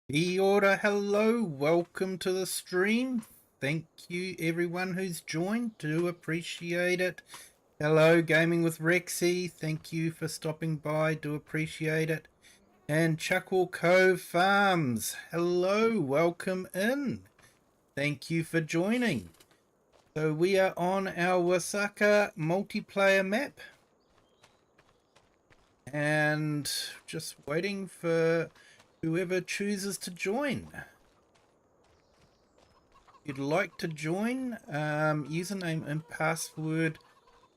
Kia ora, hello, welcome to the stream. Thank you everyone who's joined, do appreciate it. Hello, Gaming with Rexy, thank you for stopping by, do appreciate it. And Chuckle Cove Farms, hello, welcome in. Thank you for joining. So we are on our Waseca multiplayer map. And just waiting for whoever chooses to join. If you'd like to join, username and password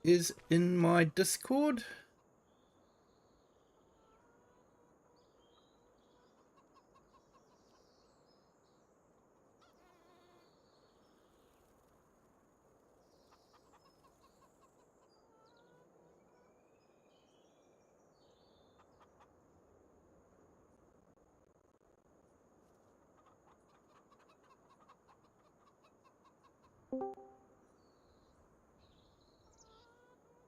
is in my Discord.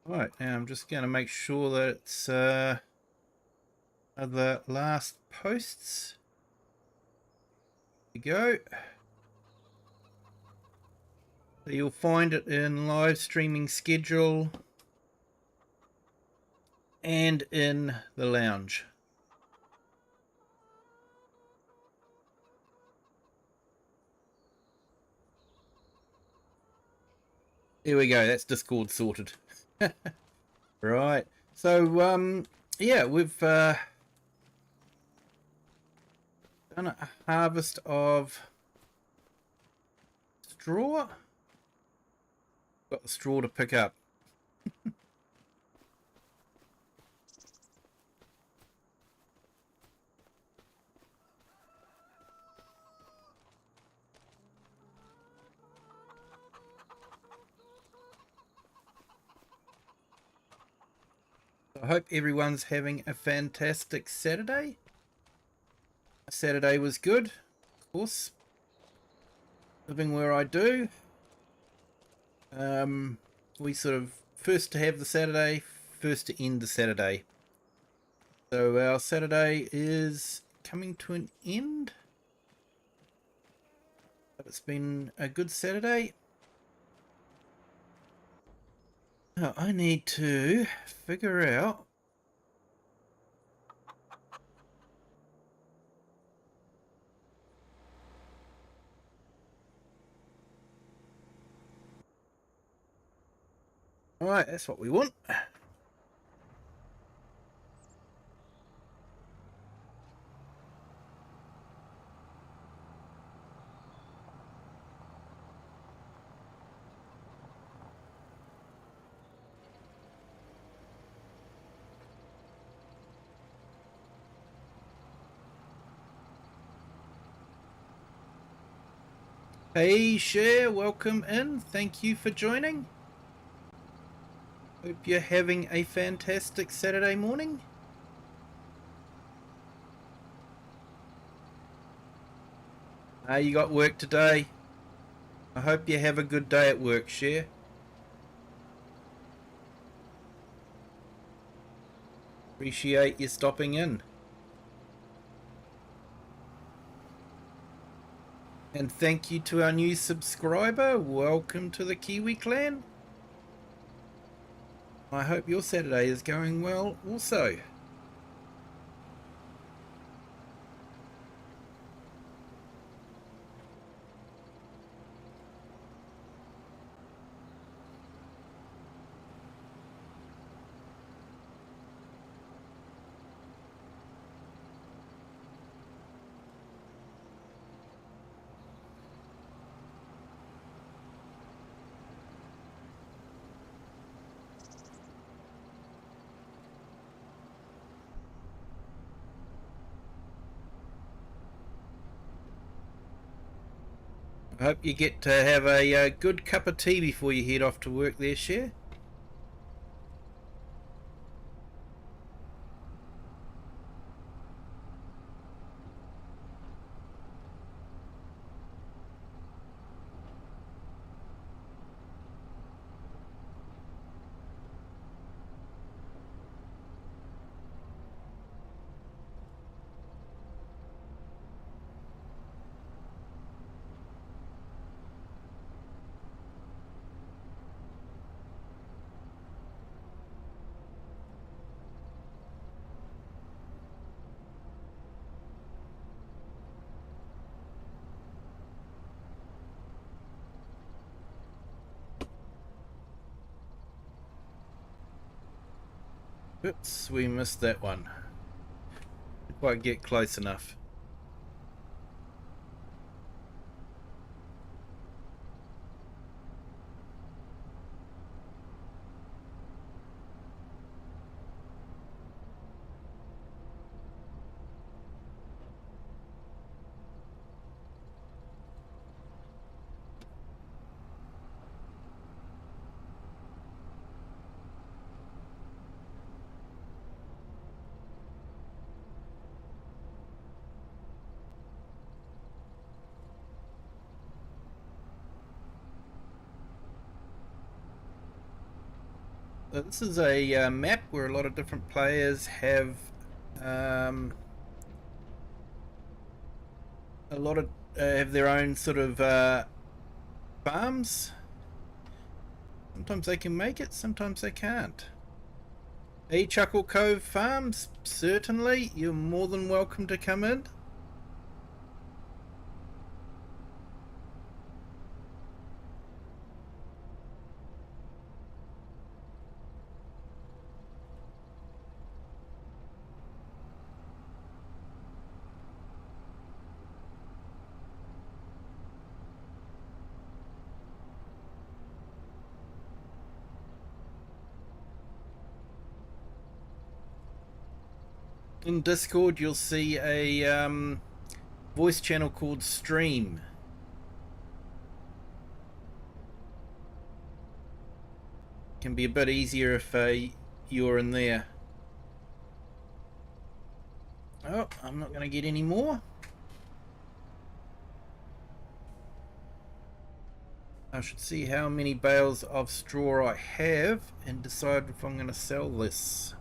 Right, now I'm just going to make sure that it's the last posts. Here we go. So you'll find it in live streaming schedule and in the lounge. There we go, that's Discord sorted. Right, so yeah, we've done a harvest of straw. Got the straw to pick up. I hope everyone's having a fantastic Saturday. Saturday was good, of course. Living where I do. We sort of first to have the Saturday, first to end the Saturday. So our Saturday is coming to an end. But it's been a good Saturday. Now I need to figure out Alright, that's what we want. Hey Cher, welcome in. Thank you for joining. Hope you're having a fantastic Saturday morning. You got work today. I hope you have a good day at work, Cher. Appreciate you stopping in. And thank you to our new subscriber. Welcome to the Kiwi clan. I hope your Saturday is going well also. I hope you get to have a good cup of tea before you head off to work there, Cher. Oops, we missed that one. Didn't quite get close enough. This is a map where a lot of different players have a lot of have their own sort of farms. Sometimes they can make it, sometimes they can't. Chuckle Cove Farms, certainly. You're more than welcome to come in. In Discord, you'll see a voice channel called Stream. Can be a bit easier if you're in there. Oh, I'm not going to get any more. I should see how many bales of straw I have and decide if I'm going to sell this.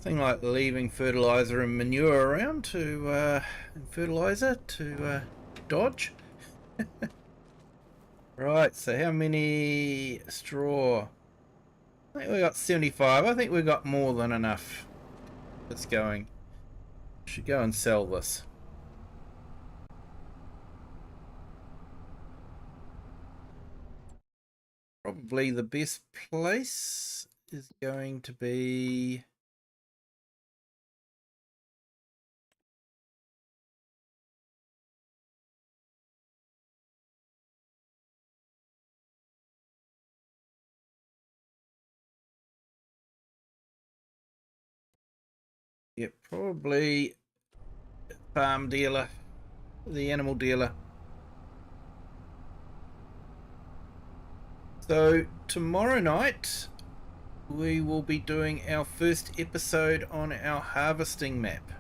Nothing like leaving fertilizer and manure around to fertilizer to dodge. Right, so how many straw? I think we got 75. I think we got more than enough. It's going. Should go and sell this. Probably the best place is going to be probably farm dealer, the animal dealer. So tomorrow night we will be doing our first episode on our harvesting map.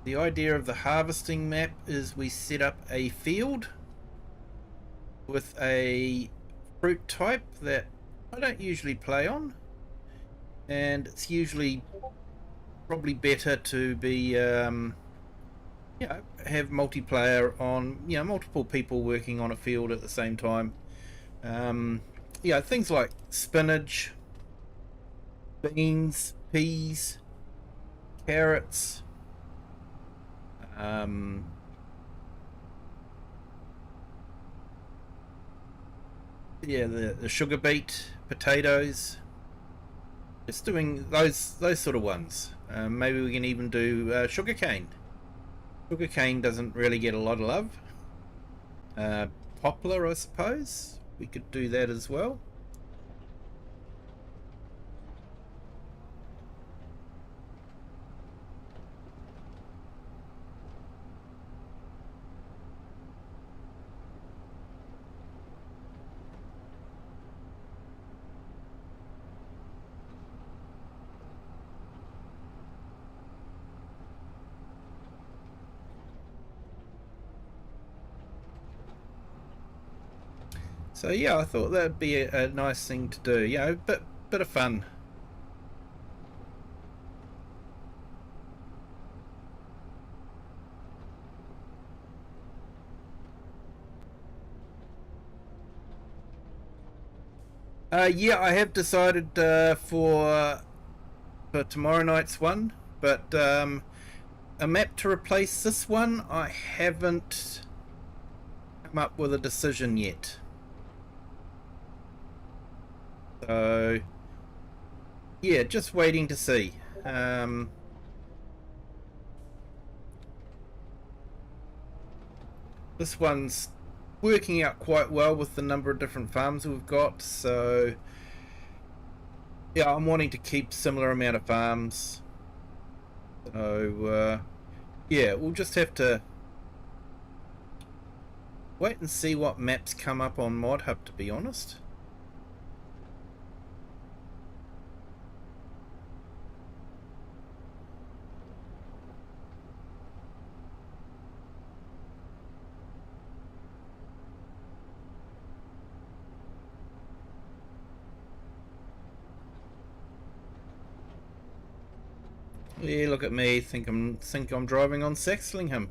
The idea of the harvesting map is we set up a field with a fruit type that I don't usually play on, and it's usually probably better to be have multiplayer on, multiple people working on a field at the same time. Things like spinach, beans, peas, carrots, the sugar beet, potatoes. Just doing those sort of ones. Maybe we can even do sugar cane. Sugar cane doesn't really get a lot of love. Poplar, I suppose. We could do that as well. So yeah, I thought that'd be a nice thing to do. You know, bit of fun. Yeah, I have decided for tomorrow night's one, but a map to replace this one, I haven't come up with a decision yet. So yeah, just waiting to see. This one's working out quite well with the number of different farms we've got, so yeah, I'm wanting to keep similar amount of farms. So yeah, we'll just have to wait and see what maps come up on Mod Hub, to be honest. Yeah, look at me. Think I'm driving on Saxlingham.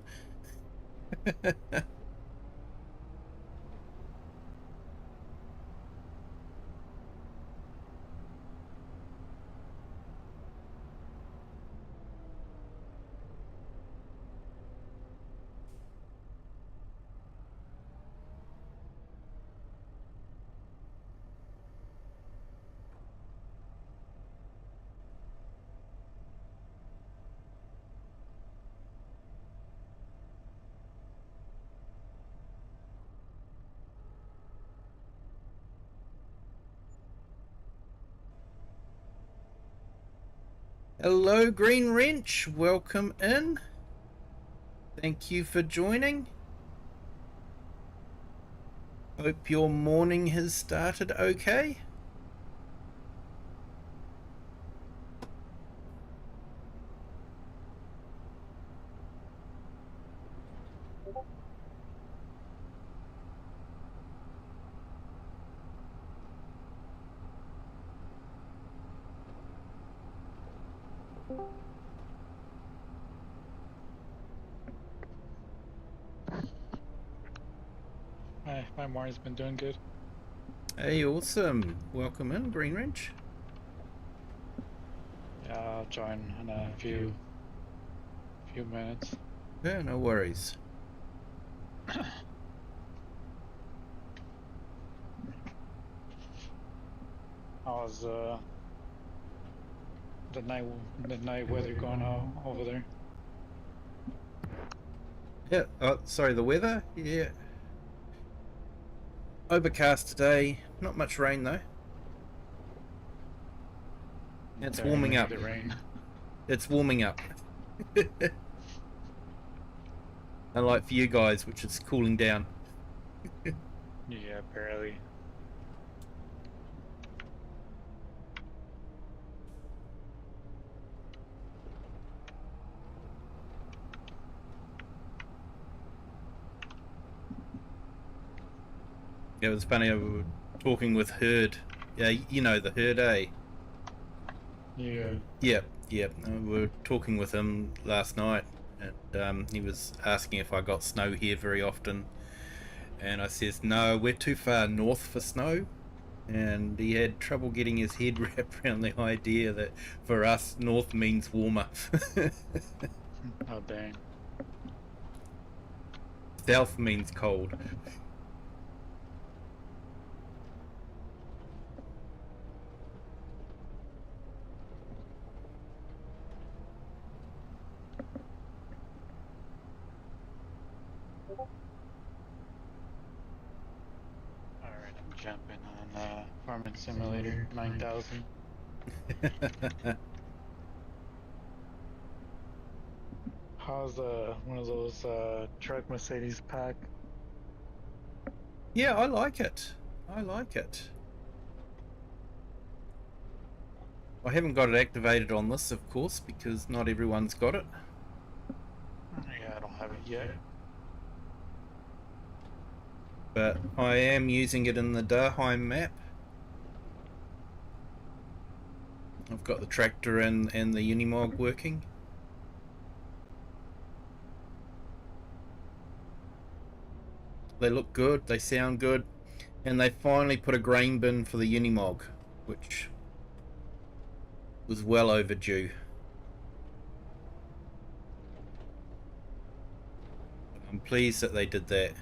Hello, Green Wrench. Welcome in. Thank you for joining. Hope your morning has started okay. My morning's been doing good. Hey, awesome. Welcome in, Green Wrench. Yeah, I'll join in a few minutes. Yeah, no worries. How's the night weather going on over there? Yeah, sorry, the weather? Yeah. Overcast today. Not much rain, though. It's warming up. The rain. It's warming up. Unlike for you guys, which is cooling down. Yeah, barely. It was funny, we were talking with Herd. Yeah, you know the Herd, eh? Yeah. Yep. We were talking with him last night, and he was asking if I got snow here very often. And I says, no, we're too far north for snow. And he had trouble getting his head wrapped around the idea that for us, north means warmer. Oh, dang. South means cold. Alright, I'm jumping on Farming Simulator 9000. How's one of those truck Mercedes pack? Yeah, I like it. I haven't got it activated on this, of course, because not everyone's got it. Yeah, I don't have it yet. but I am using it in the Daheim map. I've got the tractor and the Unimog working. They look good, they sound good, and they finally put a grain bin for the Unimog, which was well overdue. I'm pleased that they did that.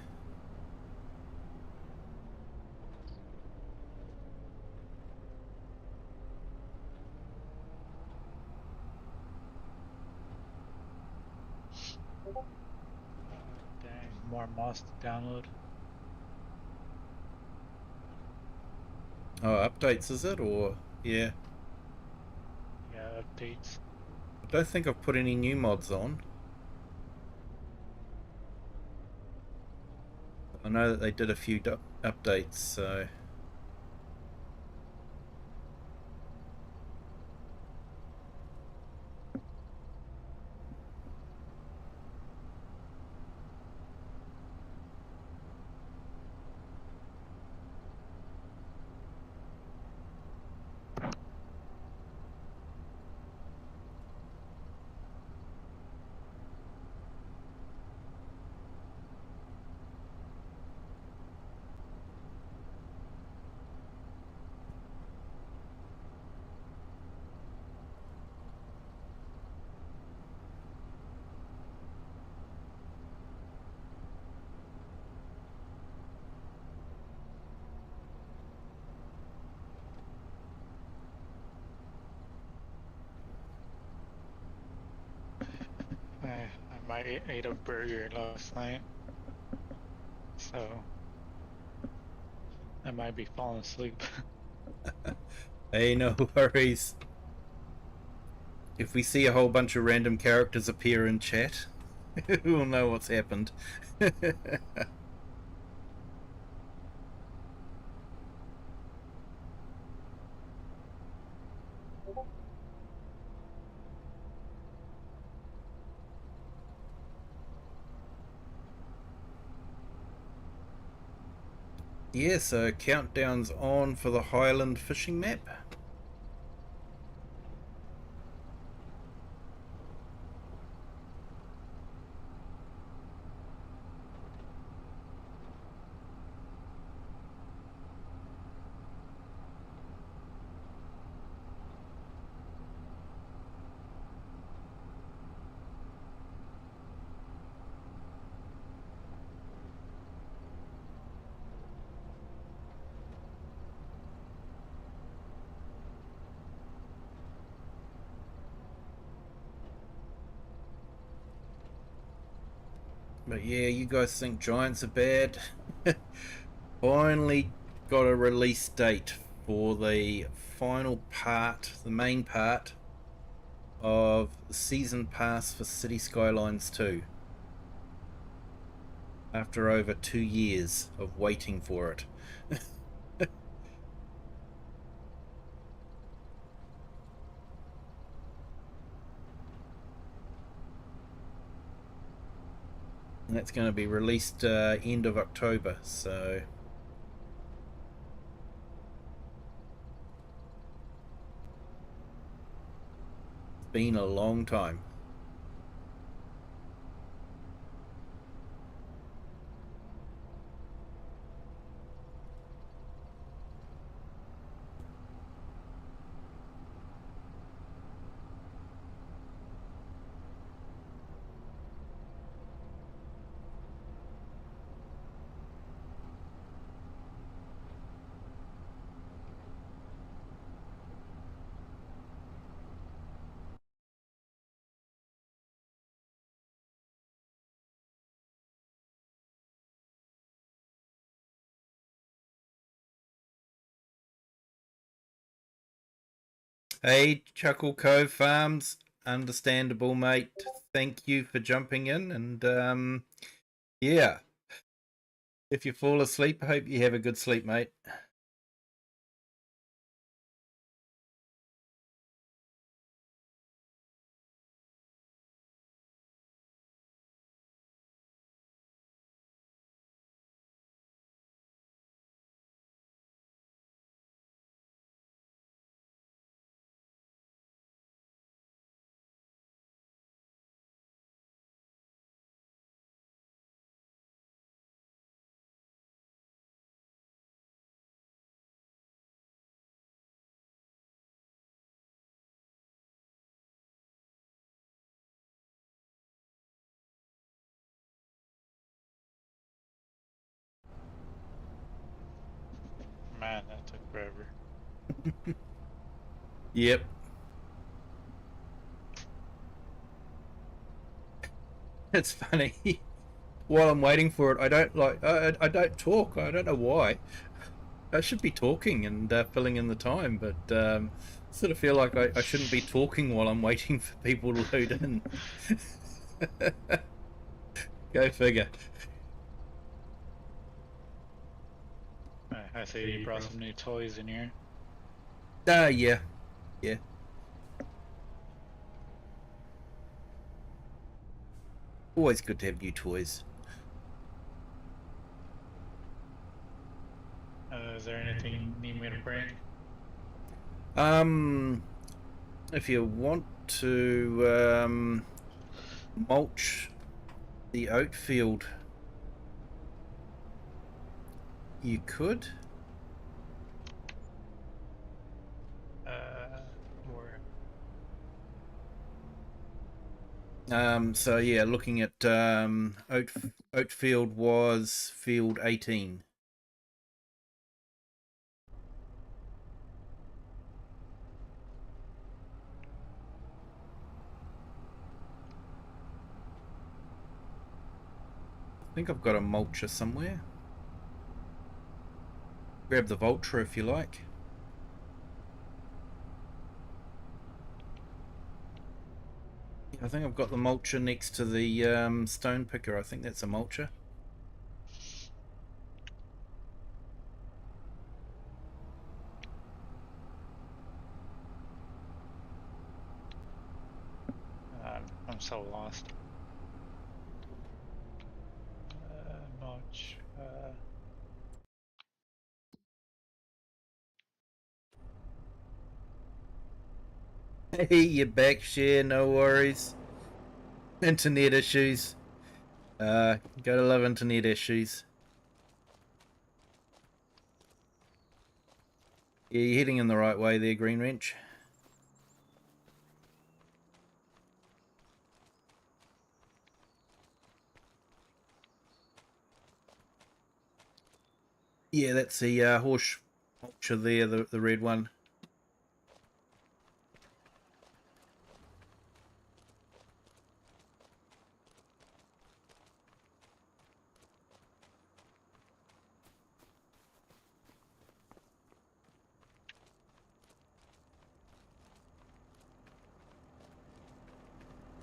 Dang, more mods to download. Oh, updates is it? Or, yeah. Yeah, updates. I don't think I've put any new mods on. I know that they did a few updates, so... I might ate a burger last night, so I might be falling asleep. Hey, no worries. If we see a whole bunch of random characters appear in chat, we'll know what's happened. Yeah, so countdown's on for the Highland fishing map. But yeah, you guys think giants are bad? Finally got a release date for the final part, the main part of the season pass for City Skylines 2. After over 2 years of waiting for it. And that's going to be released end of October, so it's been a long time. Hey, Chuckle Cove Farms, understandable, mate. Thank you for jumping in, and yeah, if you fall asleep, I hope you have a good sleep, mate. man, that took forever. Yep. It's funny. While I'm waiting for it, I don't talk. I don't know why. I should be talking and filling in the time, but sort of feel like I shouldn't be talking while I'm waiting for people to load in. Go figure. I see you brought some new toys in here. Yeah. Yeah. Always good to have new toys. Is there anything you need me to bring? If you want to mulch the oat field, you could. Where? So yeah, looking at oat field was field 18. I think I've got a mulcher somewhere. Grab the vulture if you like. I think I've got the mulcher next to the stone picker. I think that's a mulcher. I'm so lost. Mulch. Hey, you're back, share, no worries. Internet issues. Gotta love internet issues. Yeah, you're heading in the right way there, Green Wrench. Yeah, that's the horse mulcher there, the red one.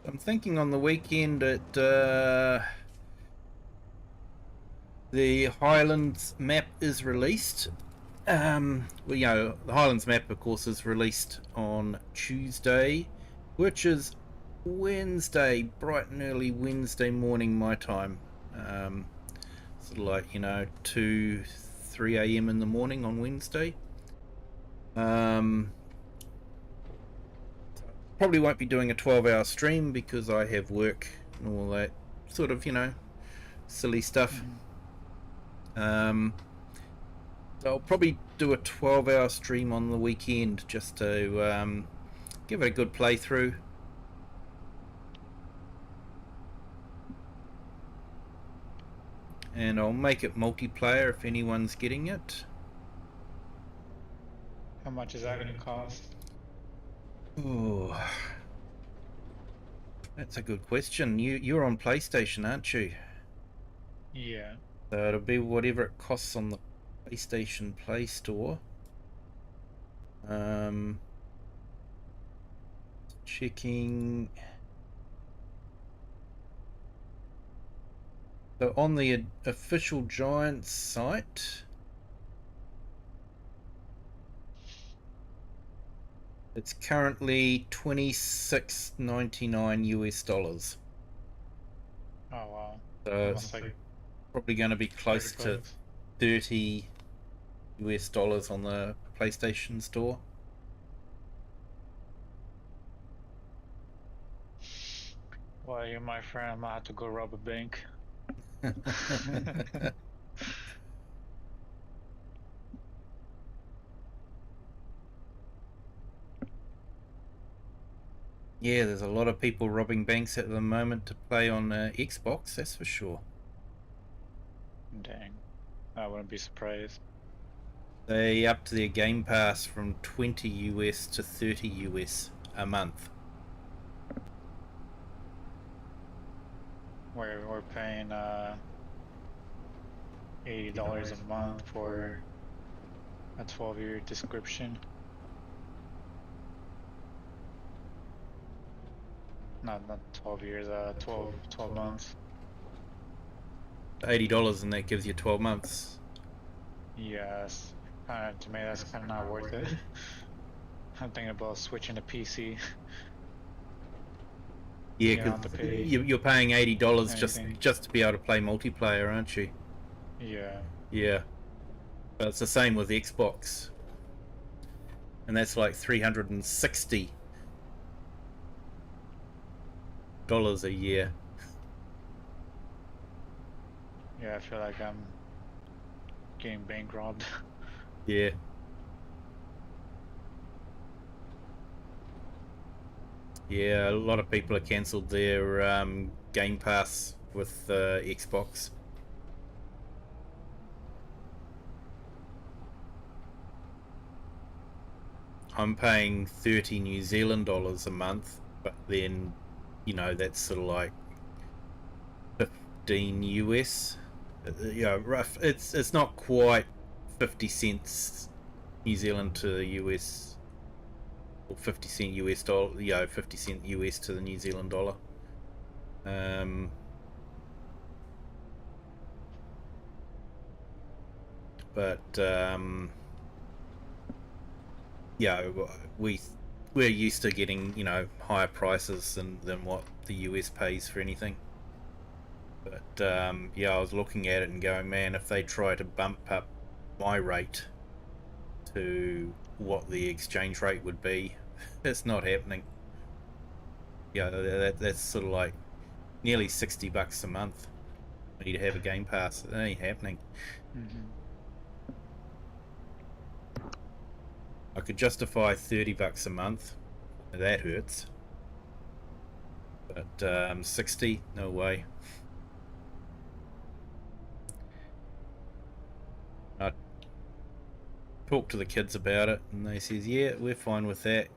I'm thinking on the weekend at the Highlands map is released. Well, you know, the Highlands map, of course, is released on Tuesday, which is Wednesday, bright and early Wednesday morning, my time. Sort of like, you know, 2, 3 a.m. in the morning on Wednesday. Probably won't be doing a 12-hour stream because I have work and all that sort of, you know, silly stuff. So I'll probably do a 12-hour stream on the weekend just to give it a good playthrough. And I'll make it multiplayer if anyone's getting it. How much is that going to cost? Oh, that's a good question. You're on PlayStation, aren't you? Yeah. So it'll be whatever it costs on the PlayStation Play Store. Checking. So on the official Giants site, it's currently $26.99 US. Oh wow. So Almost it's like probably going to be close to $30. 30 US on the PlayStation Store. Well, you're my friend. I'm gonna have to go rob a bank. Yeah, there's a lot of people robbing banks at the moment to play on Xbox, that's for sure. Dang. I wouldn't be surprised. They upped their Game Pass from 20 US to 30 US a month. We're paying $80 a month for a 12-year subscription. Not 12 years, 12 months. $80 and that gives you 12 months. Yes, to me that's kind of not worth it. I'm thinking about switching to PC. Yeah, You don't have because to pay you're paying $80 anything. just to be able to play multiplayer, aren't you? Yeah. Yeah. But it's the same with Xbox. And that's like $360 a year. Yeah, I feel like I'm getting bank robbed. Yeah. Yeah, a lot of people have cancelled their Game Pass with Xbox. I'm paying 30 New Zealand dollars a month, but then, you know, that's sort of like 15 US. You know, rough. It's not quite 50 cents New Zealand to the US, or 50 cent US dollar. You know, 50 cent US to the New Zealand dollar. But yeah, we're used to getting, you know, higher prices than what the US pays for anything. But yeah, I was looking at it and going, man, if they try to bump up my rate to what the exchange rate would be, it's not happening. Yeah, that's sort of like nearly $60 a month for you to have a Game Pass. It ain't happening. I could justify $30 a month. That hurts. But 60, no way. I talked to the kids about it, and they says, yeah, we're fine with that.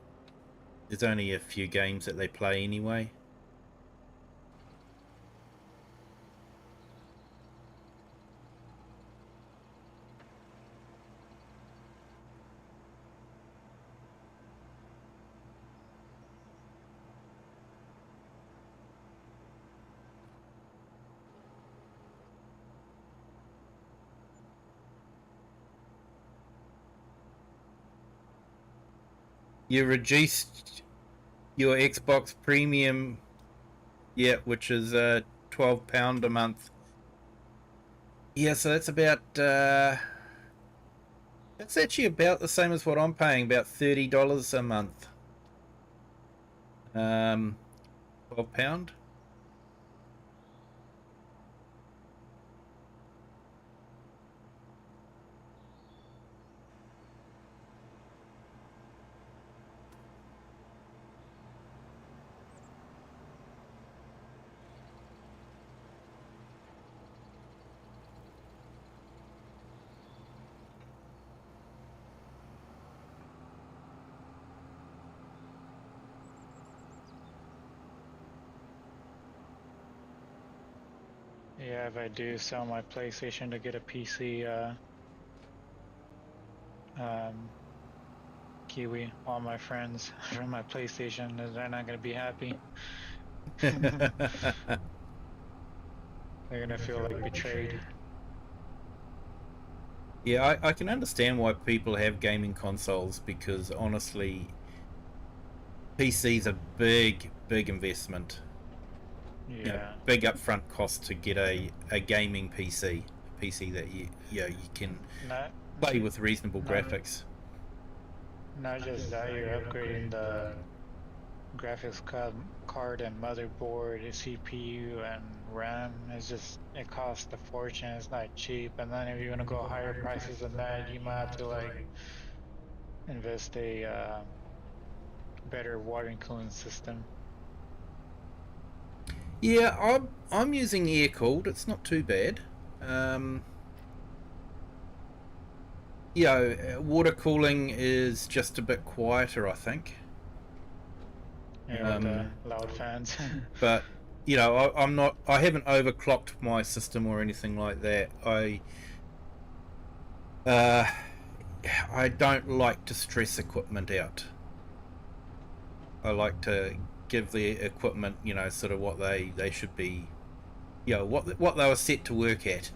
There's only a few games that they play anyway. You reduced your Xbox Premium, yeah, which is £12 a month. Yeah, so that's about that's actually about the same as what I'm paying, about $30 a month. £12. Yeah, if I do sell my PlayStation to get a PC, Kiwi, all my friends from my PlayStation, they're not gonna be happy. They're gonna feel like betrayed. Yeah, I can understand why people have gaming consoles, because honestly, PC's a big investment. You know, Yeah. big upfront cost to get a gaming PC, a PC that you can Not play with reasonable not graphics. not just that, you're upgrading the graphics card and motherboard, CPU and RAM. It costs a fortune. It's not cheap. And then if you want to go higher prices than that, you might have to like invest a better water and cooling system. Yeah, I'm using air cooled. It's not too bad. water cooling is just a bit quieter, I think. Yeah, with the loud fans. But I haven't overclocked my system or anything like that. Uh, I don't like to stress equipment out. I like to give the equipment, sort of what they should be, what they were set to work at.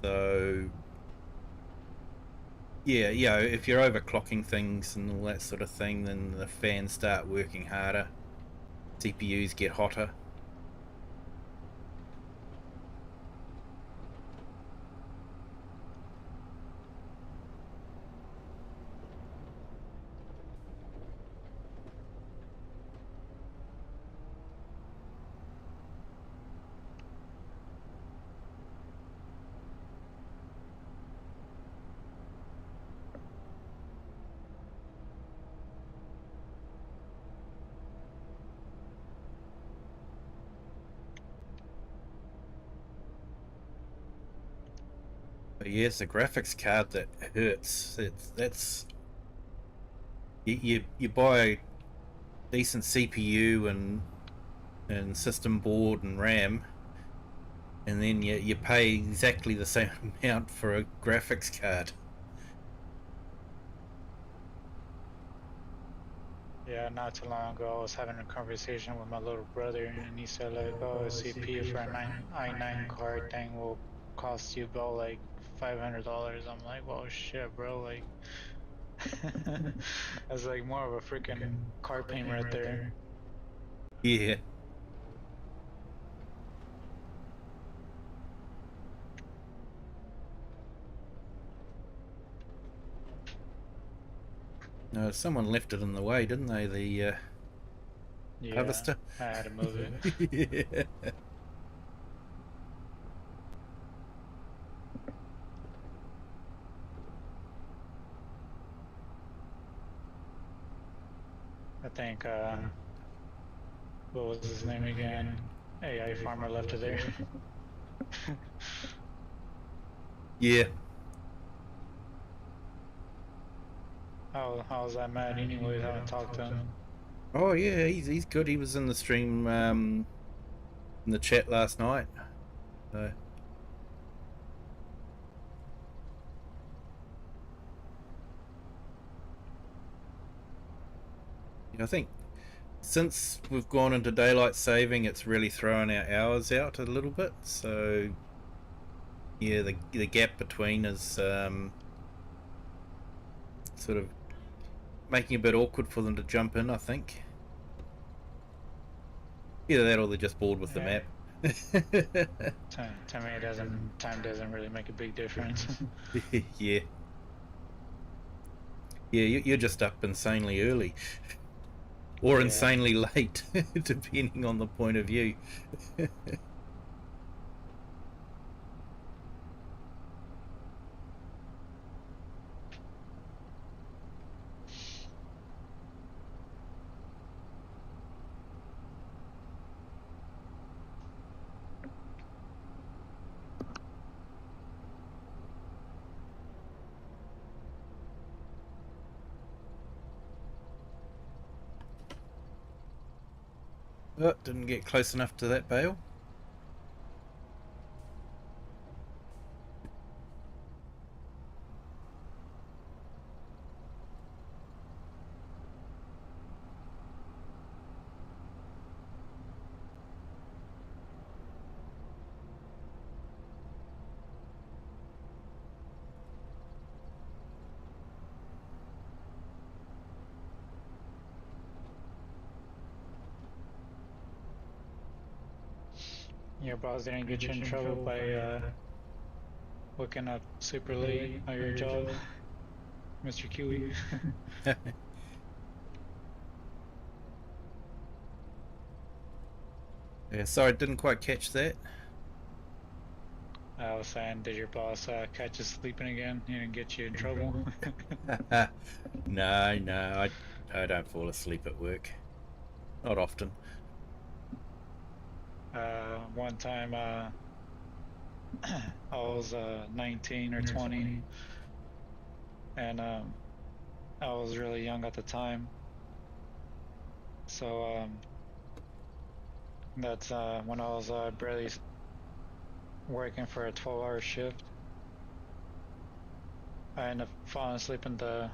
So, yeah, if you're overclocking things and all that sort of thing, then the fans start working harder, CPUs get hotter. But yeah, it's a graphics card that hurts. That's you buy a decent CPU and system board and RAM, and then you pay exactly the same amount for a graphics card. Yeah, not too long ago, I was having a conversation with my little brother, and he said like, "Oh, a CPU for a i9 card thing will cost you about like $500." I'm like, "Well, shit, bro! Like, that's like more of a freaking car payment right there." Yeah. No, someone left it in the way, didn't they? The Yeah, harvester. I had to move it. Yeah. I think, what was his name again? AI Farmer left it there. Yeah. How's that mad anyways? I haven't talked to him. Oh yeah, he's good. He was in the stream, in the chat last night. So. I think since we've gone into daylight saving, it's really thrown our hours out a little bit. So yeah, the gap between is sort of making it a bit awkward for them to jump in, I think. Either that or they're just bored with the map. To me, time doesn't really make a big difference. Yeah. Yeah, you're just up insanely early. Or insanely late, depending on the point of view. Oh, didn't get close enough to that bale. Your boss didn't get you in trouble by waking up super late on your job, Mr. Kiwi. Yeah, sorry, didn't quite catch that. I was saying, did your boss catch you sleeping again? He didn't get you in trouble? No, I don't fall asleep at work. Not often. One time, I was 19 or 20, and I was really young at the time. So that's when I was barely working for a 12-hour shift. I ended up falling asleep in the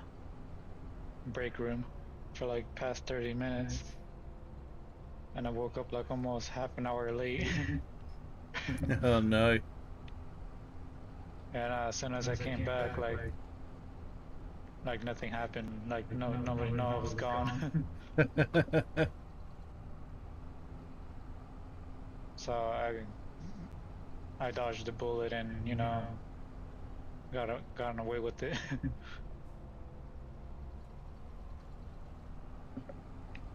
break room for like past 30 minutes, and I woke up like almost half an hour late. Oh no. And as soon as I came back, like nothing happened. Like nobody knew I was gone. So I dodged the bullet and gotten away with it.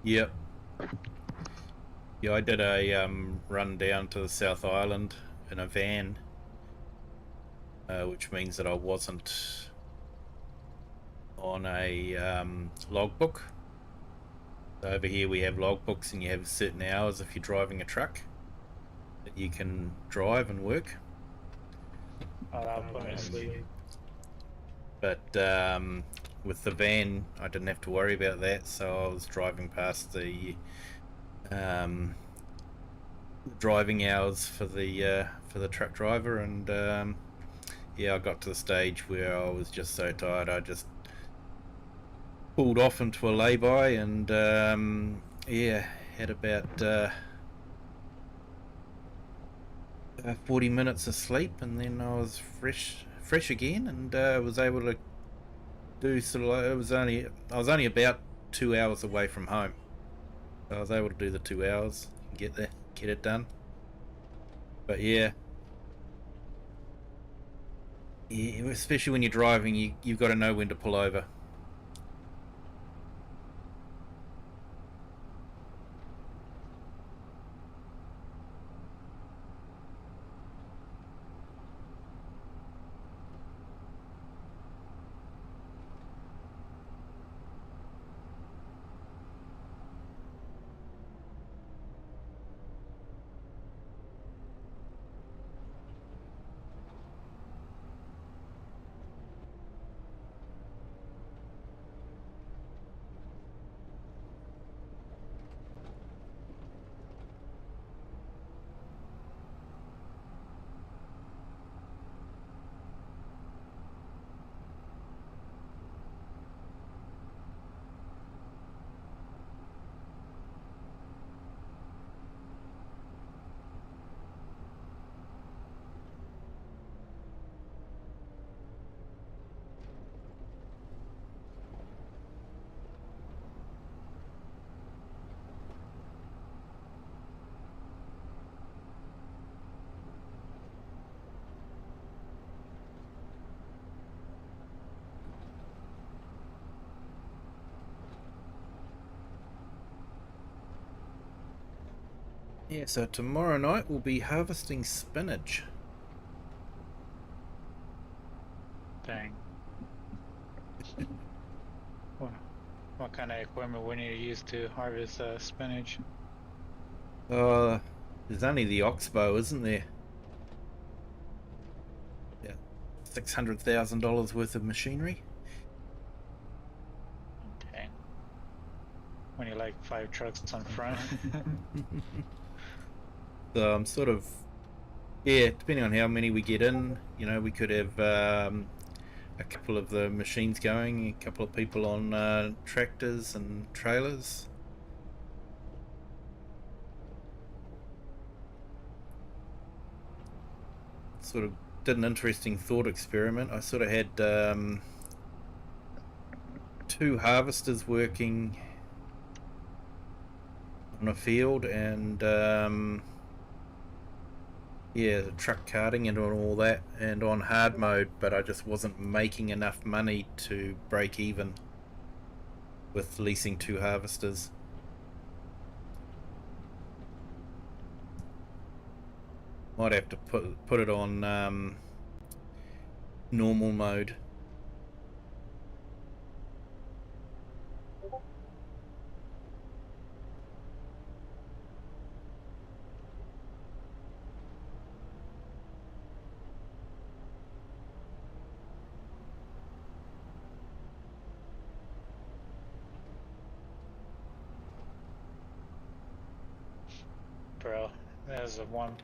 Yep. Yeah, I did a run down to the South Island in a van, which means that I wasn't on a logbook. So over here we have logbooks, and you have certain hours if you're driving a truck that you can drive and work. Oh, that'll put me to sleep. But with the van, I didn't have to worry about that, so I was driving past the driving hours for the truck driver, and yeah, I got to the stage where I was just so tired, I just pulled off into a lay-by, and yeah, had about 40 minutes of sleep, and then I was fresh again, and was able to do sort of. I was only about 2 hours away from home, so I was able to do the 2 hours, get it done. But yeah, especially when you're driving, you've got to know when to pull over. Yeah, so tomorrow night we'll be harvesting spinach. Dang. What kind of equipment we need to use to harvest spinach? There's only the oxbow, isn't there? Yeah, $600,000 worth of machinery. Dang. When you like 5 trucks on front. So I'm sort of, yeah, depending on how many we get in, we could have a couple of the machines going, a couple of people on tractors and trailers. Sort of did an interesting thought experiment. I sort of had 2 harvesters working on a field, and yeah, the truck carting and all that, and on hard mode, but I just wasn't making enough money to break even with leasing 2 harvesters. Might have to put it on normal mode. Bro, that was a one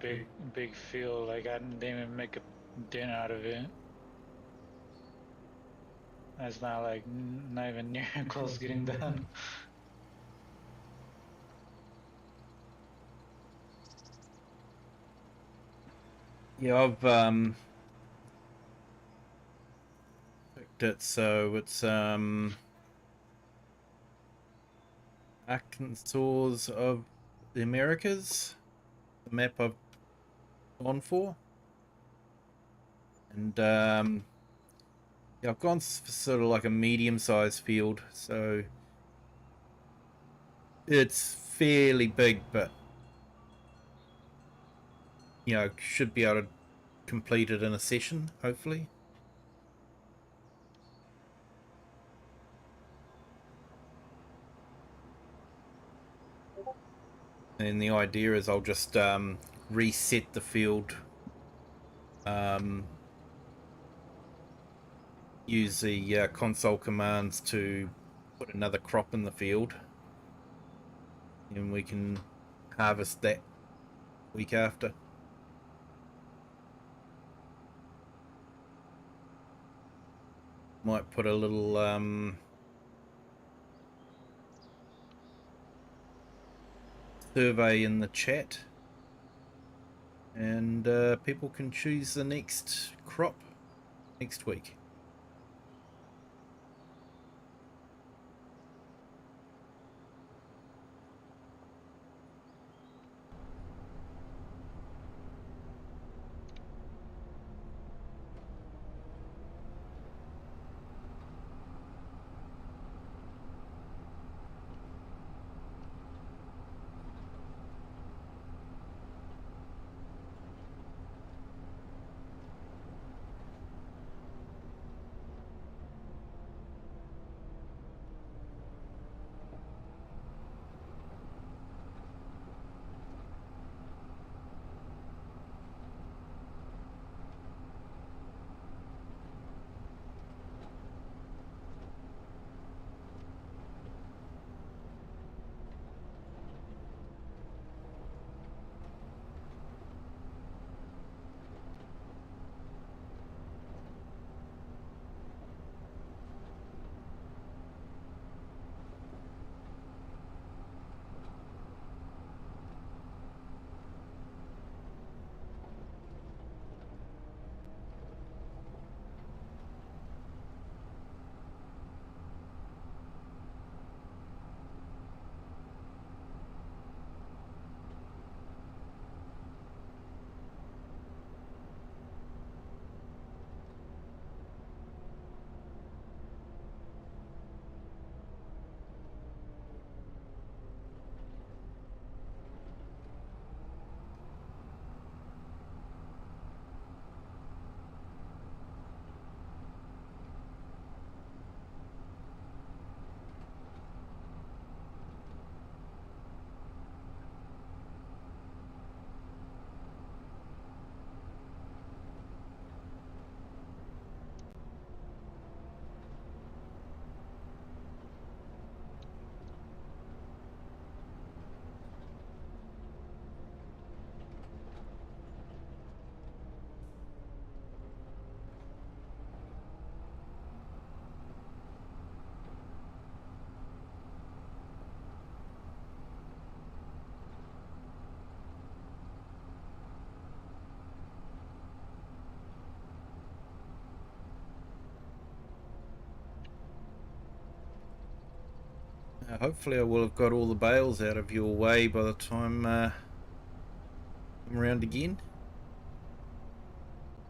big field. Like I didn't even make a dent out of it. That's not like not even near close getting done. Yeah, I've picked it, so it's Arkansas of the Americas, the map I've gone for, and yeah, I've gone for sort of like a medium-sized field, so it's fairly big, but you know, should be able to complete it in a session, hopefully. And the idea is I'll just reset the field, use the console commands to put another crop in the field, and we can harvest that week after. Might put a little survey in the chat, and people can choose the next crop next week. Hopefully I will have got all the bales out of your way by the time I'm around again.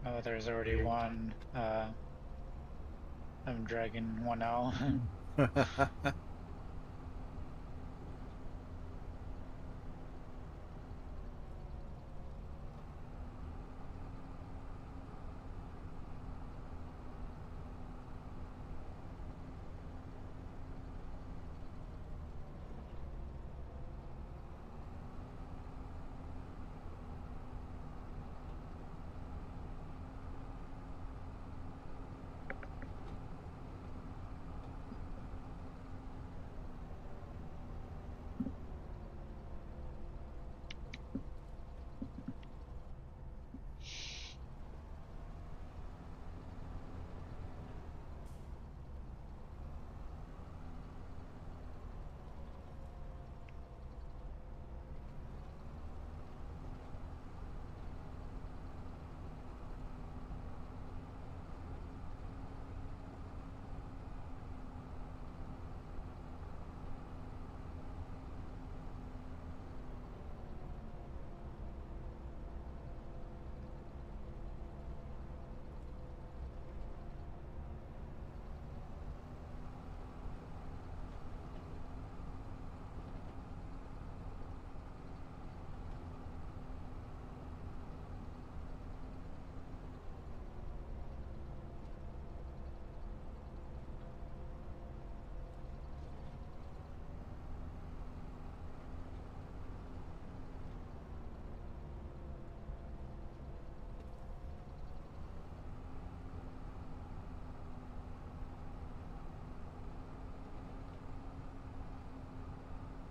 Oh, there's already one. I'm dragging one out.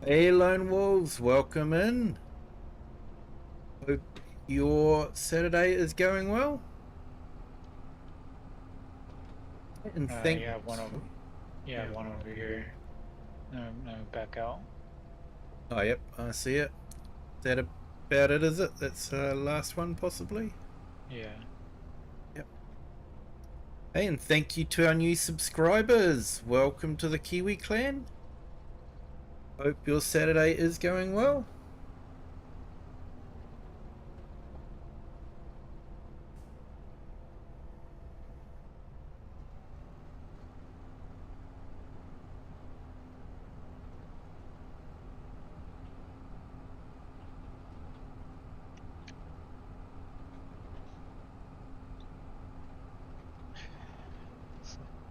Hey, Lone Wolves, welcome in. Hope your Saturday is going well. And thank Yeah, one over here. Back out. Oh, yep, I see it. Is that about it, is it? That's the last one, possibly? Yeah. Yep. Hey, and thank you to our new subscribers. Welcome to the Kiwi clan. Hope your Saturday is going well.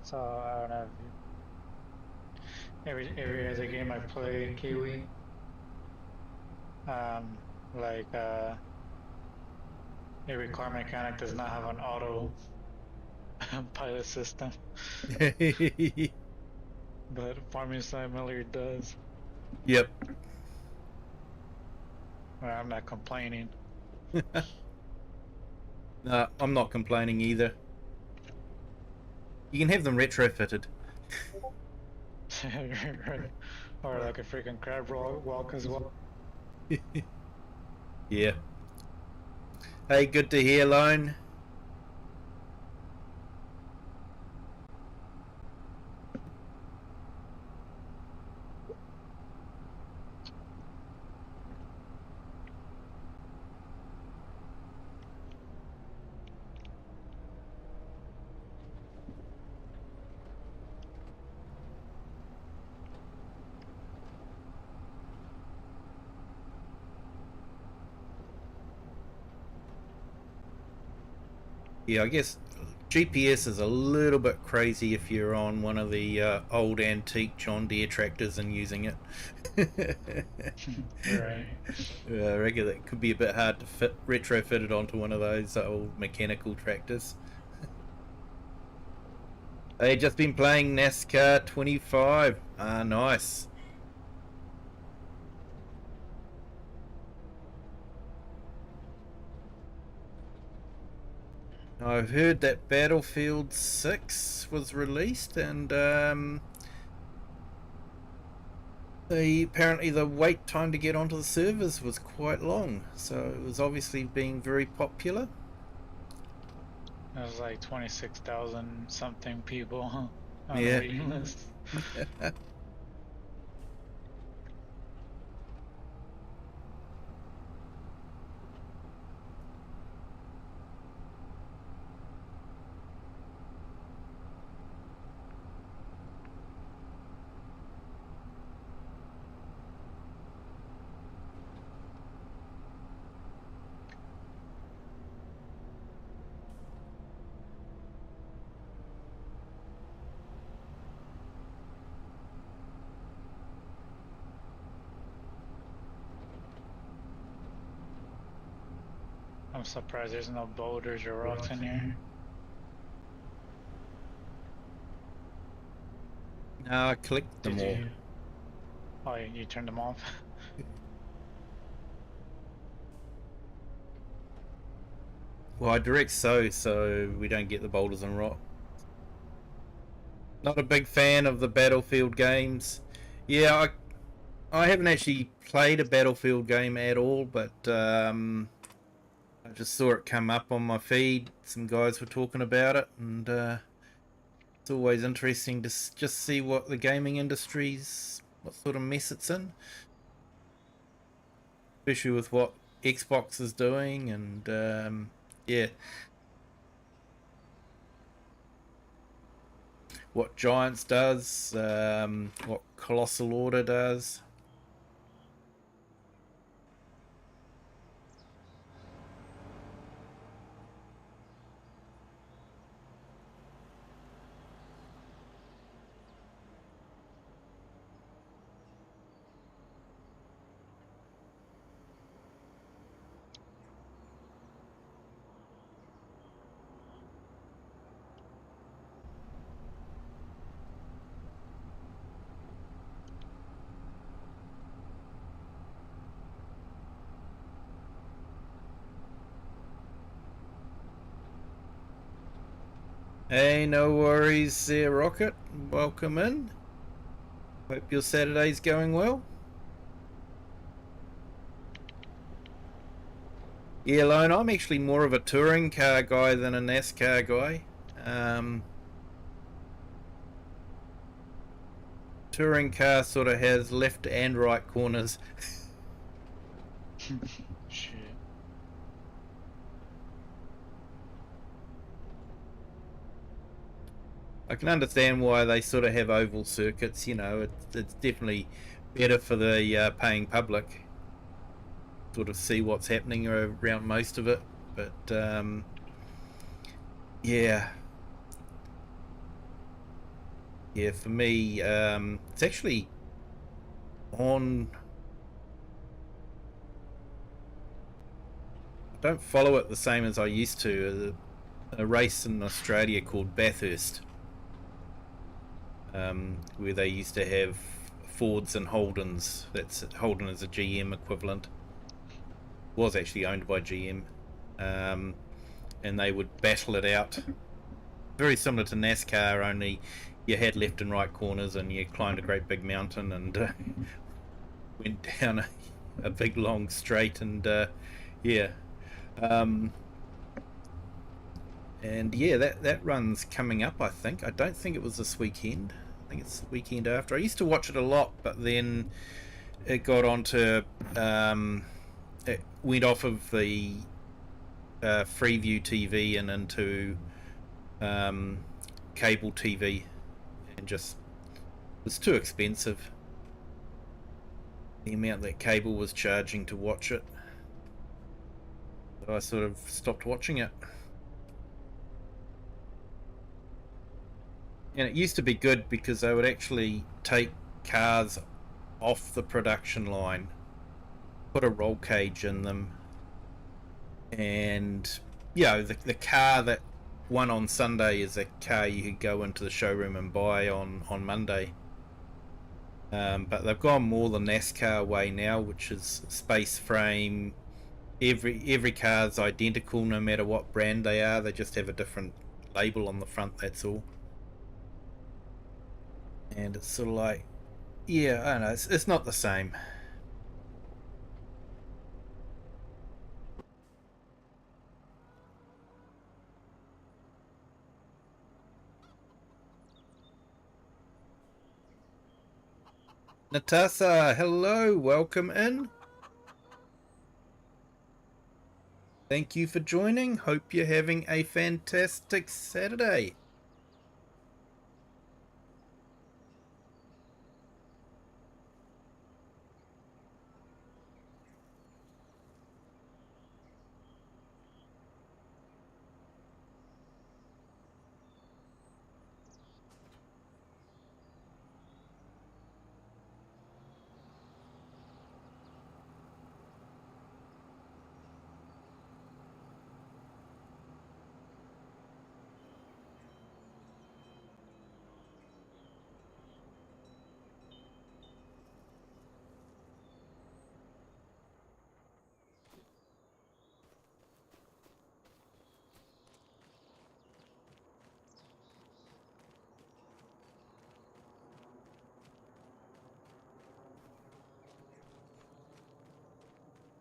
So I don't know. Every other game I play Kiwi, um, like every car mechanic does not have an auto pilot system, but Farming Simulator does. Yep. Well, I'm not complaining. No, I'm not complaining either. You can have them retrofitted. Or like a freaking crab walk as well. Yeah. Hey, good to hear, Lone. Yeah, I guess GPS is a little bit crazy if you're on one of the old antique John Deere tractors and using it. Right. I reckon that could be a bit hard to retrofit it onto one of those old mechanical tractors. They just been playing NASCAR 25. Ah, nice. I've heard that Battlefield 6 was released, and apparently the wait time to get onto the servers was quite long, so it was obviously being very popular. It was like 26,000 something people on a Yeah. waiting list. I'm surprised there's no boulders or rocks in here. No, I clicked them Did all. you? Oh, you turned them off? Well, I direct so we don't get the boulders and rock. Not a big fan of the Battlefield games. Yeah, I haven't actually played a Battlefield game at all, but I just saw it come up on my feed. Some guys were talking about it, and it's always interesting to just see what the gaming industry's, what sort of mess it's in, especially with what Xbox is doing, and yeah, what Giants does, what Colossal Order does. Hey, no worries there, Rocket. Welcome in. Hope your Saturday's going well. Yeah, Lone, I'm actually more of a touring car guy than a NASCAR guy. Touring car sort of has left and right corners. Shit. I can understand why they sort of have oval circuits. You know, it's definitely better for the paying public. Sort of see what's happening around most of it, but yeah, for me, it's actually on. I don't follow it the same as I used to. A race in Australia called Bathurst, where they used to have Fords and Holdens. That's Holden is a GM equivalent. Was actually owned by GM, and they would battle it out. Very similar to NASCAR, only you had left and right corners, and you climbed a great big mountain and went down a big long straight, and yeah. Um, and yeah, that run's coming up. I think. I don't think it was this weekend. I think it's the weekend after. I used to watch it a lot, but then it got onto. It went off of the Freeview TV and into cable TV, and just it was too expensive. The amount that cable was charging to watch it, so I sort of stopped watching it. And it used to be good because they would actually take cars off the production line, put a roll cage in them, and the car that won on Sunday is a car you could go into the showroom and buy on Monday. But they've gone more the NASCAR way now, which is space frame. Every car's identical no matter what brand they are. They just have a different label on the front. That's all. And it's sort of like, yeah, I don't know. It's not the same. Natasa, hello, welcome in. Thank you for joining. Hope you're having a fantastic Saturday.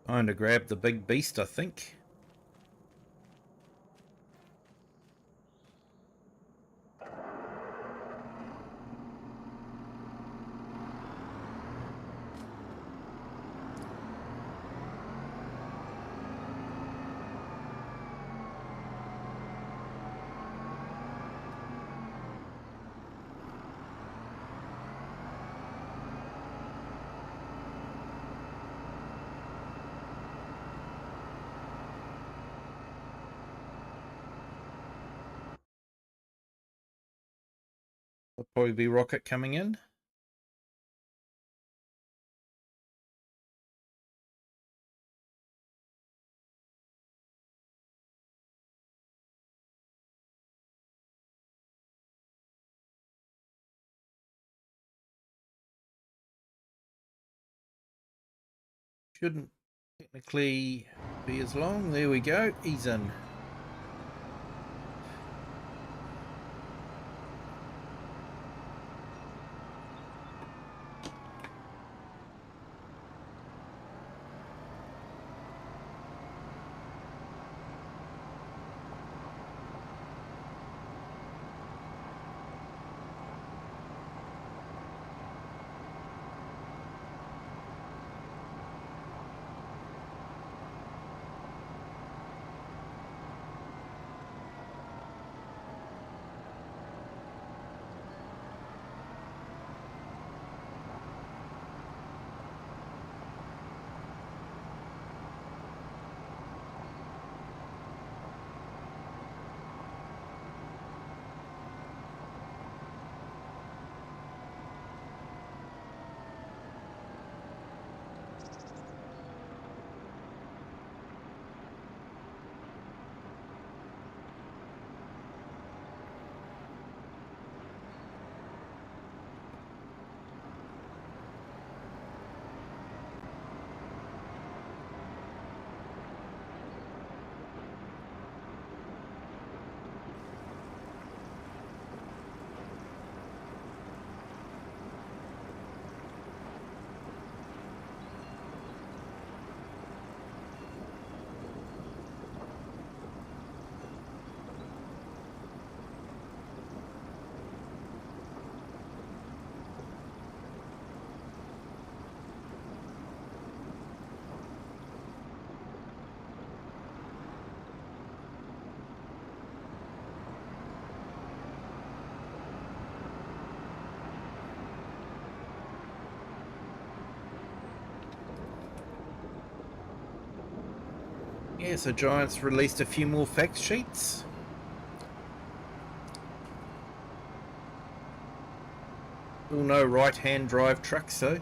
Time to grab the big beast, I think. Will probably be Rocket coming in. Shouldn't technically be as long. There we go. He's in. Yeah, so Giants released a few more fact sheets. Still no right-hand drive trucks, though.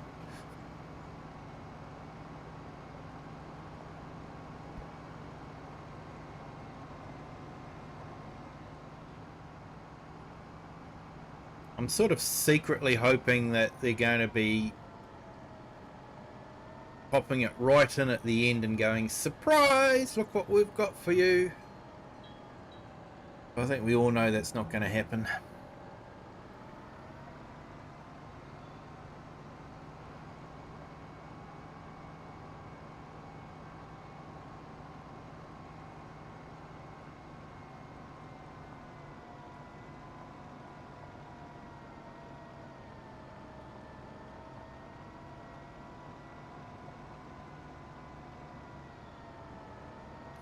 I'm sort of secretly hoping that they're going to be popping it right in at the end and going, surprise, look what we've got for you. I think we all know that's not going to happen.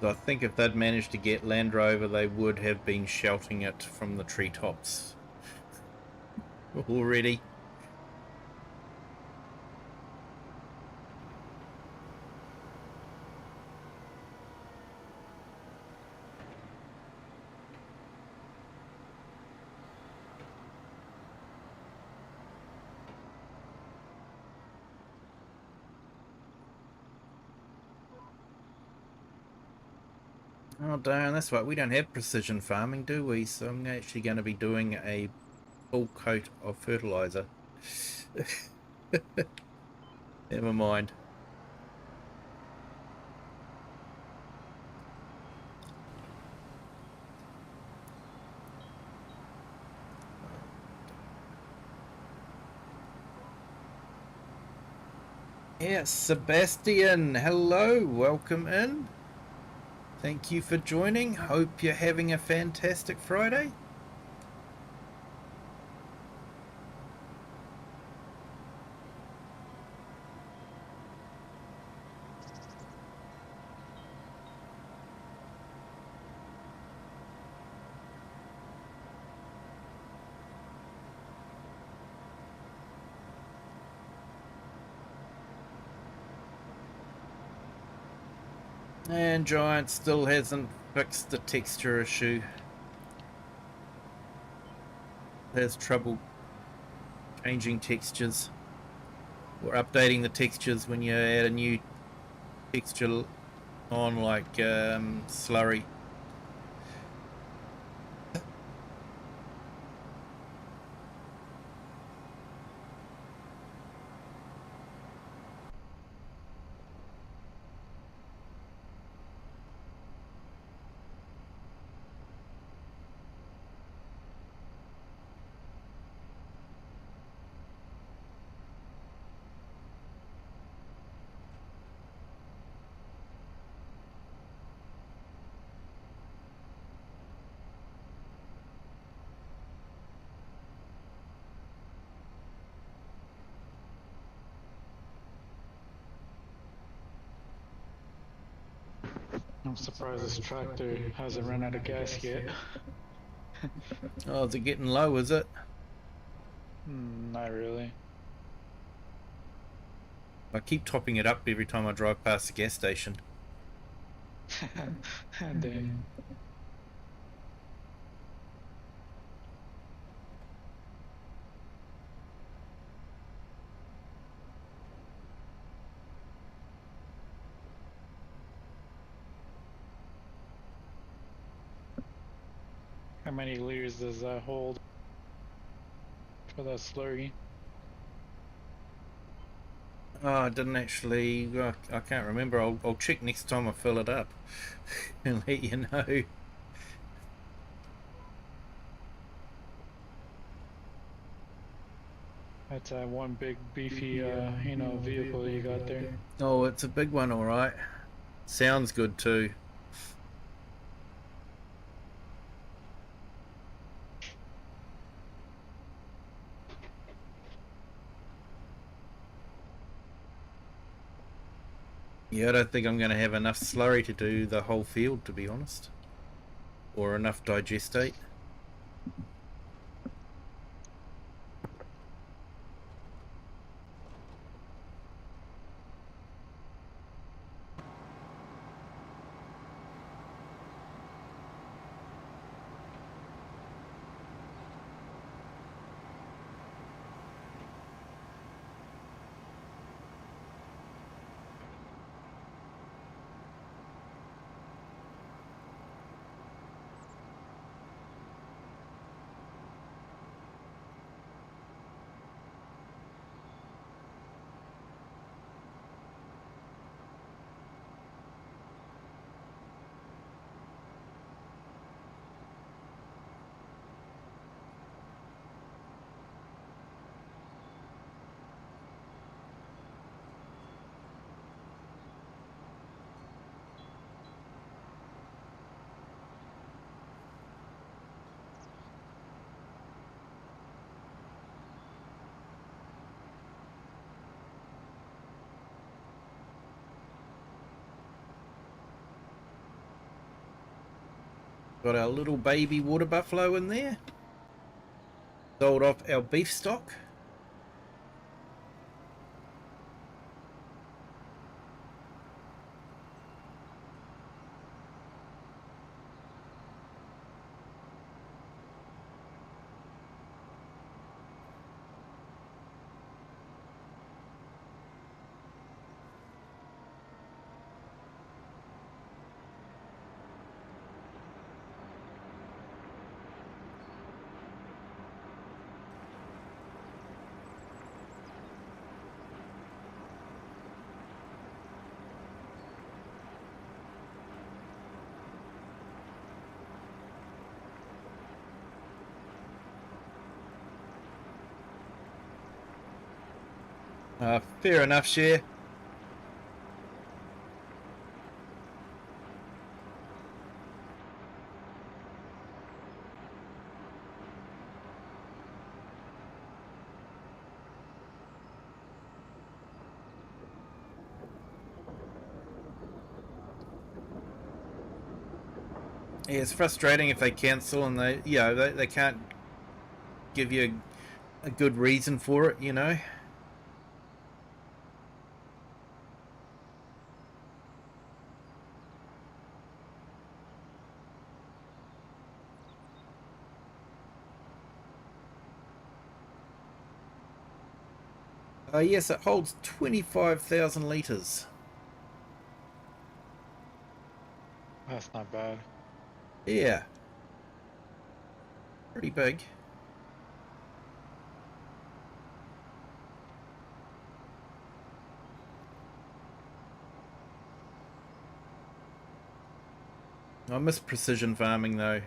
I think if they'd managed to get Land Rover, they would have been shouting it from the treetops already. Oh darn, that's right, we don't have precision farming, do we? So I'm actually going to be doing a full coat of fertilizer. Never mind. Yes, Sebastian, hello, welcome in. Thank you for joining. Hope you're having a fantastic Friday. And Giant still hasn't fixed the texture issue. Has trouble changing textures or updating the textures when you add a new texture on, like slurry. I'm surprised this tractor hasn't run out of gas yet. Oh, is it getting low, is it? Not really. I keep topping it up every time I drive past the gas station. And then how many liters does that hold for that slurry? Oh, I didn't actually. I can't remember. I'll check next time I fill it up and let you know. That's one big beefy, vehicle you got there. Oh, it's a big one, all right. Sounds good too. Yeah, I don't think I'm going to have enough slurry to do the whole field, to be honest. Or enough digestate. Got our little baby water buffalo in there. Sold off our beef stock. Fair enough, share. Yeah, it's frustrating if they cancel and they can't give you a good reason for it, you know. Yes, it holds 25,000 litres. That's not bad. Yeah. Pretty big. I miss precision farming though.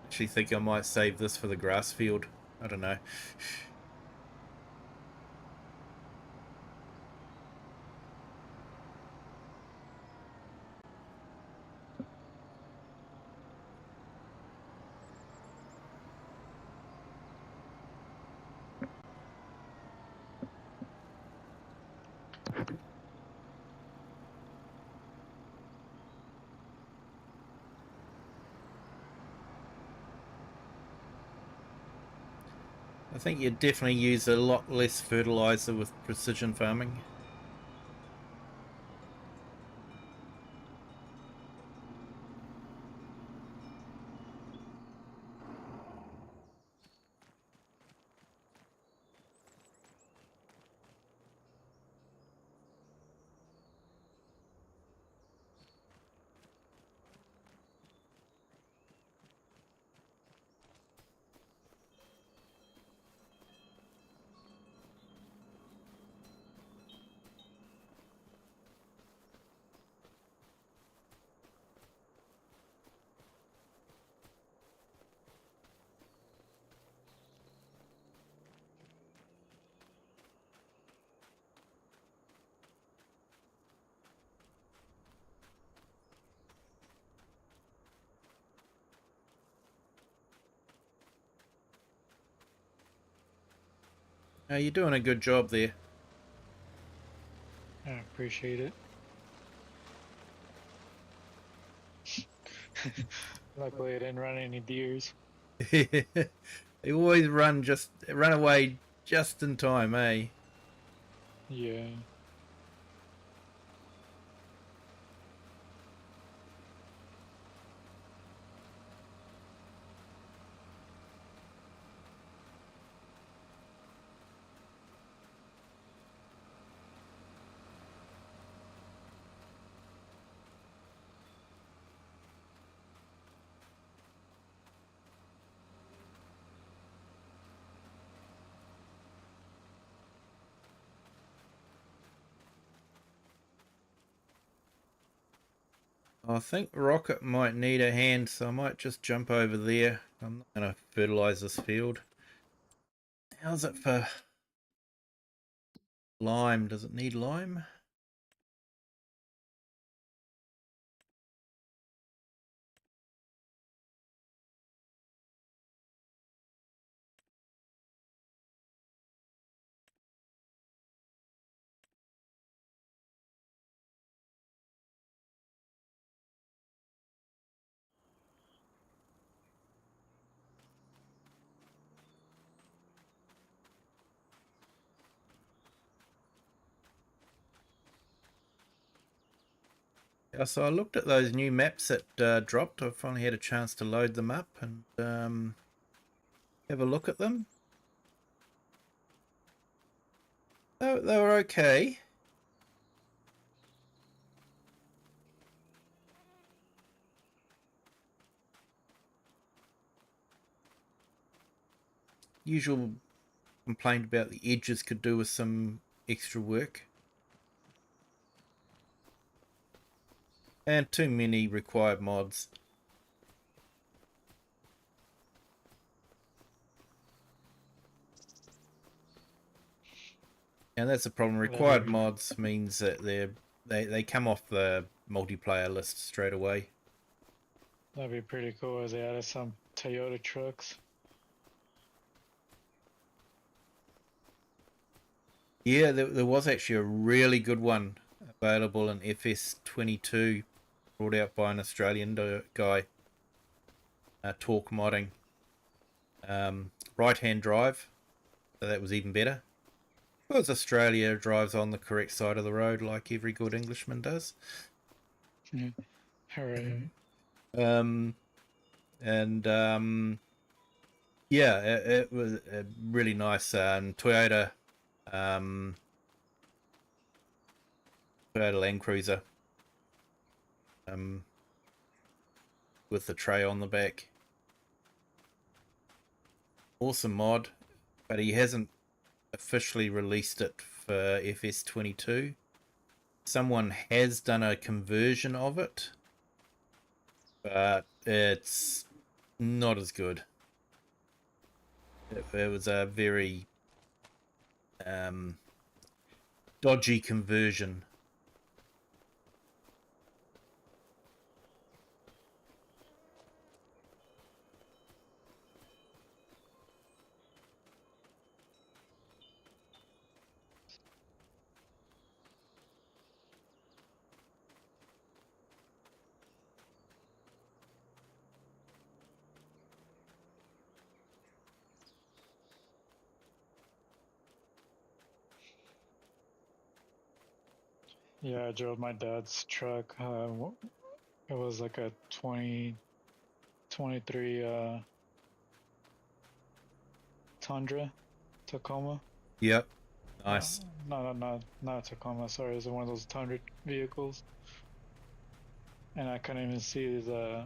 Actually think I might save this for the grass field. I don't know. I think you definitely use a lot less fertilizer with precision farming. You're doing a good job there. I appreciate it. Luckily, I didn't run any deers. They always run away just in time, eh? Yeah. I think Rocket might need a hand, so I might just jump over there. I'm not going to fertilize this field. How's it for lime? Does it need lime? Yeah, so I looked at those new maps that dropped. I finally had a chance to load them up and have a look at them. They were okay. Usual complaint about the edges could do with some extra work. And too many required mods. And that's the problem. Required mods means that they come off the multiplayer list straight away. That'd be pretty cool if they added some Toyota trucks. Yeah, there was actually a really good one available in FS22, brought out by an Australian guy, Talk Modding. Right-hand drive, so that was even better. Because Australia drives on the correct side of the road like every good Englishman does. Alright. Yeah, it was a really nice Toyota Land Cruiser with the tray on the back. Awesome mod, but he hasn't officially released it for FS22. Someone has done a conversion of it, but it's not as good. It was a very dodgy conversion. Yeah, I drove my dad's truck. It was like a 2023 Tundra Tacoma. Yep, nice. Not Tacoma. Sorry, it's one of those Tundra vehicles. And I couldn't even see the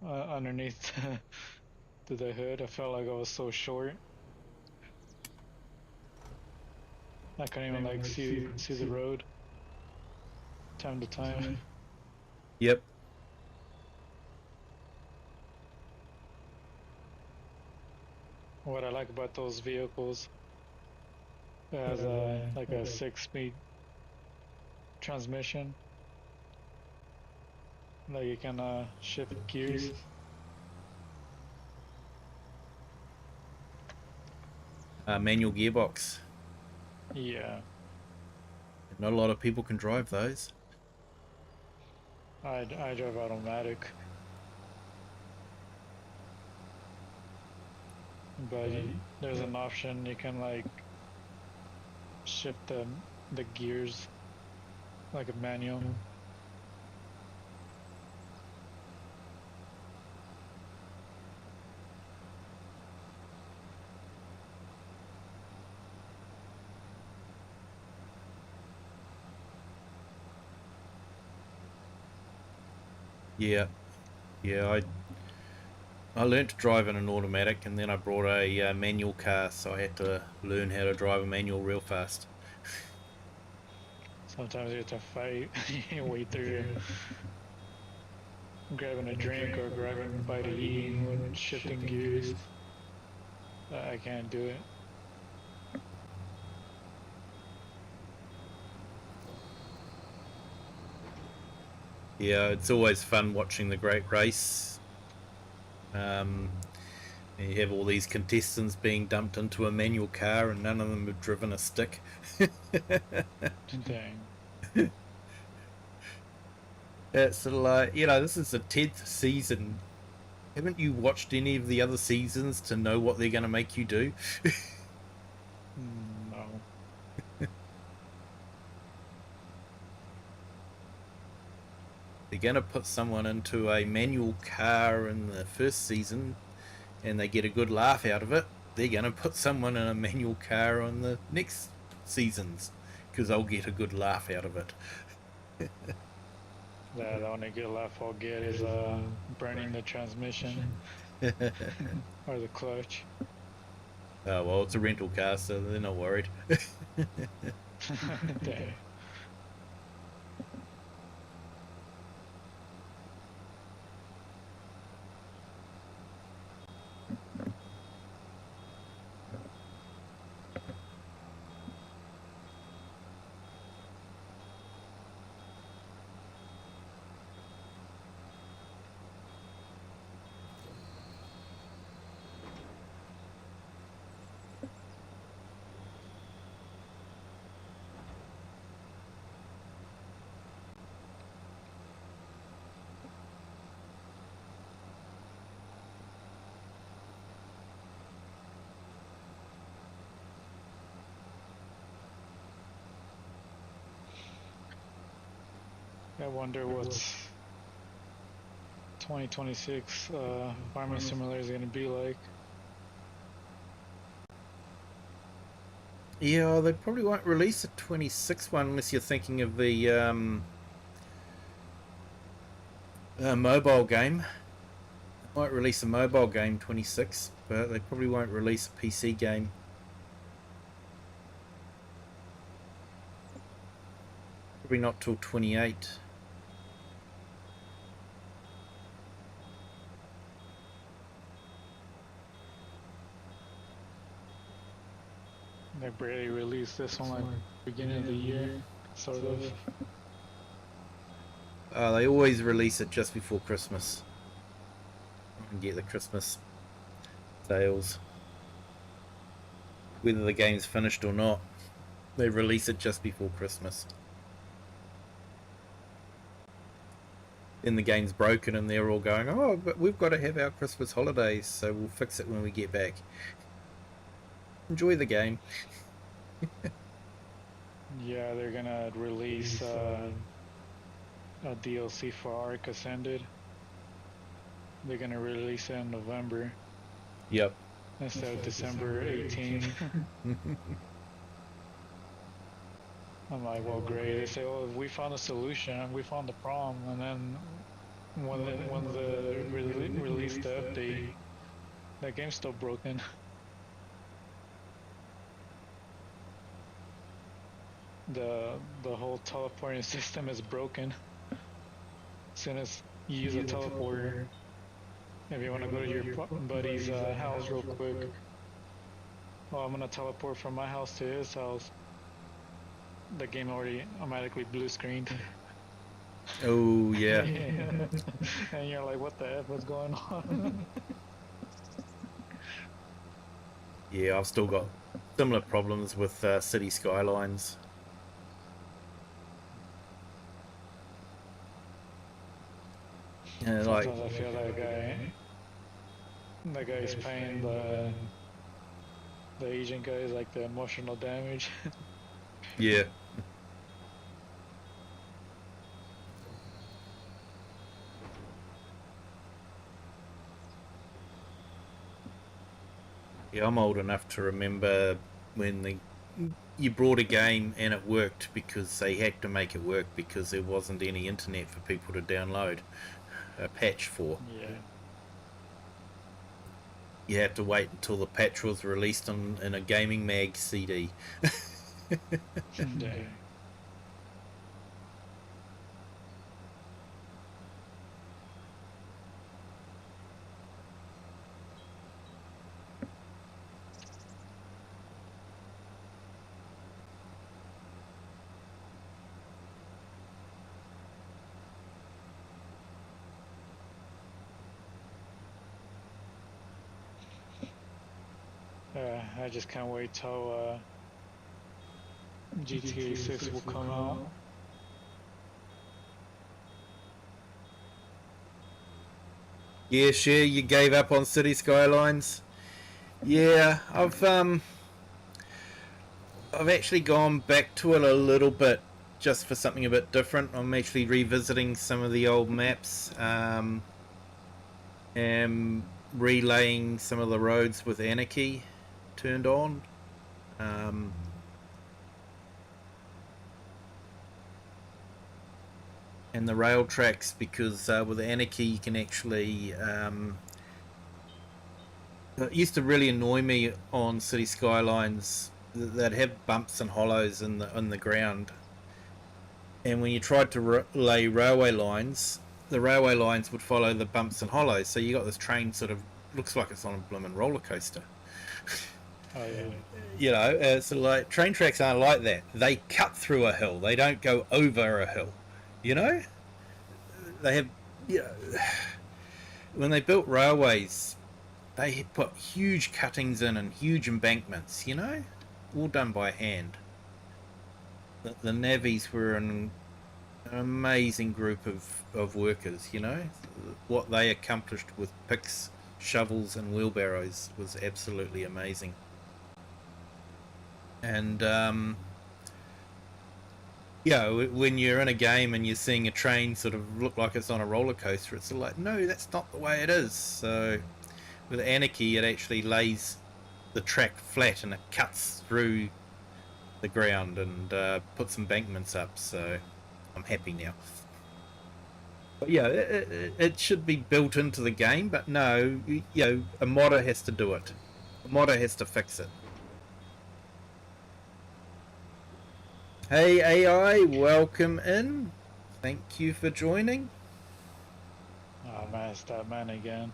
underneath the hood. I felt like I was so short. I couldn't even like see the road time to time. Yep. What I like about those vehicles, it has like a 6-speed transmission. Like you can shift gears. Manual gearbox. Yeah. Not a lot of people can drive those. I drive automatic. But there's an option you can like shift the gears like a manual. Yeah, I learned to drive in an automatic, and then I brought a manual car, so I had to learn how to drive a manual real fast. Sometimes you have to fight your way through grabbing a drink or grabbing a bite to eat when shifting gears. I can't do it. Yeah, it's always fun watching the Great Race. You have all these contestants being dumped into a manual car, and none of them have driven a stick. Dang. It's like, this is the 10th season. Haven't you watched any of the other seasons to know what they're going to make you do? No. they're going to put someone into a manual car in the first season and they get a good laugh out of it, they're going to put someone in a manual car on the next seasons because they'll get a good laugh out of it. Yeah, the only good laugh I'll get is burning the transmission or the clutch. Oh, well, it's a rental car, so they're not worried. Dang. I wonder what's 2026 Farming Simulator is going to be like. Yeah, they probably won't release a 26 one unless you're thinking of the mobile game. They might release a mobile game 26, but they probably won't release a PC game. Probably not till 28. They barely released this one like beginning of the year, sort of. They always release it just before Christmas. And get the Christmas sales. Whether the game's finished or not, they release it just before Christmas. Then the game's broken and they're all going, oh, but we've got to have our Christmas holidays, so we'll fix it when we get back. Enjoy the game. Yeah, they're gonna release a DLC for Ark Ascended. They're gonna release it in November. Yep. Instead of December 18th. I'm like, well, great. They say, oh, we found a solution, we found the problem, and then when they released the update, that game's still broken. The whole teleporting system is broken. As soon as you use a teleporter, if you want to go to your buddy's house real quick, oh, I'm gonna teleport from my house to his house. The game already automatically blue screened. Oh yeah. And you're like, what the F is going on? Yeah, I've still got similar problems with City Skylines. Sometimes like, I feel that guy's paying the Asian guys like the emotional damage. yeah. Yeah, I'm old enough to remember when you brought a game and it worked because they had to make it work because there wasn't any internet for people to download a patch for. Yeah. You had to wait until the patch was released in a gaming mag CD. Dang. I just can't wait till GTA 6 will come out. Yeah, sure, you gave up on City Skylines. Yeah, I've actually gone back to it a little bit just for something a bit different, I'm actually revisiting some of the old maps, and relaying some of the roads with Anarchy turned on. And the rail tracks, because with Anarchy you can actually it used to really annoy me on City Skylines that have bumps and hollows in the ground, and when you tried to lay railway lines, the railway lines would follow the bumps and hollows, so you got this train sort of looks like it's on a blooming roller coaster. Oh yeah. You know, so like train tracks aren't like that. They cut through a hill. They don't go over a hill. You know, they have. You know, when they built railways, they put huge cuttings in and huge embankments. You know, all done by hand. The navvies were an amazing group of workers. You know, what they accomplished with picks, shovels, and wheelbarrows was absolutely amazing. And yeah, when you're in a game and you're seeing a train sort of look like it's on a roller coaster, it's like, no, that's not the way it is. So with Anarchy, it actually lays the track flat and it cuts through the ground and puts embankments up. So I'm happy now. But yeah, it should be built into the game, but no, you know, a modder has to do it. A modder has to fix it. Hey AI, welcome in. Thank you for joining. Oh man, it's that man again.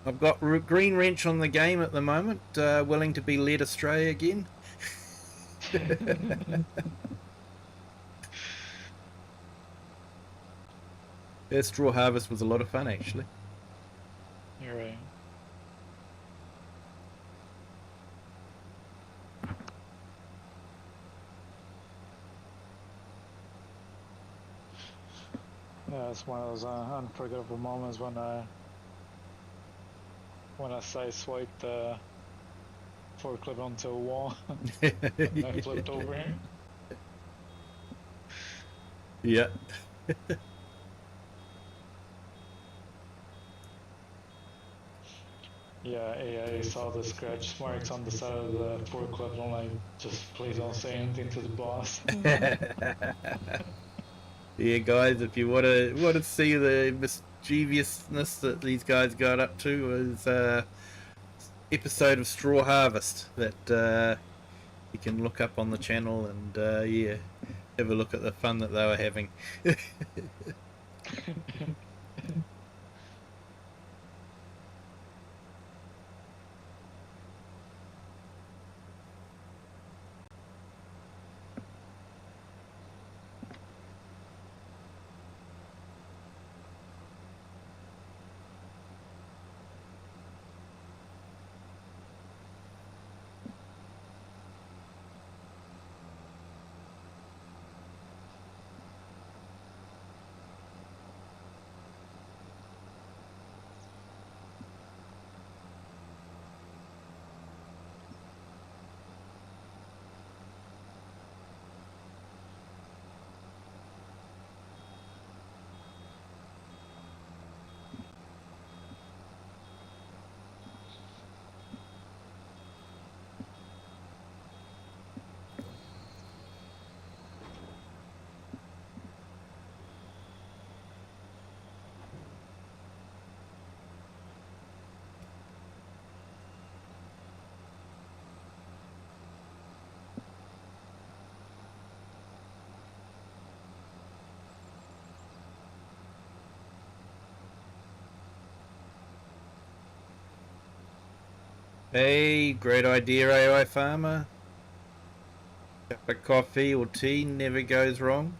I've got Green Wrench on the game at the moment, willing to be led astray again. Yeah, Straw Harvest was a lot of fun, actually. You're right. Yeah, it's one of those unforgettable moments when I sideswiped the forklift onto a wall and I flipped over him. Yeah. Yeah, AI saw the scratch marks on the side of the forklift. I'm like, just please don't say anything to the boss. Yeah, guys, if you want to see the mischievousness that these guys got up to, is episode of Straw Harvest that you can look up on the channel and yeah, have a look at the fun that they were having. Hey, great idea, AI Farmer. Cup of coffee or tea never goes wrong.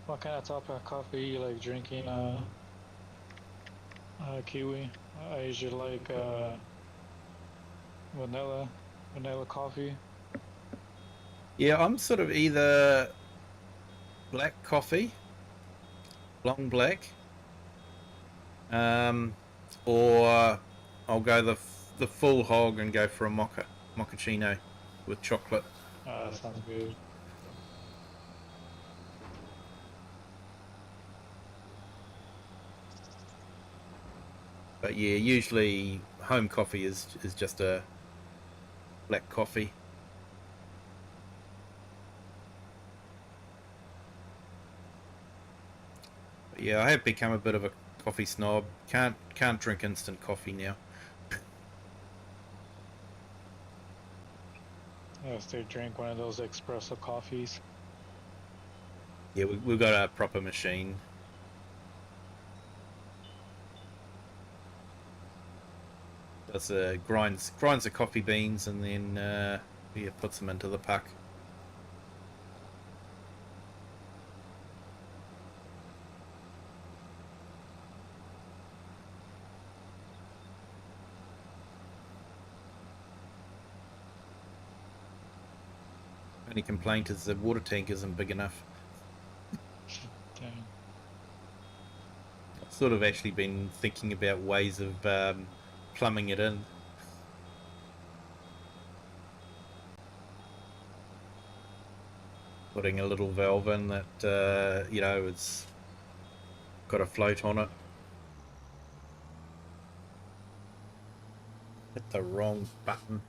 What kind of type of coffee you like drinking? Kiwi. I usually like vanilla coffee. Yeah, I'm sort of either black coffee long black. Or I'll go the full hog and go for a mochaccino with chocolate. That sounds good. But yeah, usually home coffee is just a black coffee. But yeah, I have become a bit of a coffee snob. Can't drink instant coffee now. I have to drink one of those espresso coffees. Yeah, we've got a proper machine. Does grinds the coffee beans and then yeah, puts them into the puck. Only complaint is the water tank isn't big enough. Dang. I've sort of actually been thinking about ways of plumbing it in. Putting a little valve in that, you know, it's got a float on it. Hit the wrong button.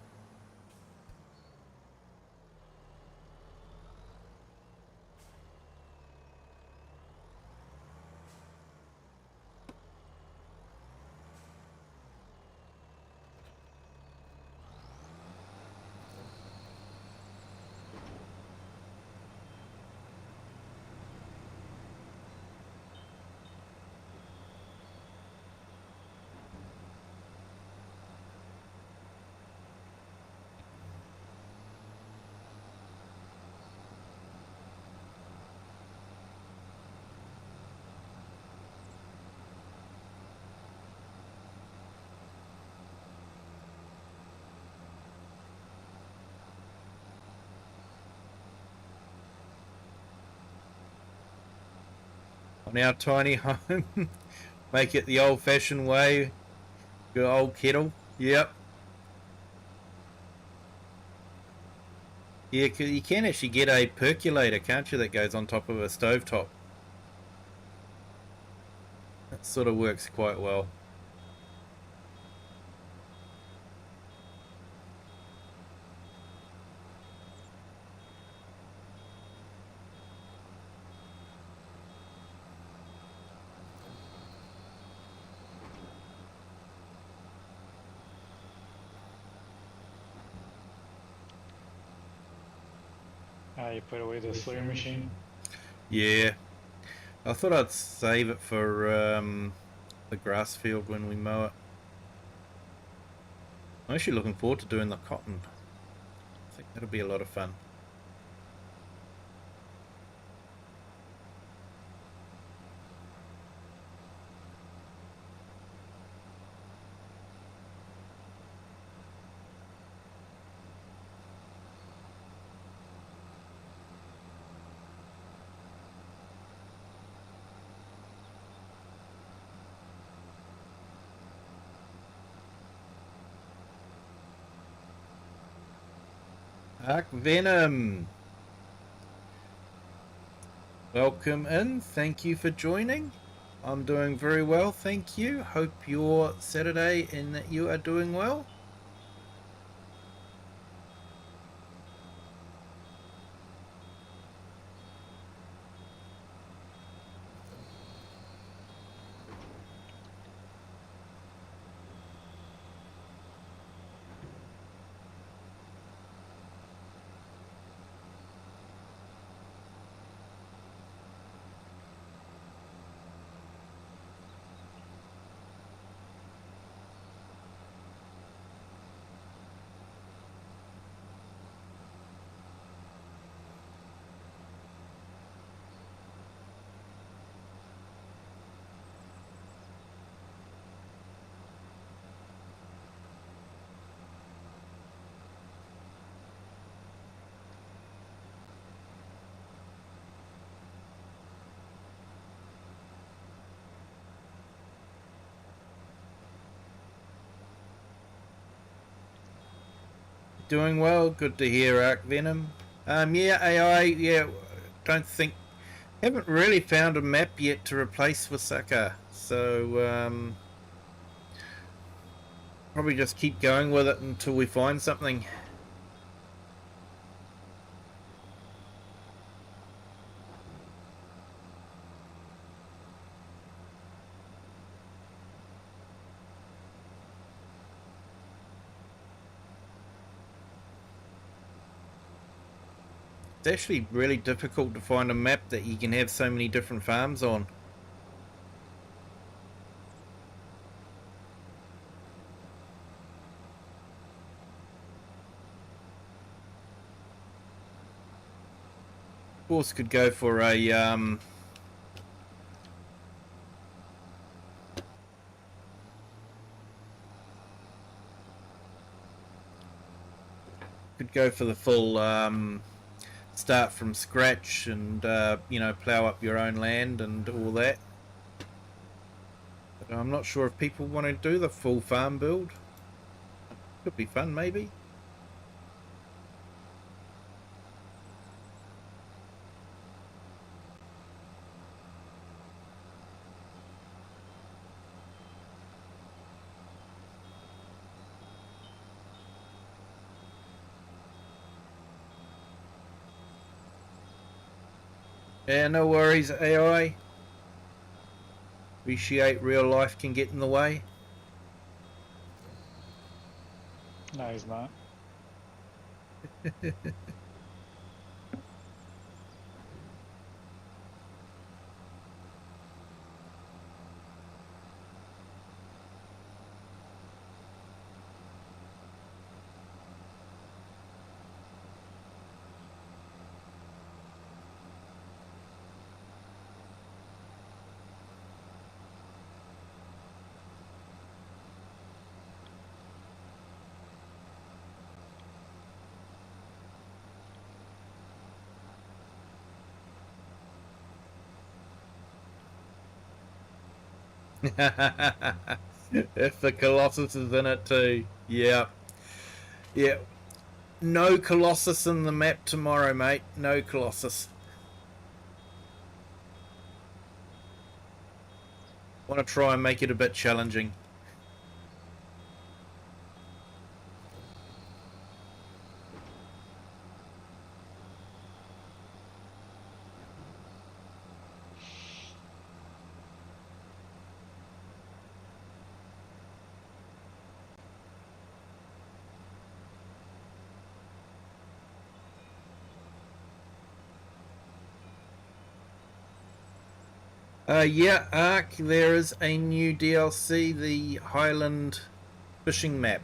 On our tiny home, make it the old-fashioned way. Good old kettle. Yep. Yeah, you can actually get a percolator, can't you, that goes on top of a stovetop. That sort of works quite well. You put away the slurry machine. Yeah. I thought I'd save it for the grass field when we mow it. I'm actually looking forward to doing the cotton. I think that'll be a lot of fun. Arc Venom, welcome in. Thank you for joining. I'm doing very well, thank you. Hope your Saturday and that you are doing well. Doing well. Good to hear, Arc Venom. Yeah, AI. Yeah, haven't really found a map yet to replace Waseca. So probably just keep going with it until we find something. It's actually really difficult to find a map that you can have so many different farms on. Of course, could go for a could go for the full start from scratch and plow up your own land and all that. But I'm not sure if people want to do the full farm build. Could be fun, maybe. Yeah, no worries, AI. Appreciate real life can get in the way. No, he's not. If the Colossus is in it too. Yeah. Yeah. No Colossus in the map tomorrow, mate. No Colossus. Want to try and make it a bit challenging. Yeah, Ark, there is a new DLC, the Highland fishing map.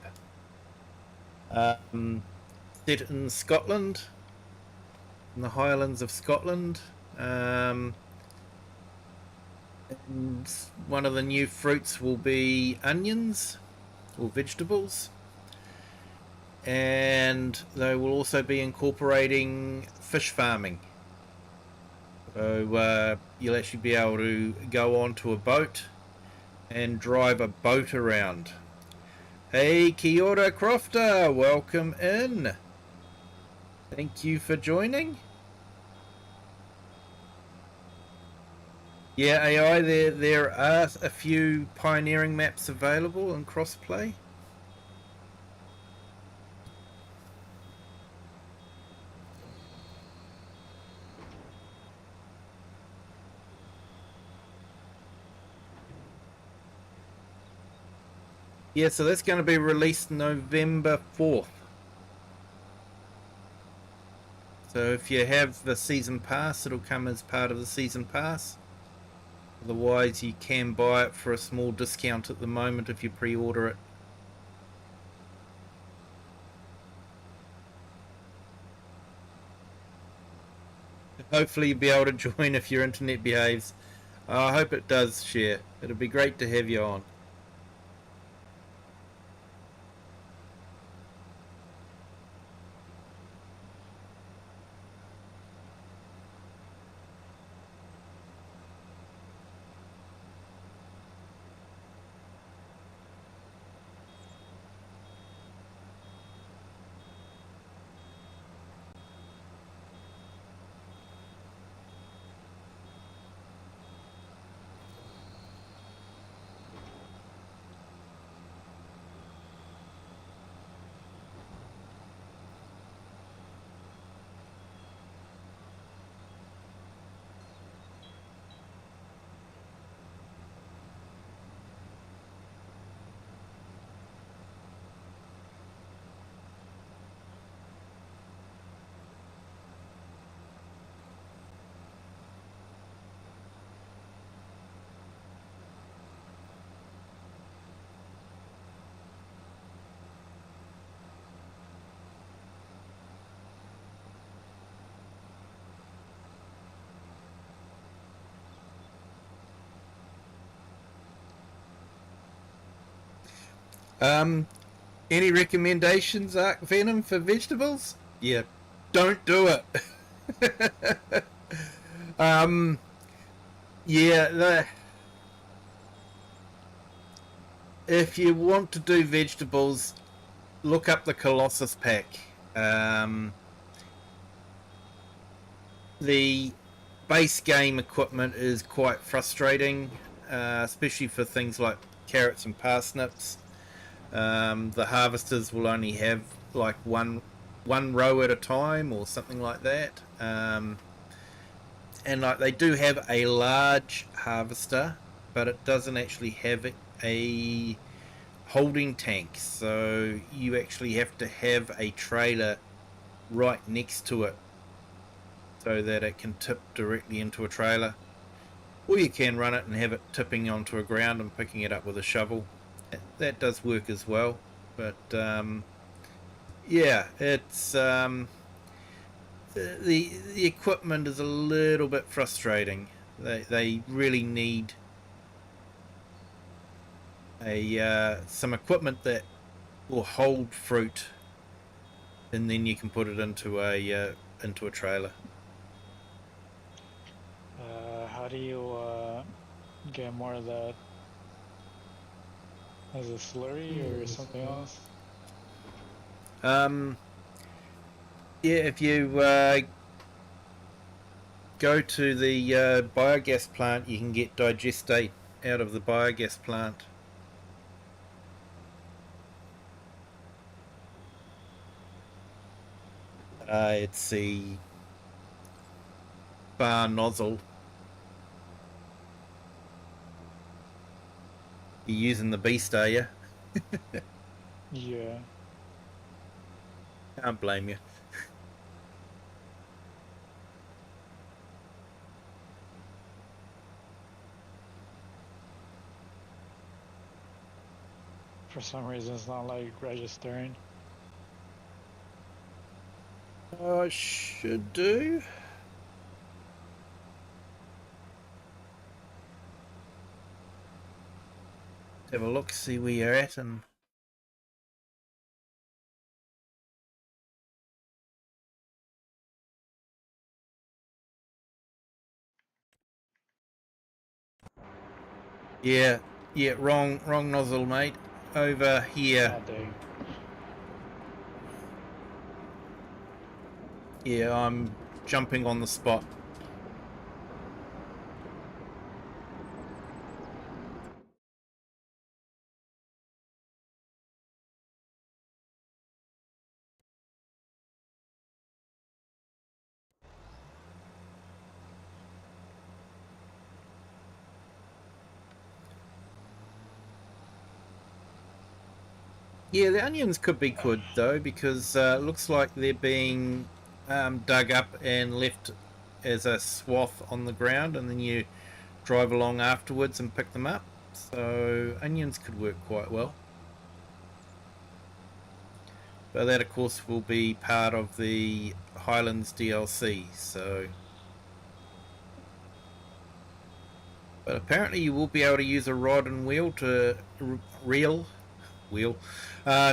Set in Scotland, in the Highlands of Scotland. And one of the new fruits will be onions or vegetables. And they will also be incorporating fish farming. So you'll actually be able to go onto a boat and drive a boat around. Hey, kia ora, Crofter, welcome in. Thank you for joining. Yeah, AI, there are a few pioneering maps available in crossplay. Yeah, so that's going to be released November 4th. So if you have the season pass, it'll come as part of the season pass. Otherwise, you can buy it for a small discount at the moment if you pre-order it. Hopefully you'll be able to join if your internet behaves. I hope it does, Share. It'll be great to have you on. Any recommendations, Arc Venom, for vegetables? Yeah, don't do it. Yeah, if you want to do vegetables, look up the Colossus pack. The base game equipment is quite frustrating, especially for things like carrots and parsnips. The harvesters will only have like one row at a time or something like that. And like they do have a large harvester, but it doesn't actually have a holding tank, so you actually have to have a trailer right next to it so that it can tip directly into a trailer, or you can run it and have it tipping onto a ground and picking it up with a shovel. That does work as well, but yeah, it's the equipment is a little bit frustrating. They really need some equipment that will hold fruit, and then you can put it into a trailer. How do you get more of that? As a slurry or something else? Yeah, if you go to the biogas plant, you can get digestate out of the biogas plant. It's the bar nozzle. You're using the beast, are you? Yeah. Can't blame you. For some reason, it's not like registering. Oh, it should do. Have a look, see where you're at, and yeah, wrong nozzle, mate. Over here. Oh, dang. Yeah, I'm jumping on the spot. Yeah, the onions could be good though, because it looks like they're being dug up and left as a swath on the ground, and then you drive along afterwards and pick them up. So onions could work quite well. But that, of course, will be part of the Highlands DLC. So, but apparently you will be able to use a rod and wheel to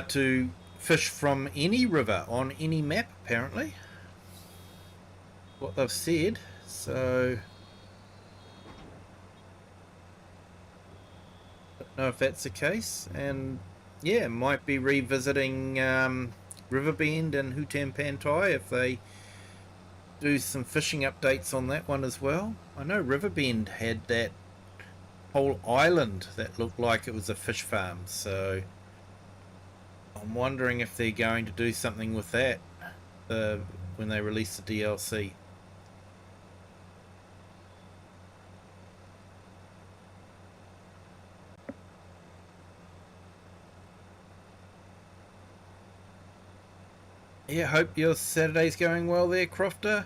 to fish from any river on any map, apparently. What they've said. So, I don't know if that's the case. And yeah, might be revisiting Riverbend and Hutan Pantai if they do some fishing updates on that one as well. I know Riverbend had that whole island that looked like it was a fish farm, so I'm wondering if they're going to do something with that when they release the DLC. Yeah, hope your Saturday's going well there, Crofter.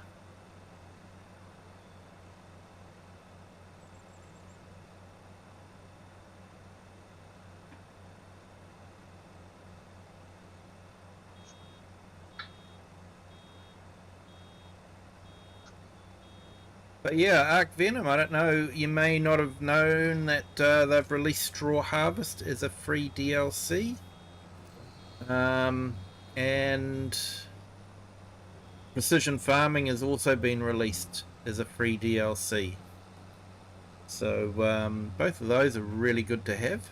But yeah, Arc Venom, I don't know, you may not have known that they've released Straw Harvest as a free DLC. And Precision Farming has also been released as a free DLC. So both of those are really good to have.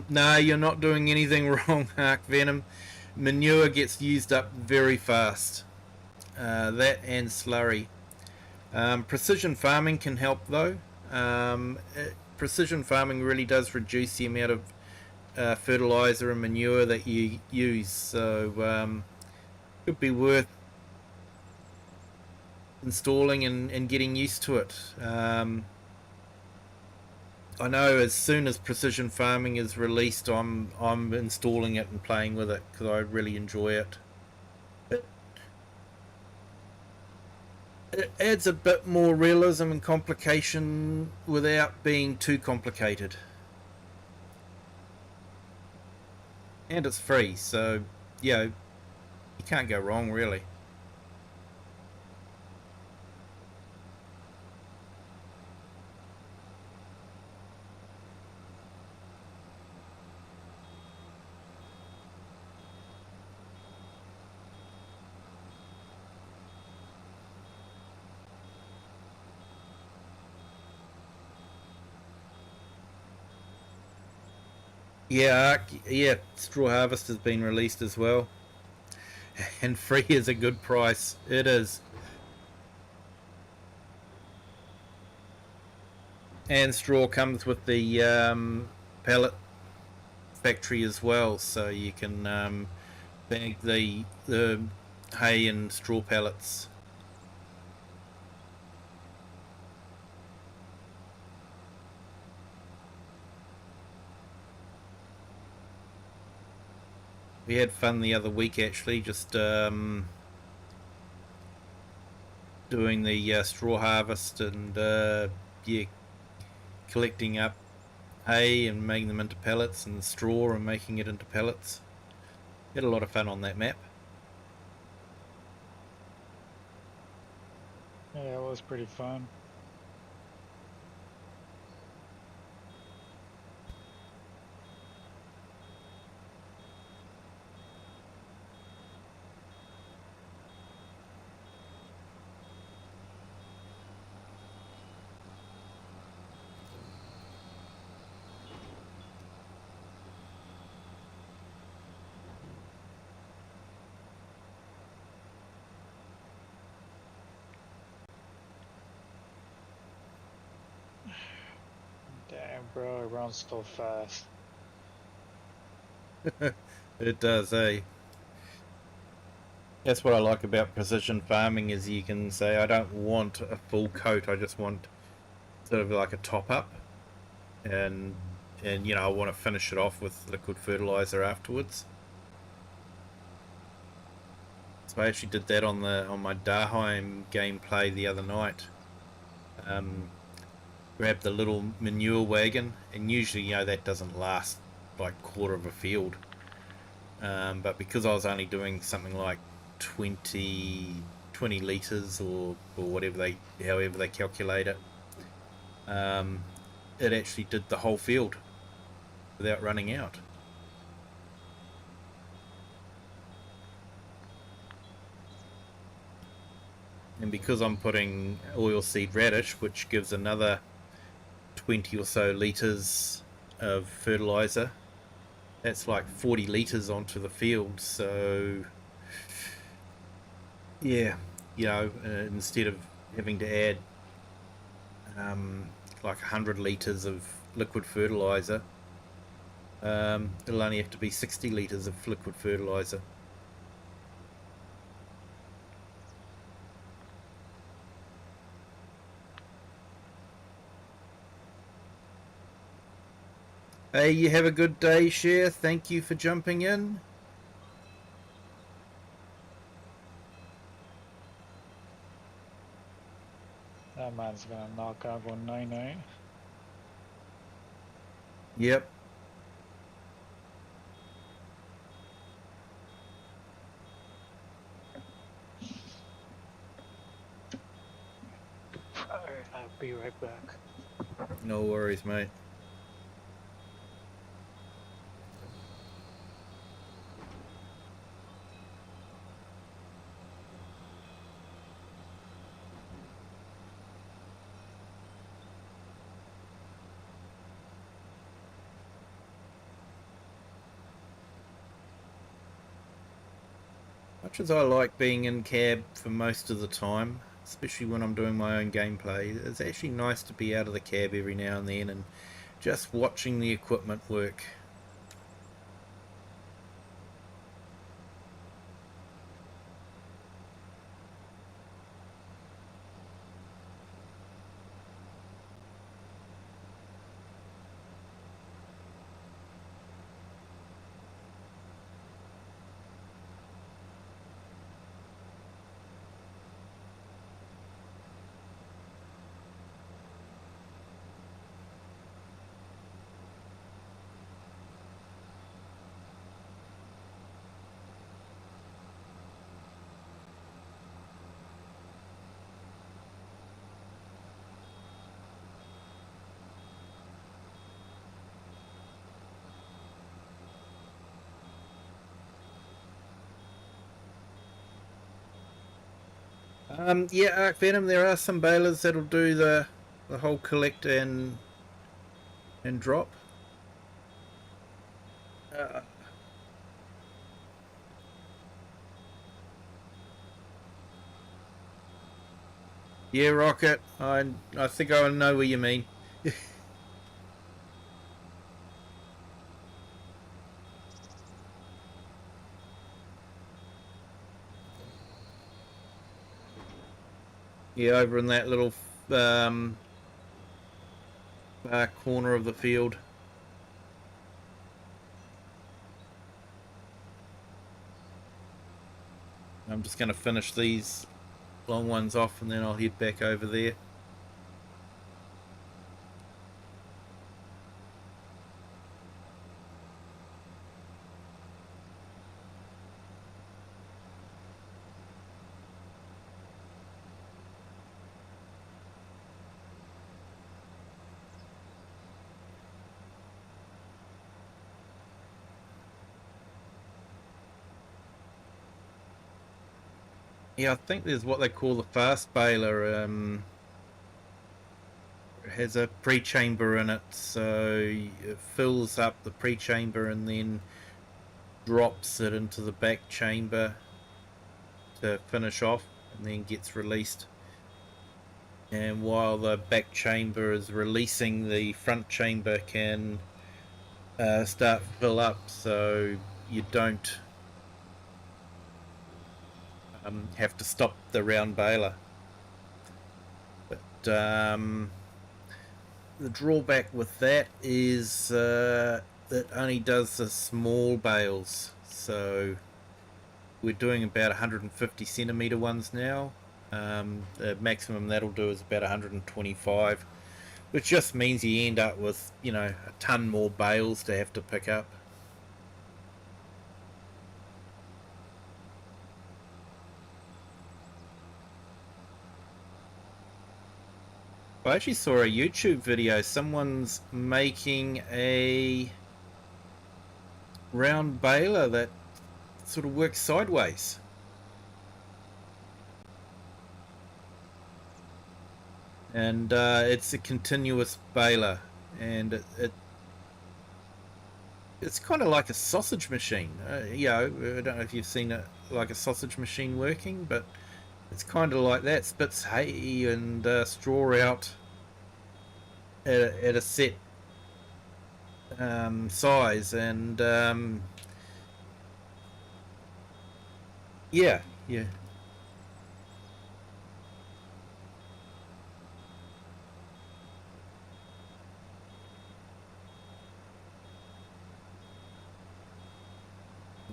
No, you're not doing anything wrong, Arc Venom. Manure gets used up very fast. That and slurry. Precision farming can help though. Precision farming really does reduce the amount of fertilizer and manure that you use. So could be worth installing and getting used to it. I know as soon as precision farming is released, I'm installing it and playing with it because I really enjoy it. It adds a bit more realism and complication without being too complicated. And it's free, so you can't go wrong really. Yeah, Straw Harvest has been released as well. And free is a good price. It is. And straw comes with the pellet factory as well, so you can bag the hay and straw pellets. We had fun the other week actually, just doing the straw harvest and collecting up hay and making them into pellets, and straw and making it into pellets. Had a lot of fun on that map. Yeah, it was pretty fun. Damn, bro, it runs so fast. It does, eh? That's what I like about precision farming, is you can say I don't want a full coat, I just want sort of like a top up, and I want to finish it off with liquid fertilizer afterwards. So I actually did that on my Daheim gameplay the other night. Grabbed the little manure wagon, and usually that doesn't last like quarter of a field. But because I was only doing something like 20 litres or however they calculate it, it actually did the whole field without running out. And because I'm putting oilseed radish, which gives another 20 or so litres of fertilizer, that's like 40 litres onto the field. So yeah, instead of having to add like 100 litres of liquid fertilizer, it'll only have to be 60 litres of liquid fertilizer. Hey, you have a good day, Cher. Thank you for jumping in. That man's gonna knock out 199. Yep. Alright, I'll be right back. No worries, mate. Much as I like being in cab for most of the time, especially when I'm doing my own gameplay, it's actually nice to be out of the cab every now and then and just watching the equipment work. Yeah, Arc Venom, there are some balers that'll do the whole collect and drop. Yeah, Rocket, I think I know what you mean. Yeah, over in that little far corner of the field. I'm just going to finish these long ones off and then I'll head back over there. Yeah, I think there's what they call the fast baler. It has a pre-chamber in it, so it fills up the pre-chamber and then drops it into the back chamber to finish off and then gets released. And while the back chamber is releasing, the front chamber can start fill up, so you don't have to stop the round baler. But the drawback with that is it only does the small bales, so we're doing about 150 centimeter ones now. The maximum that'll do is about 125, which just means you end up with, you know, a ton more bales to have to pick up. I actually saw a YouTube video. Someone's making a round baler that sort of works sideways. And it's a continuous baler, and it's kind of like a sausage machine. You know, I don't know if you've seen it like a sausage machine working, but it's kind of like that. Spits hay and straw out at a set size, and yeah.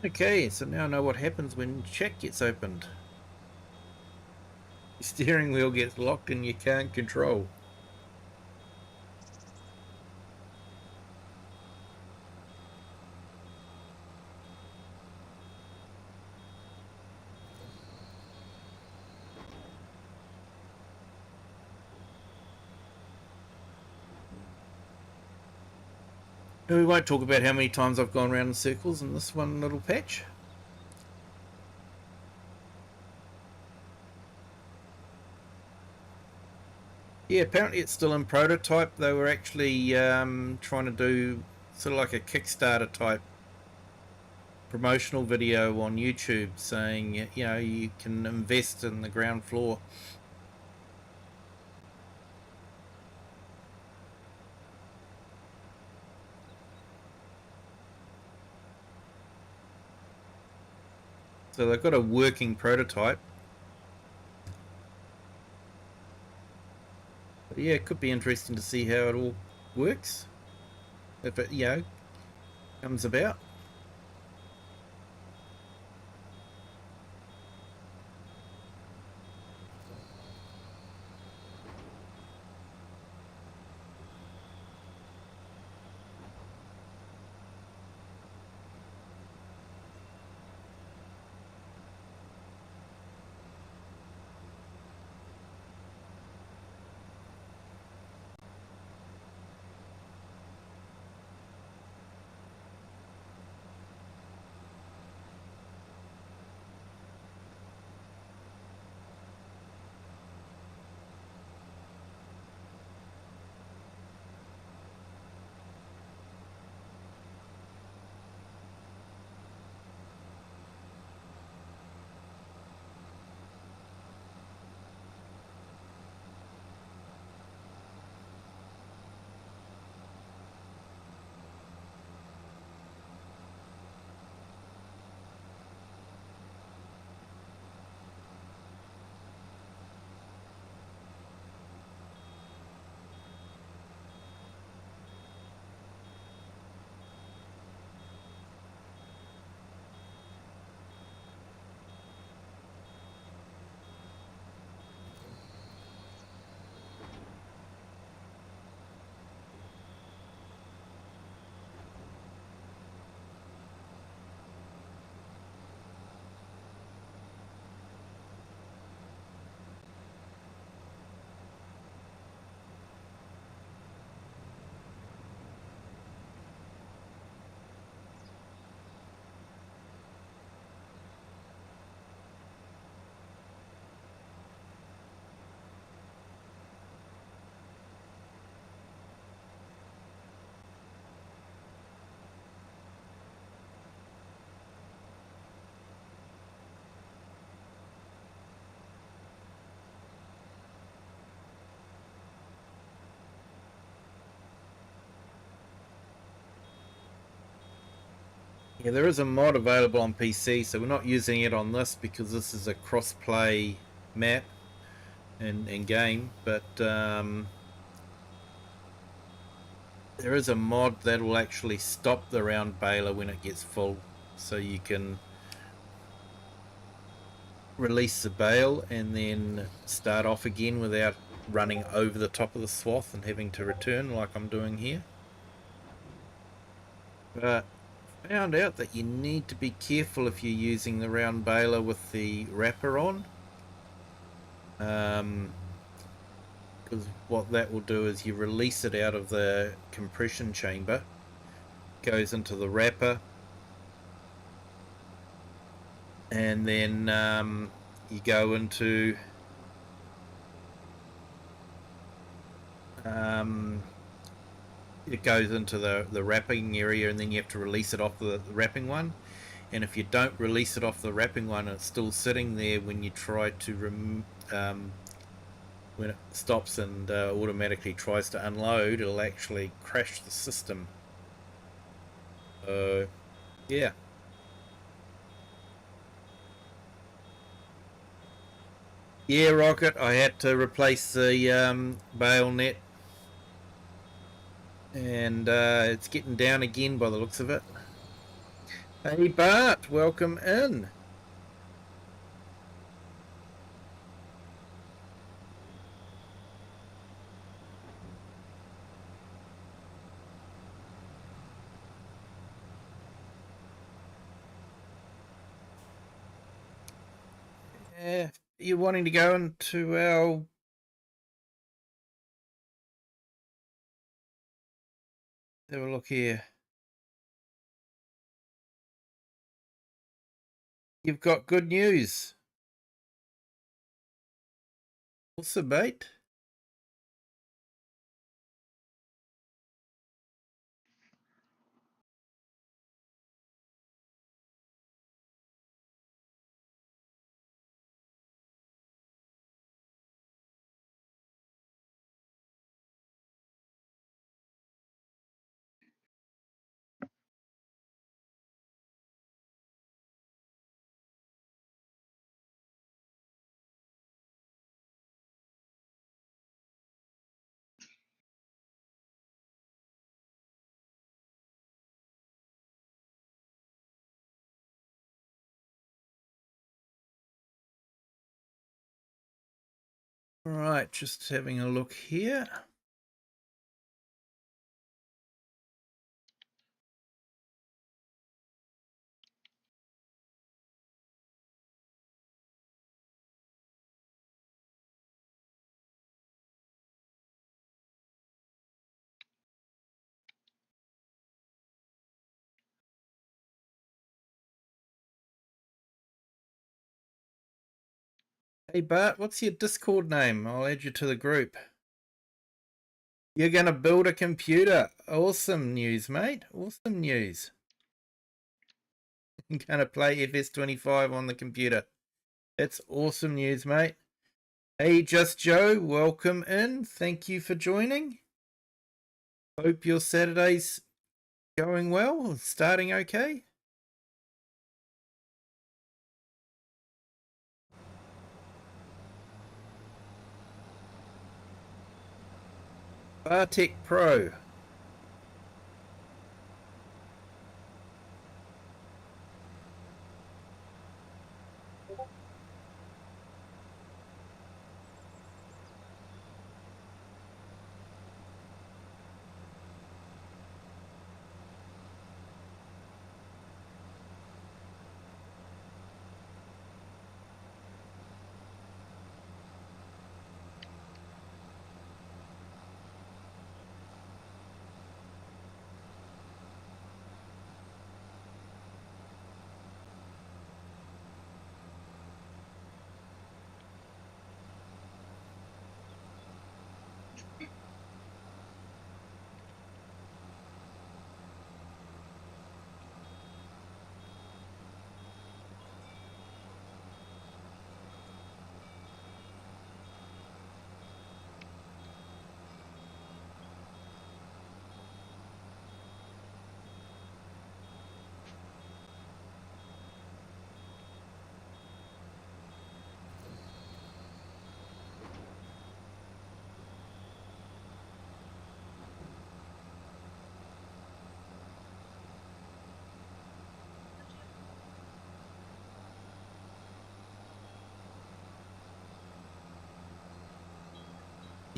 Okay, so now I know what happens when chat gets opened. steering wheel gets locked and you can't control. We won't talk about how many times I've gone around in circles in this one little patch. Yeah, apparently it's still in prototype. They were actually trying to do sort of like a Kickstarter type promotional video on YouTube saying, you know, you can invest in the ground floor. So they've got a working prototype. But yeah, it could be interesting to see how it all works. If it, you know, comes about. Yeah, there is a mod available on PC, so we're not using it on this because this is a cross-play map and game, but there is a mod that will actually stop the round baler when it gets full, so you can release the bale and then start off again without running over the top of the swath and having to return like I'm doing here. But found out that you need to be careful if you're using the round baler with the wrapper on, because what that will do is you release it out of the compression chamber, goes into the wrapper, and then you go into it goes into the wrapping area, and then you have to release it off the wrapping one. And if you don't release it off the wrapping one and it's still sitting there when you try to when it stops and automatically tries to unload, it'll actually crash the system. Yeah. Yeah, Rocket, I had to replace the bail net, and it's getting down again by the looks of it. Hey Bart, welcome in. You're wanting to go into our... Have a look here. You've got good news. Awesome, mate. All right, just having a look here. Hey Bart, what's your Discord name? I'll add you to the group. You're going to build a computer. Awesome news, mate. Awesome news. I'm going to play FS25 on the computer. That's awesome news, mate. Hey, Just Joe, welcome in. Thank you for joining. Hope your Saturday's going well, starting okay. Bartek Pro.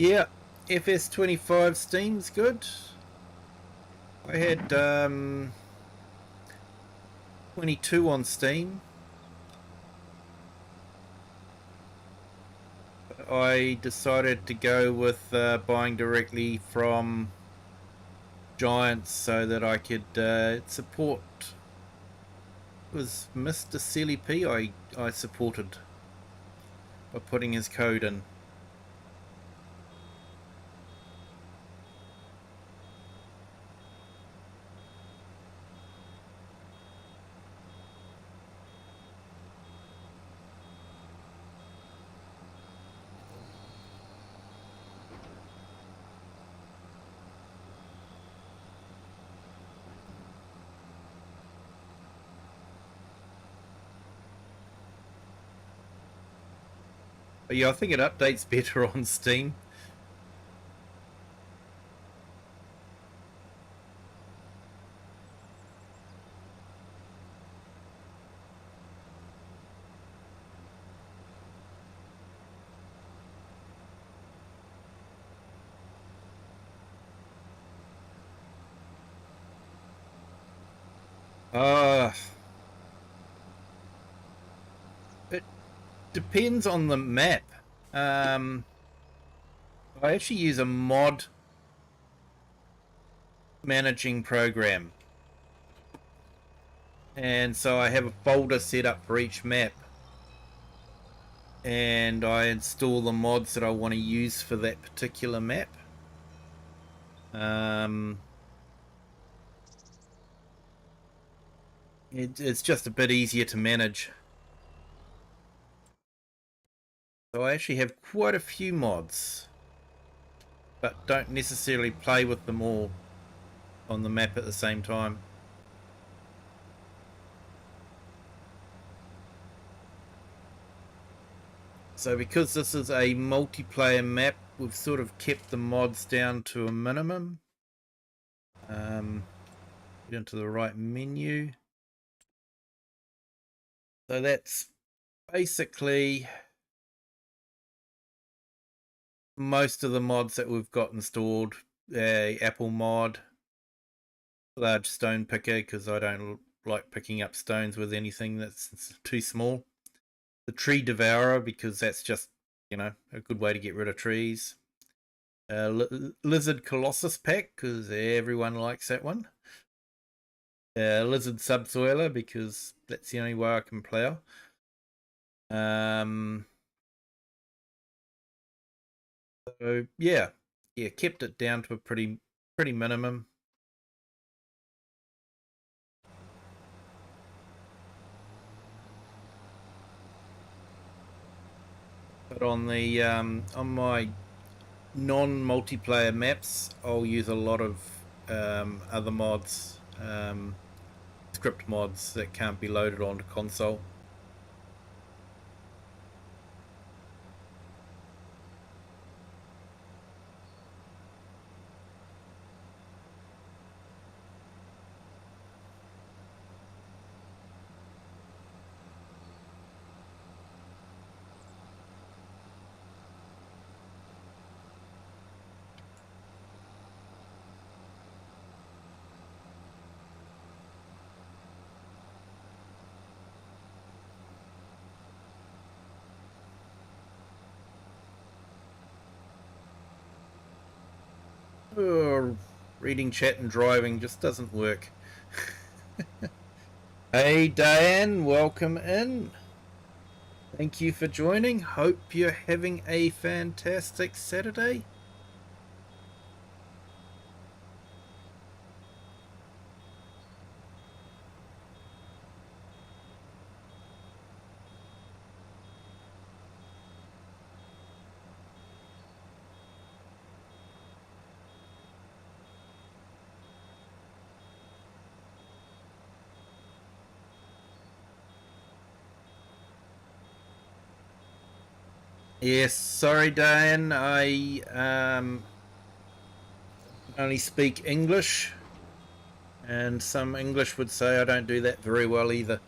Yeah, FS25 Steam's good. I had 22 on Steam. I decided to go with buying directly from Giants so that I could support. It was Mr. Silly P I supported by putting his code in. But yeah, I think it updates better on Steam. Uh, it depends on the map. I actually use a mod managing program, and so I have a folder set up for each map, and I install the mods that I want to use for that particular map. It's just a bit easier to manage. So I actually have quite a few mods, but don't necessarily play with them all on the map at the same time. So because this is a multiplayer map, we've sort of kept the mods down to a minimum. Get into the right menu. So that's basically most of the mods that we've got installed. Apple mod, large stone picker, because I don't like picking up stones with anything that's too small. The tree devourer, because that's just, you know, a good way to get rid of trees. Lizard colossus pack, because everyone likes that one. Lizard subsoiler, because that's the only way I can plow. So yeah, kept it down to a pretty minimum. But on the on my non-multiplayer maps, I'll use a lot of other mods, script mods that can't be loaded onto console. Reading chat and driving just doesn't work. Hey Diane, welcome in. Thank you for joining. Hope you're having a fantastic Saturday. Yes, sorry Diane, I only speak English, and some English would say I don't do that very well either.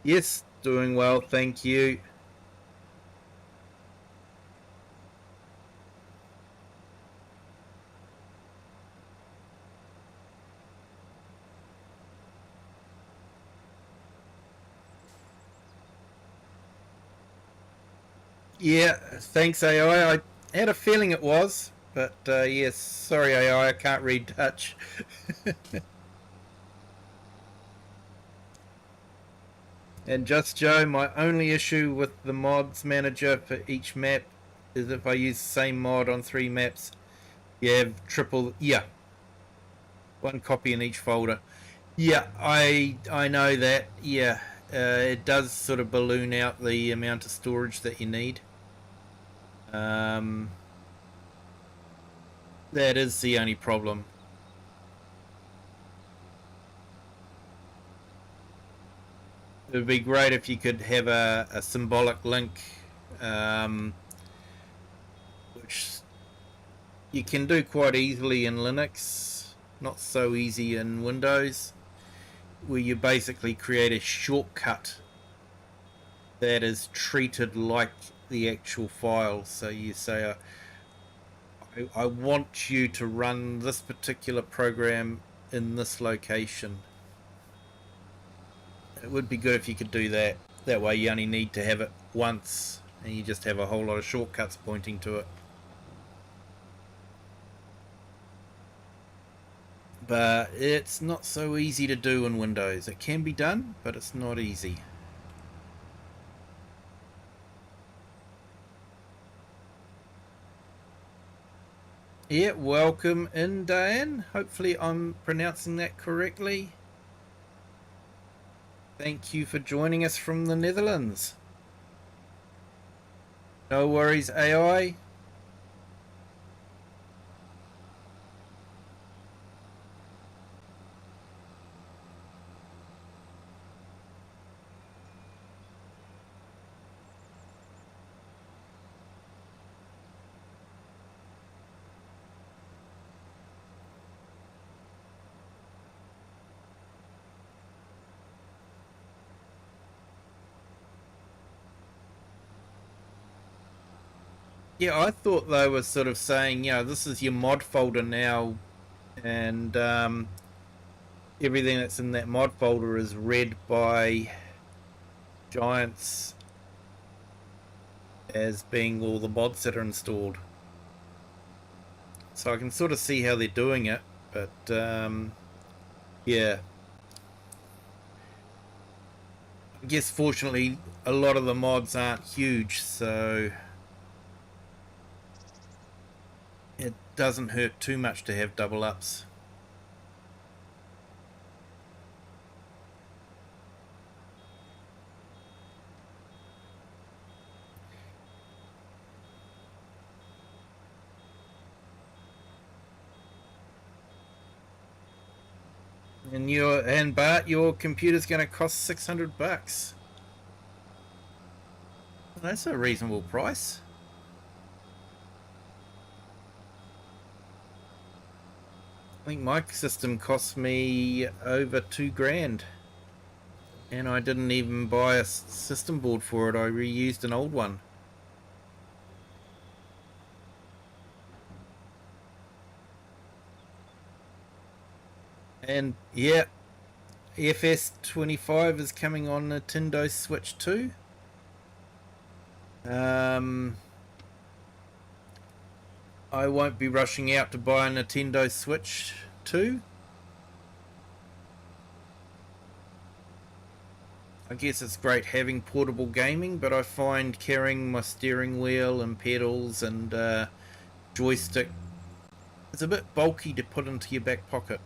Yes, doing well, thank you. Yeah, thanks AI. I had a feeling it was, but yes, sorry AI, I can't read Dutch. And Just Joe, my only issue with the mods manager for each map is if I use the same mod on 3 maps, you have triple, yeah, one copy in each folder. Yeah, I know that. Yeah, it does sort of balloon out the amount of storage that you need. That is the only problem. It would be great if you could have a symbolic link, which you can do quite easily in Linux, not so easy in Windows, where you basically create a shortcut that is treated like the actual file. So you say, I want you to run this particular program in this location. It would be good if you could do that. That way you only need to have it once and you just have a whole lot of shortcuts pointing to it. But it's not so easy to do in Windows. It can be done, but it's not easy. Yeah, welcome in, Diane. Hopefully I'm pronouncing that correctly. Thank you for joining us from the Netherlands. No worries, AI. Yeah, I thought they were sort of saying, this is your mod folder now, and everything that's in that mod folder is read by Giants as being all the mods that are installed. So I can sort of see how they're doing it, but yeah. I guess fortunately a lot of the mods aren't huge, so it doesn't hurt too much to have double ups. And Bart, your computer's going to cost $600. That's a reasonable price. I think my system cost me over $2,000, and I didn't even buy a system board for it. I reused an old one. And yeah, FS25 is coming on Nintendo Switch 2. I won't be rushing out to buy a Nintendo Switch 2. I guess it's great having portable gaming, but I find carrying my steering wheel and pedals and joystick is a bit bulky to put into your back pocket.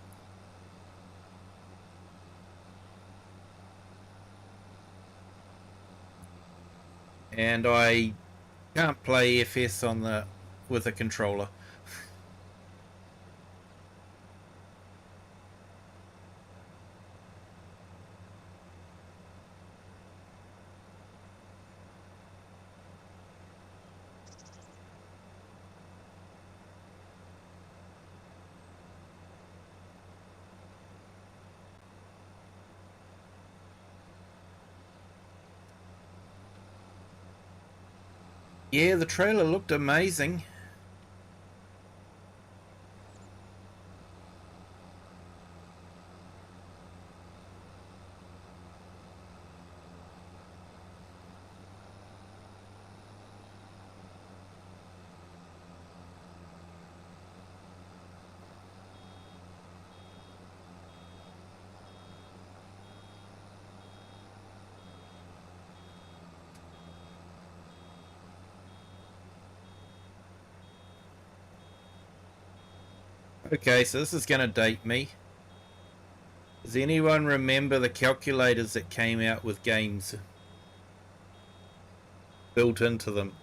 And I can't play FS with a controller. Yeah, the trailer looked amazing. Okay, so this is going to date me. Does anyone remember the calculators that came out with games built into them?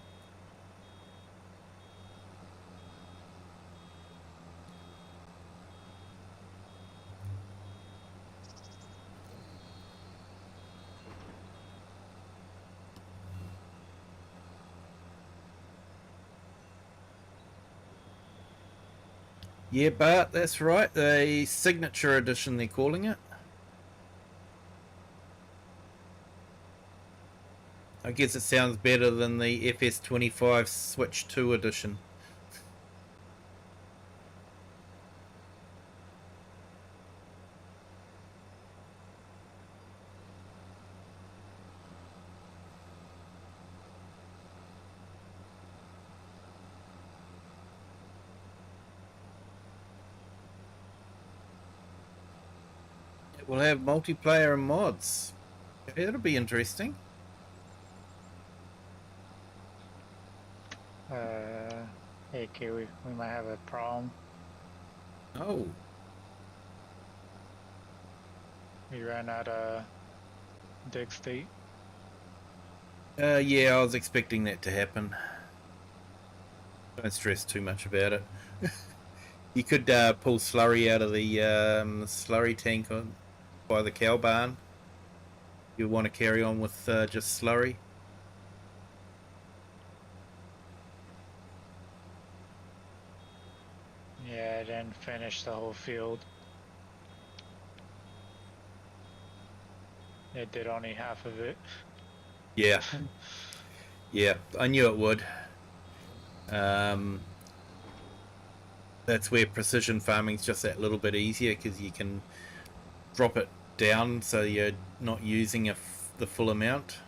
Yeah, Bart, that's right. The signature edition, they're calling it. I guess it sounds better than the FS25 Switch 2 edition. It will have multiplayer and mods. It'll be interesting. Hey Kiwi, we might have a problem. Oh, We ran out of dig state. yeah, I was expecting that to happen. Don't stress too much about it. You could pull slurry out of the slurry tank by the cow barn. You want to carry on with just slurry. Yeah, I didn't finish the whole field. It did only half of it. Yeah, yeah, I knew it would. That's where precision farming's just that little bit easier because you can drop it down so you're not using the full amount.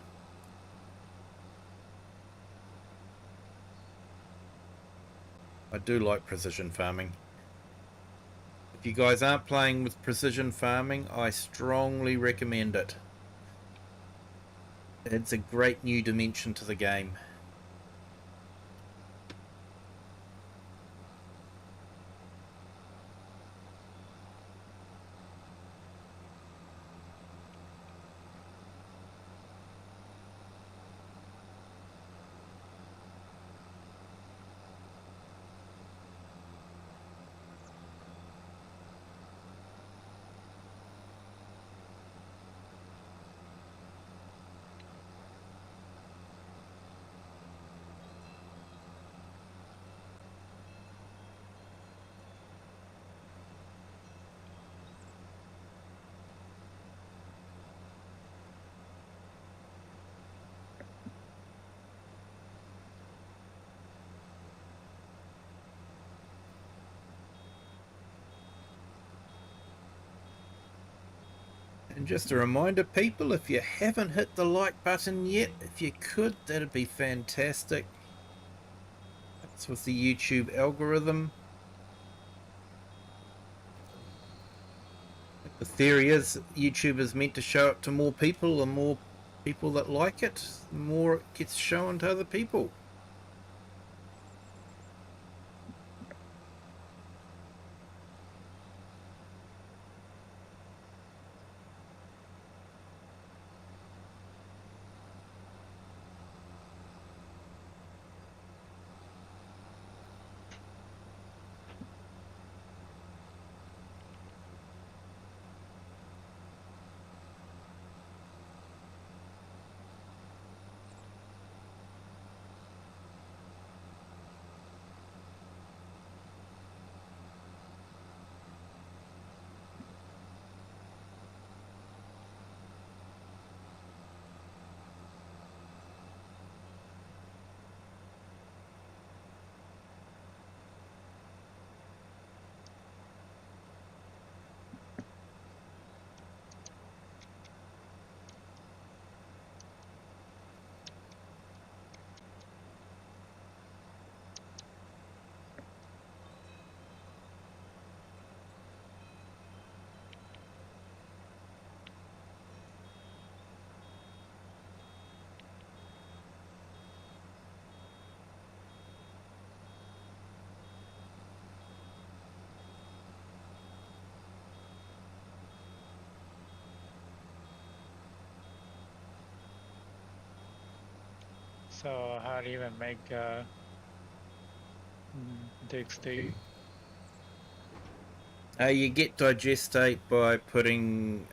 I do like precision farming. If you guys aren't playing with precision farming, I strongly recommend it. It's a great new dimension to the game. And just a reminder, people, if you haven't hit the like button yet, if you could, that'd be fantastic. That's with the YouTube algorithm. The theory is YouTube is meant to show it to more people. The more people that like it, the more it gets shown to other people. So how do you even make dig state? You get digestate by putting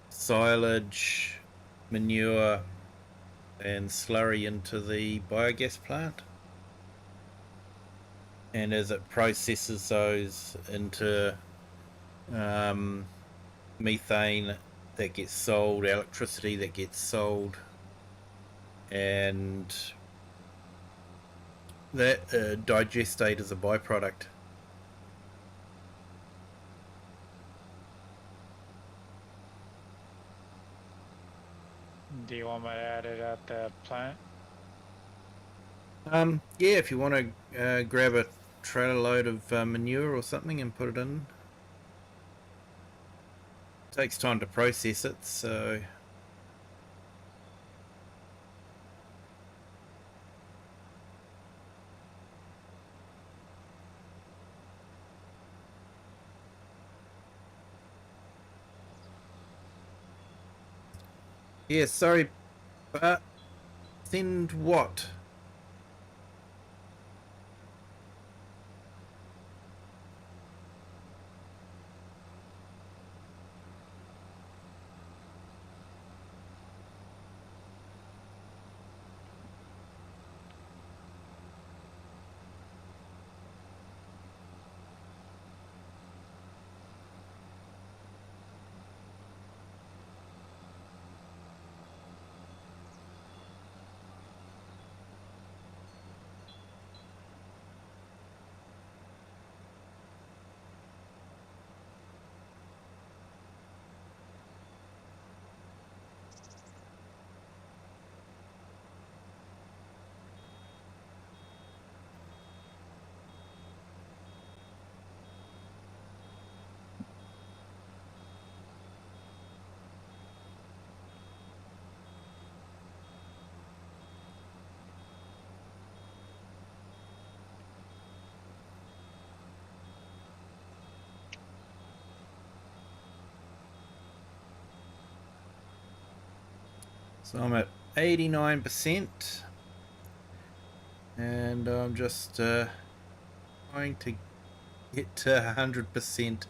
silage, manure, and slurry into the biogas plant. And as it processes those into methane, that gets sold, electricity that gets sold, and that digestate is a byproduct. Do you want me to add it at the plant? Yeah, if you want to grab a trailer load of manure or something and put it in. It takes time to process it, so... Yeah, sorry, but send what? So I'm at 89%, and I'm just trying to get to 100%.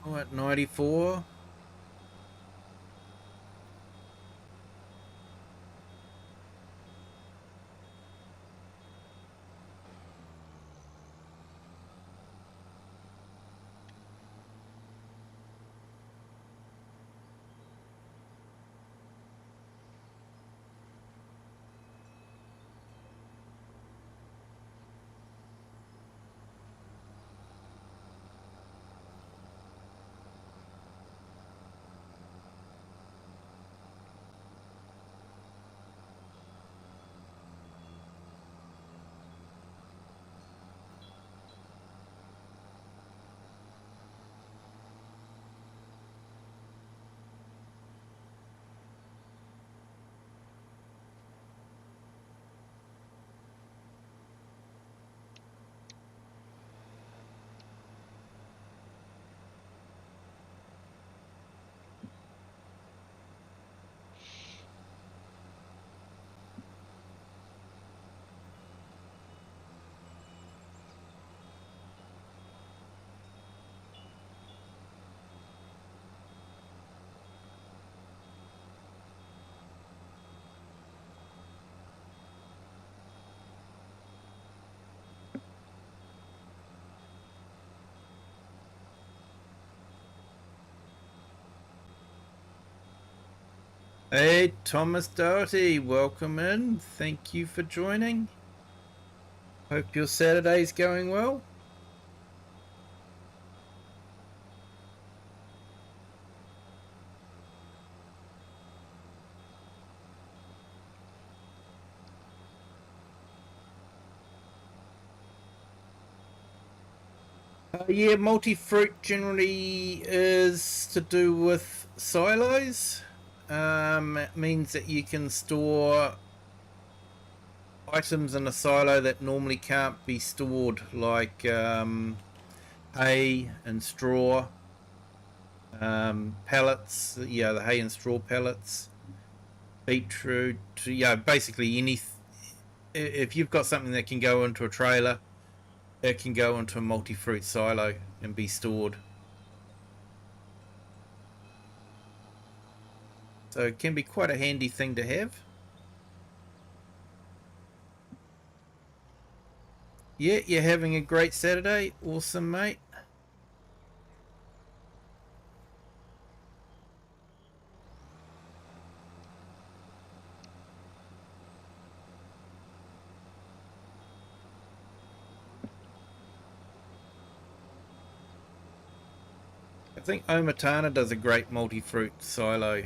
Oh, at 94. Hey, Thomas Doherty, welcome in. Thank you for joining. Hope your Saturday's going well. Yeah, multi-fruit generally is to do with silos. It means that you can store items in a silo that normally can't be stored, like hay and straw, pellets, yeah, the hay and straw pellets, beetroot, yeah, basically any. If you've got something that can go into a trailer, it can go into a multi-fruit silo and be stored. So it can be quite a handy thing to have. Yeah, you're having a great Saturday. Awesome, mate. I think Omatana does a great multi-fruit silo.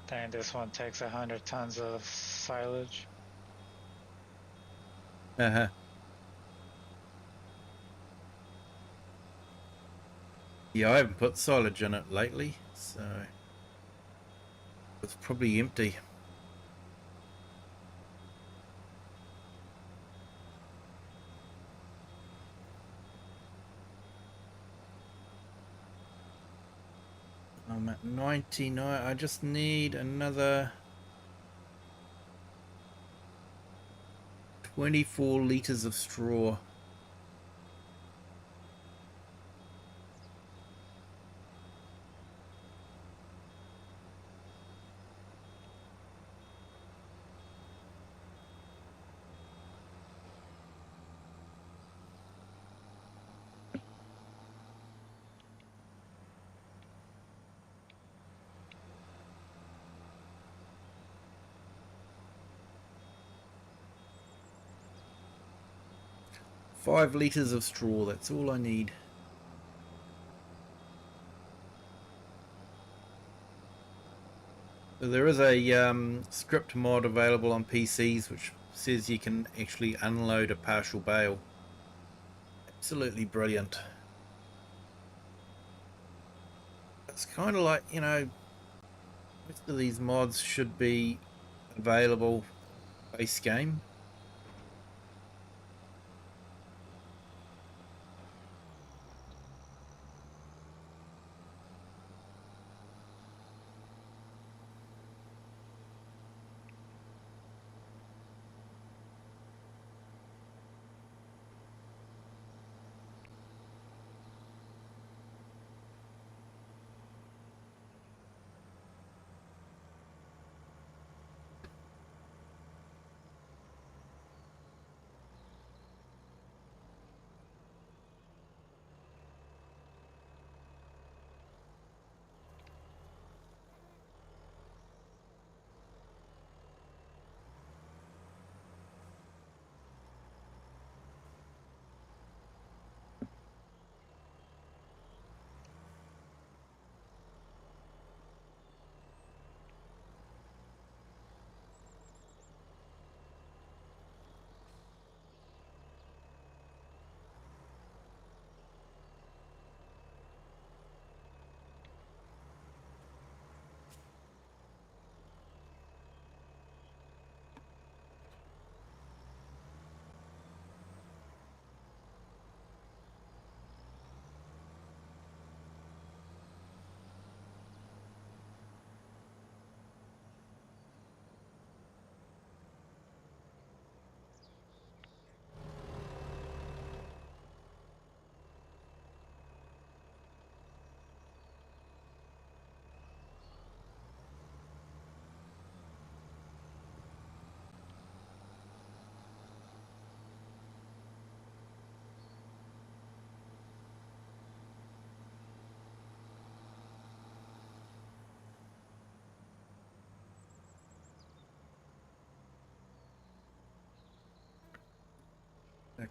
Dang, this one takes 100 tons of silage. Uh-huh. Yeah, I haven't put silage in it lately, so it's probably empty. I'm at 99. I just need another 24 litres of straw. Five litres of straw, that's all I need. So there is a script mod available on PCs which says you can actually unload a partial bale. Absolutely brilliant. It's kind of like, you know, most of these mods should be available base game.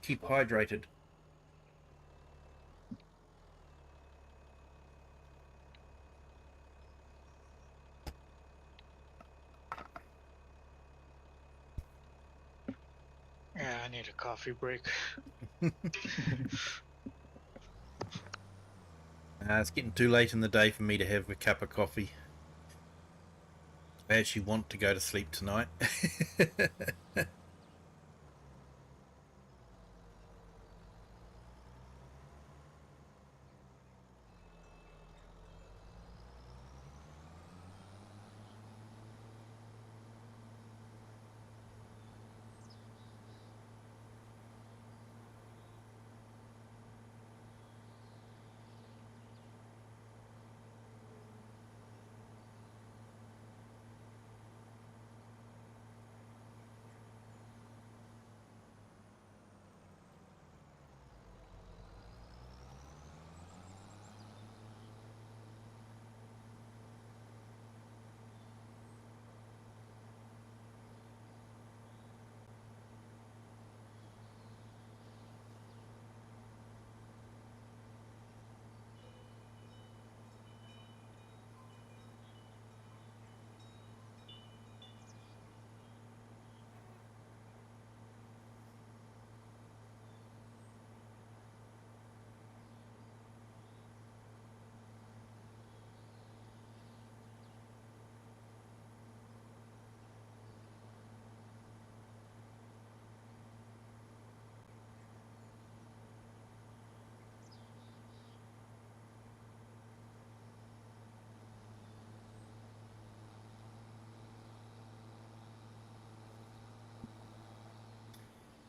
Keep hydrated. Yeah, I need a coffee break. It's getting too late in the day for me to have a cup of coffee. I actually want to go to sleep tonight.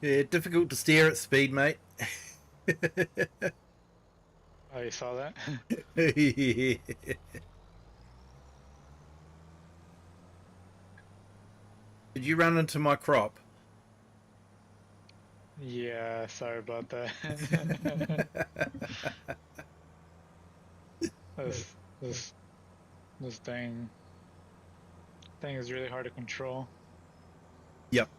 Yeah, difficult to steer at speed, mate. Oh, you saw that? Did you run into my crop? Yeah, sorry about that. this this this thing is really hard to control. Yep.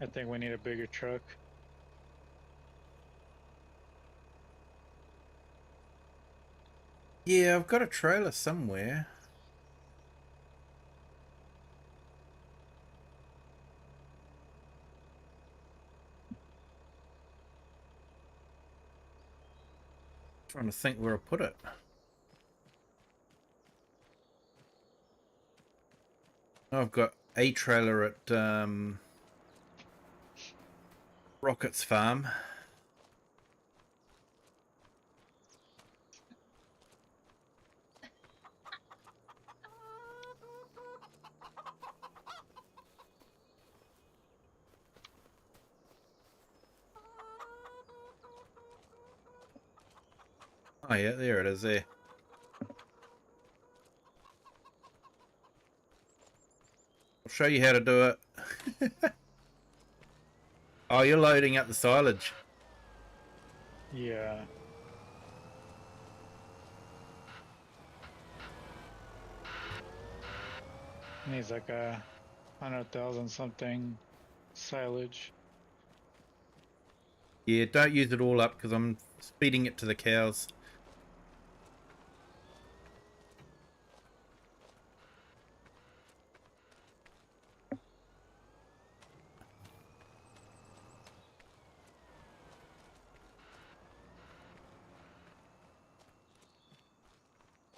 I think we need a bigger truck. Yeah, I've got a trailer somewhere. Trying to think where I put it. I've got a trailer at Rocket's farm. Oh yeah, there it is there. I'll show you how to do it. Oh, you're loading up the silage. Yeah. Needs like a 100,000 something silage. Yeah, don't use it all up because I'm feeding it to the cows.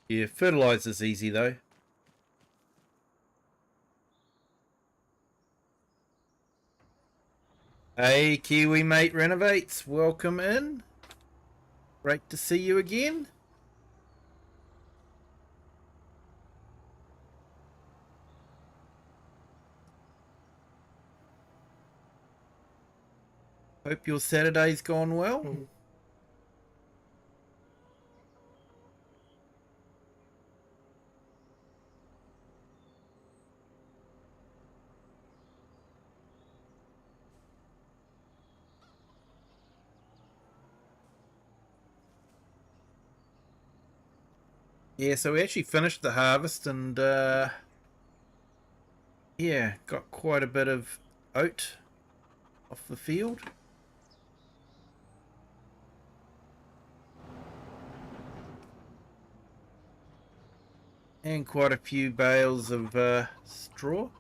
Yeah, fertilizer's easy though. Hey, Kiwi Mate Renovates, welcome in. Great to see you again. Hope your Saturday's gone well. Yeah, so we actually finished the harvest and yeah, got quite a bit of oat off the field. And quite a few bales of straw.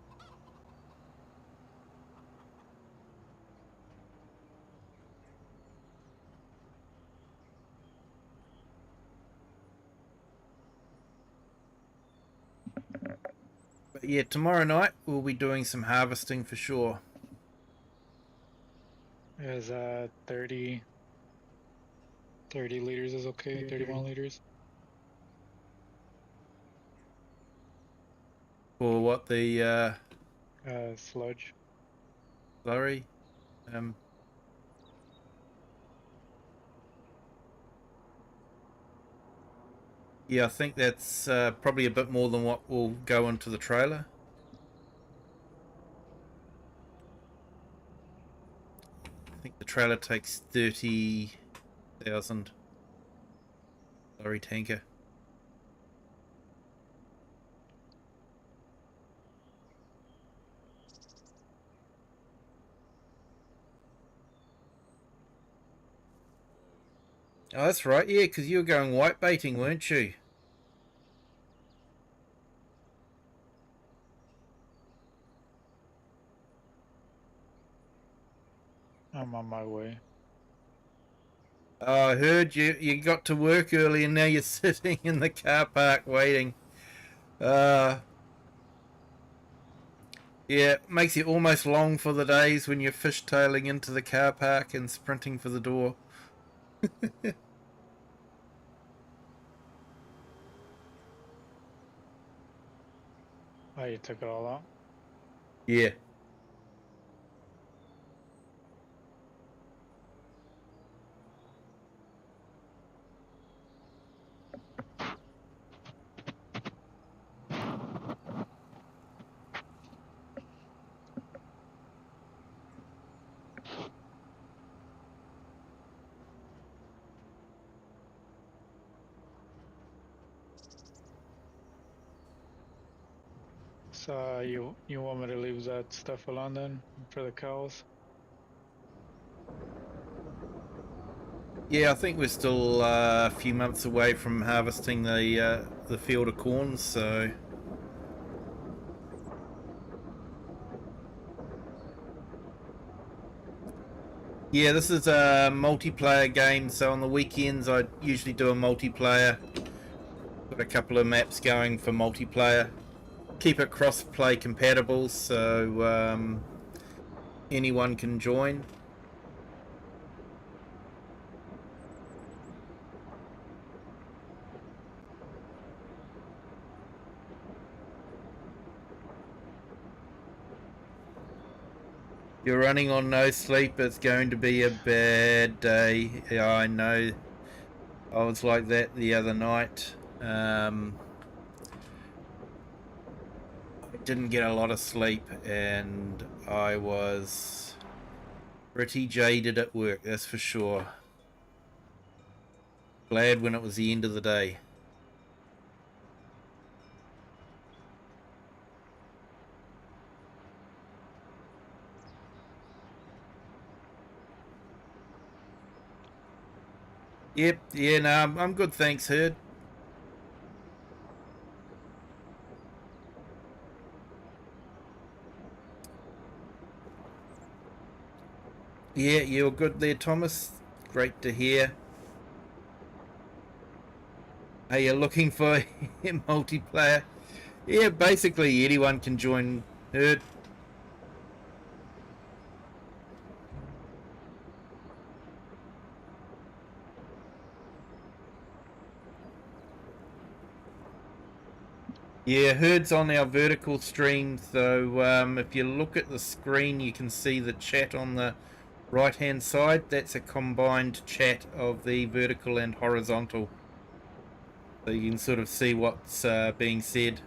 But yeah, tomorrow night we'll be doing some harvesting for sure. Is 30 liters is okay? 31 liters? For what the Sludge. slurry. Um, yeah, I think that's probably a bit more than what will go into the trailer. I think the trailer takes 30,000 slurry tanker. Oh, that's right. Yeah, because you were going white baiting, weren't you? I'm on my way. Oh, I heard you got to work early and now you're sitting in the car park waiting. Uh, yeah, makes you almost long for the days when you're fishtailing into the car park and sprinting for the door. Oh, you took it all out? Yeah. So you want me to leave that stuff alone then for the cows? Yeah, I think we're still a few months away from harvesting the field of corn, so yeah, this is a multiplayer game, so on the weekends I usually do a multiplayer. Got a couple of maps going for multiplayer. Keep it cross-play compatible, so anyone can join. You're running on no sleep, it's going to be a bad day. Yeah, I know. I was like that the other night. I didn't get a lot of sleep and I was pretty jaded at work, that's for sure. Glad when it was the end of the day. Yep, yeah, no, I'm good, thanks, Herd. Yeah, you're good there, Thomas. Great to hear. Are you looking for multiplayer? Yeah, basically anyone can join Herd. Yeah, Herd's on our vertical stream, so if you look at the screen, you can see the chat on the right hand side. That's a combined chat of the vertical and horizontal. So you can sort of see what's being said.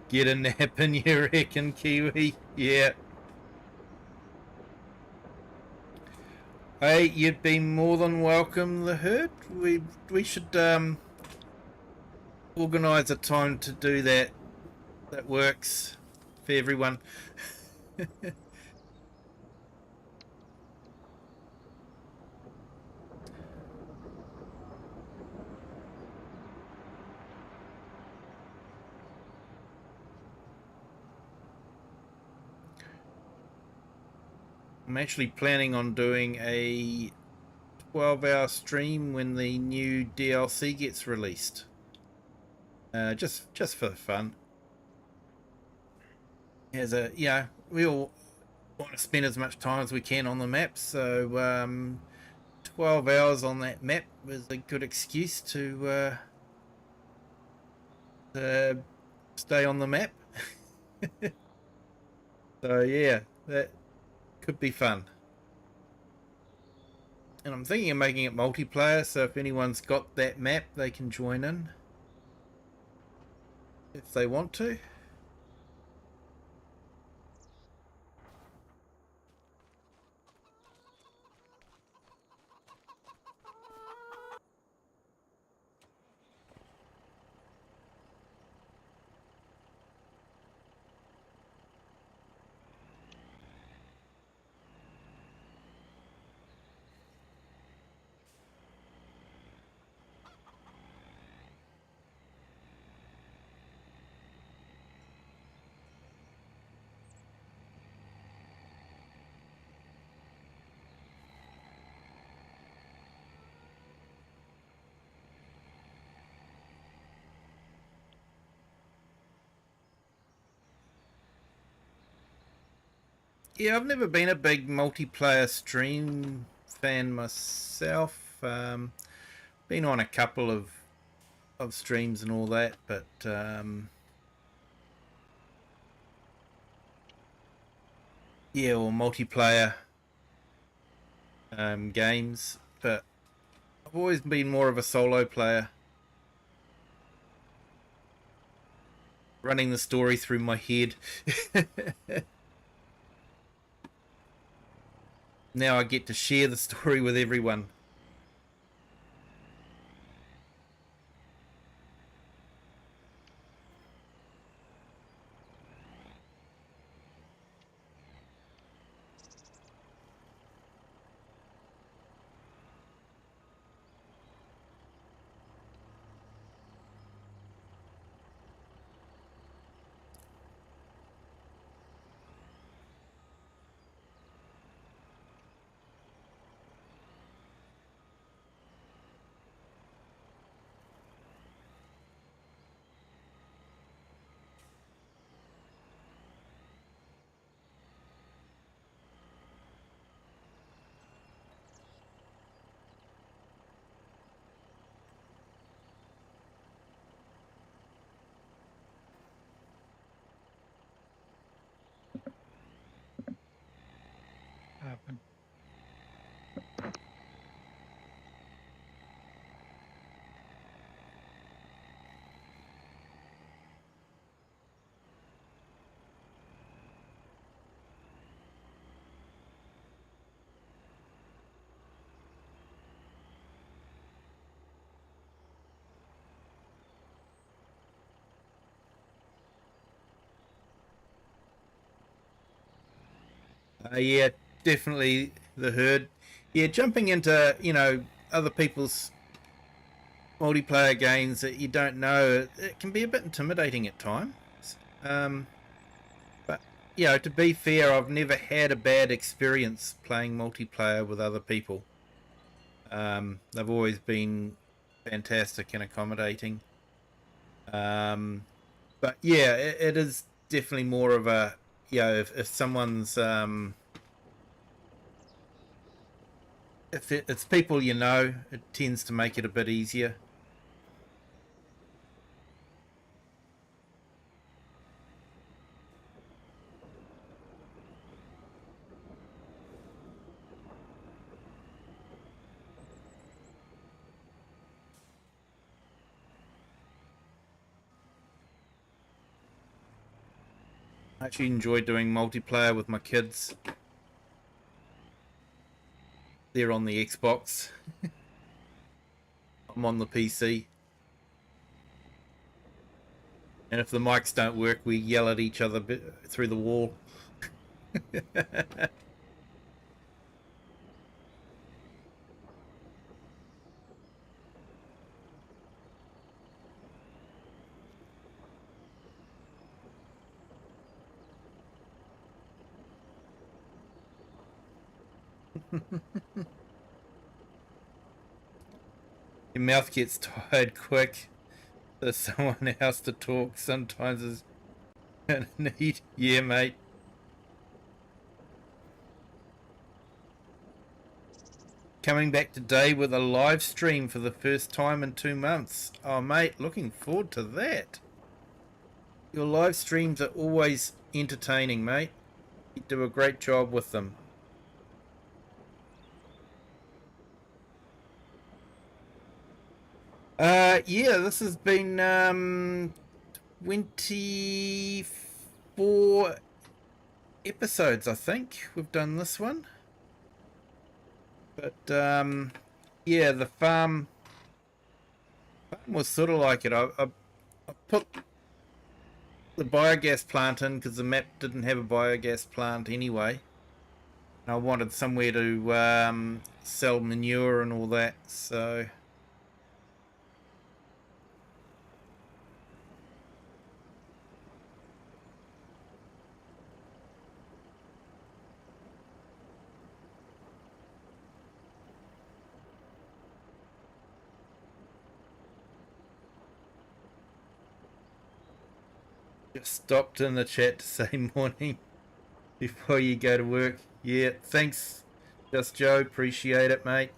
Get a nap in, you reckon, Kiwi? Yeah. Hey, you'd be more than welcome, the herd. We should organise a time to do that. That works for everyone. I'm actually planning on doing a 12-hour stream when the new DLC gets released. Just for fun. As a we all want to spend as much time as we can on the map, so 12 hours on that map was a good excuse to stay on the map. So yeah, that could be fun. And I'm thinking of making it multiplayer, so if anyone's got that map, they can join in if they want to. Yeah, I've never been a big multiplayer stream fan myself. Been on a couple of streams and all that, but yeah, or multiplayer games. But I've always been more of a solo player, running the story through my head. Now I get to share the story with everyone. Happen. Yeah, definitely the herd. Yeah, jumping into other people's multiplayer games that you don't know, it can be a bit intimidating at times. Um, but to be fair, I've never had a bad experience playing multiplayer with other people. They've always been fantastic and accommodating. But yeah, it is definitely more of a if someone's if it's people it tends to make it a bit easier. I actually enjoy doing multiplayer with my kids. They're on the Xbox. I'm on the PC. And if the mics don't work, we yell at each other through the wall. Your mouth gets tired quick. There's someone else to talk sometimes is gonna need. Yeah, mate. Coming back today with a live stream for the first time in 2 months. Oh, mate, looking forward to that. Your live streams are always entertaining, mate. You do a great job with them. Yeah, this has been 24 episodes, I think. We've done this one. But yeah, the farm was sort of like it. I put the biogas plant in because the map didn't have a biogas plant anyway. I wanted somewhere to sell manure and all that, so just stopped in the chat to say morning before you go to work. Yeah, thanks, Just Joe. Appreciate it, mate.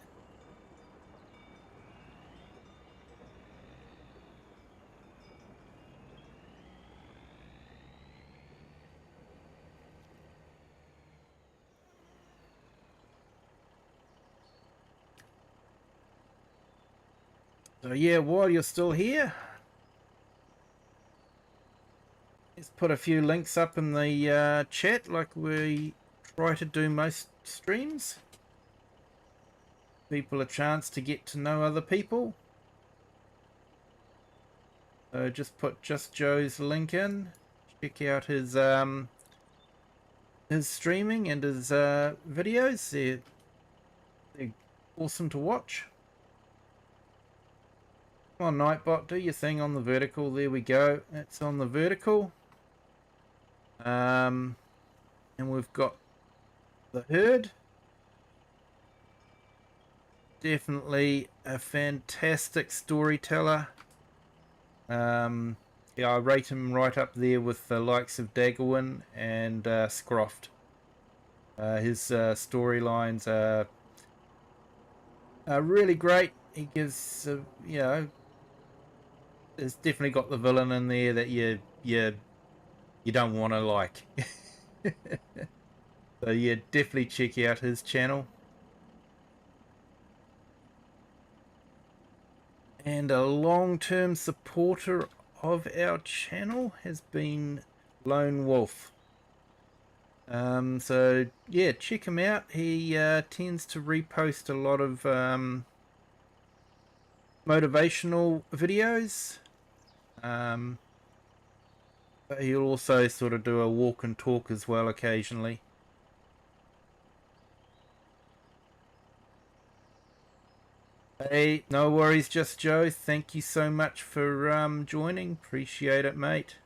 So yeah, while you're still here, let's put a few links up in the chat like we try to do most streams. People a chance to get to know other people. So just put Just Joe's link in. Check out his streaming and his videos. They're awesome to watch. Come on, Nightbot, do your thing on the vertical. There we go. That's on the vertical. And we've got the herd. Definitely a fantastic storyteller. Yeah, I rate him right up there with the likes of Daggerwin and Scroft. His storylines are really great. He gives, you know, there's definitely got the villain in there that you don't want to like. So yeah, definitely check out his channel. And a long-term supporter of our channel has been Lone Wolf. So yeah, check him out. He tends to repost a lot of motivational videos. But he'll also sort of do a walk and talk as well occasionally. Hey, no worries, Just Joe. Thank you so much for joining. Appreciate it, mate.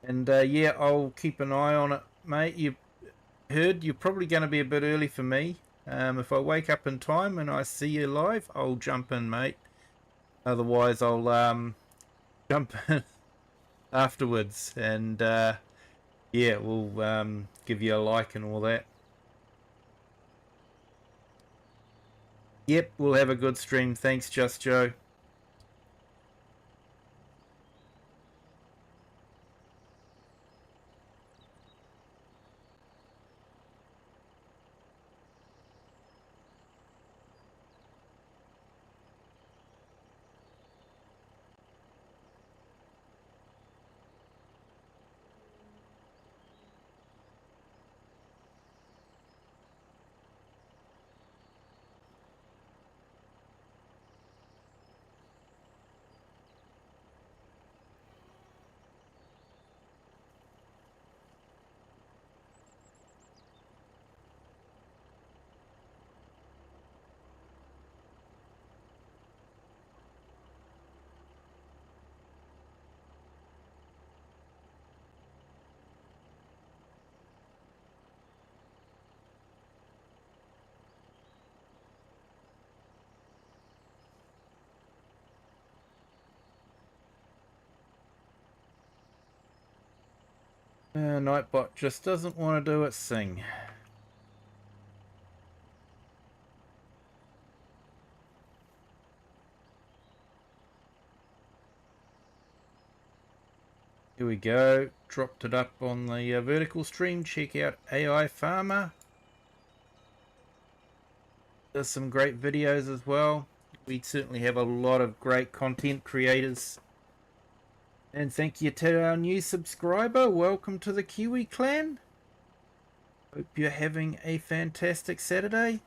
And yeah, I'll keep an eye on it, mate. You heard you're probably going to be a bit early for me. If I wake up in time and I see you live, I'll jump in, mate. Otherwise, I'll jump in afterwards, and yeah, we'll give you a like and all that. Yep, we'll have a good stream. Thanks, Just Joe. Nightbot just doesn't want to do its thing. Here we go. Dropped it up on the vertical stream. Check out AI Farmer. There's some great videos as well. We certainly have a lot of great content creators. And thank you to our new subscriber. Welcome to the Kiwi clan. Hope you're having a fantastic Saturday.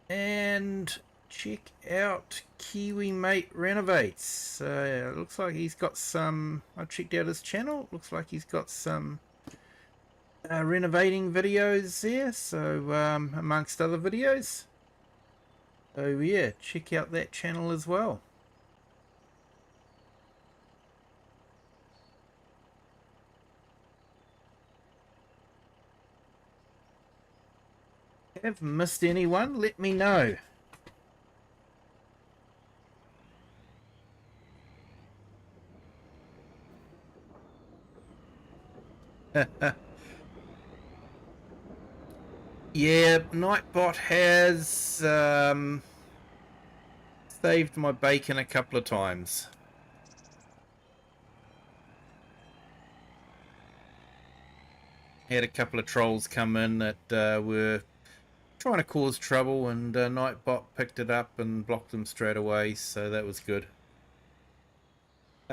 And check out Kiwi Mate Renovates. It looks like he's got some... I checked out his channel. Looks like he's got some renovating videos there. So amongst other videos. So yeah, check out that channel as well. Have missed anyone? Let me know. Yeah, Nightbot has saved my bacon a couple of times. Had a couple of trolls come in that were trying to cause trouble, and Nightbot picked it up and blocked them straight away, so that was good.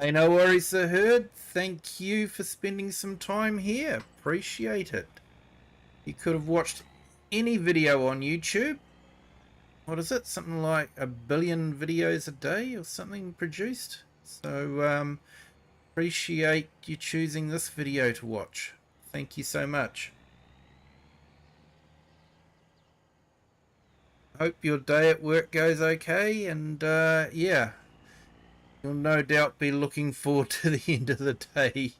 Hey, no worries, Sir Herd. Thank you for spending some time here. Appreciate it. You could have watched any video on YouTube. What is it? Something like 1 billion videos a day or something produced. So appreciate you choosing this video to watch. Thank you so much. Hope your day at work goes okay, and yeah, you'll no doubt be looking forward to the end of the day.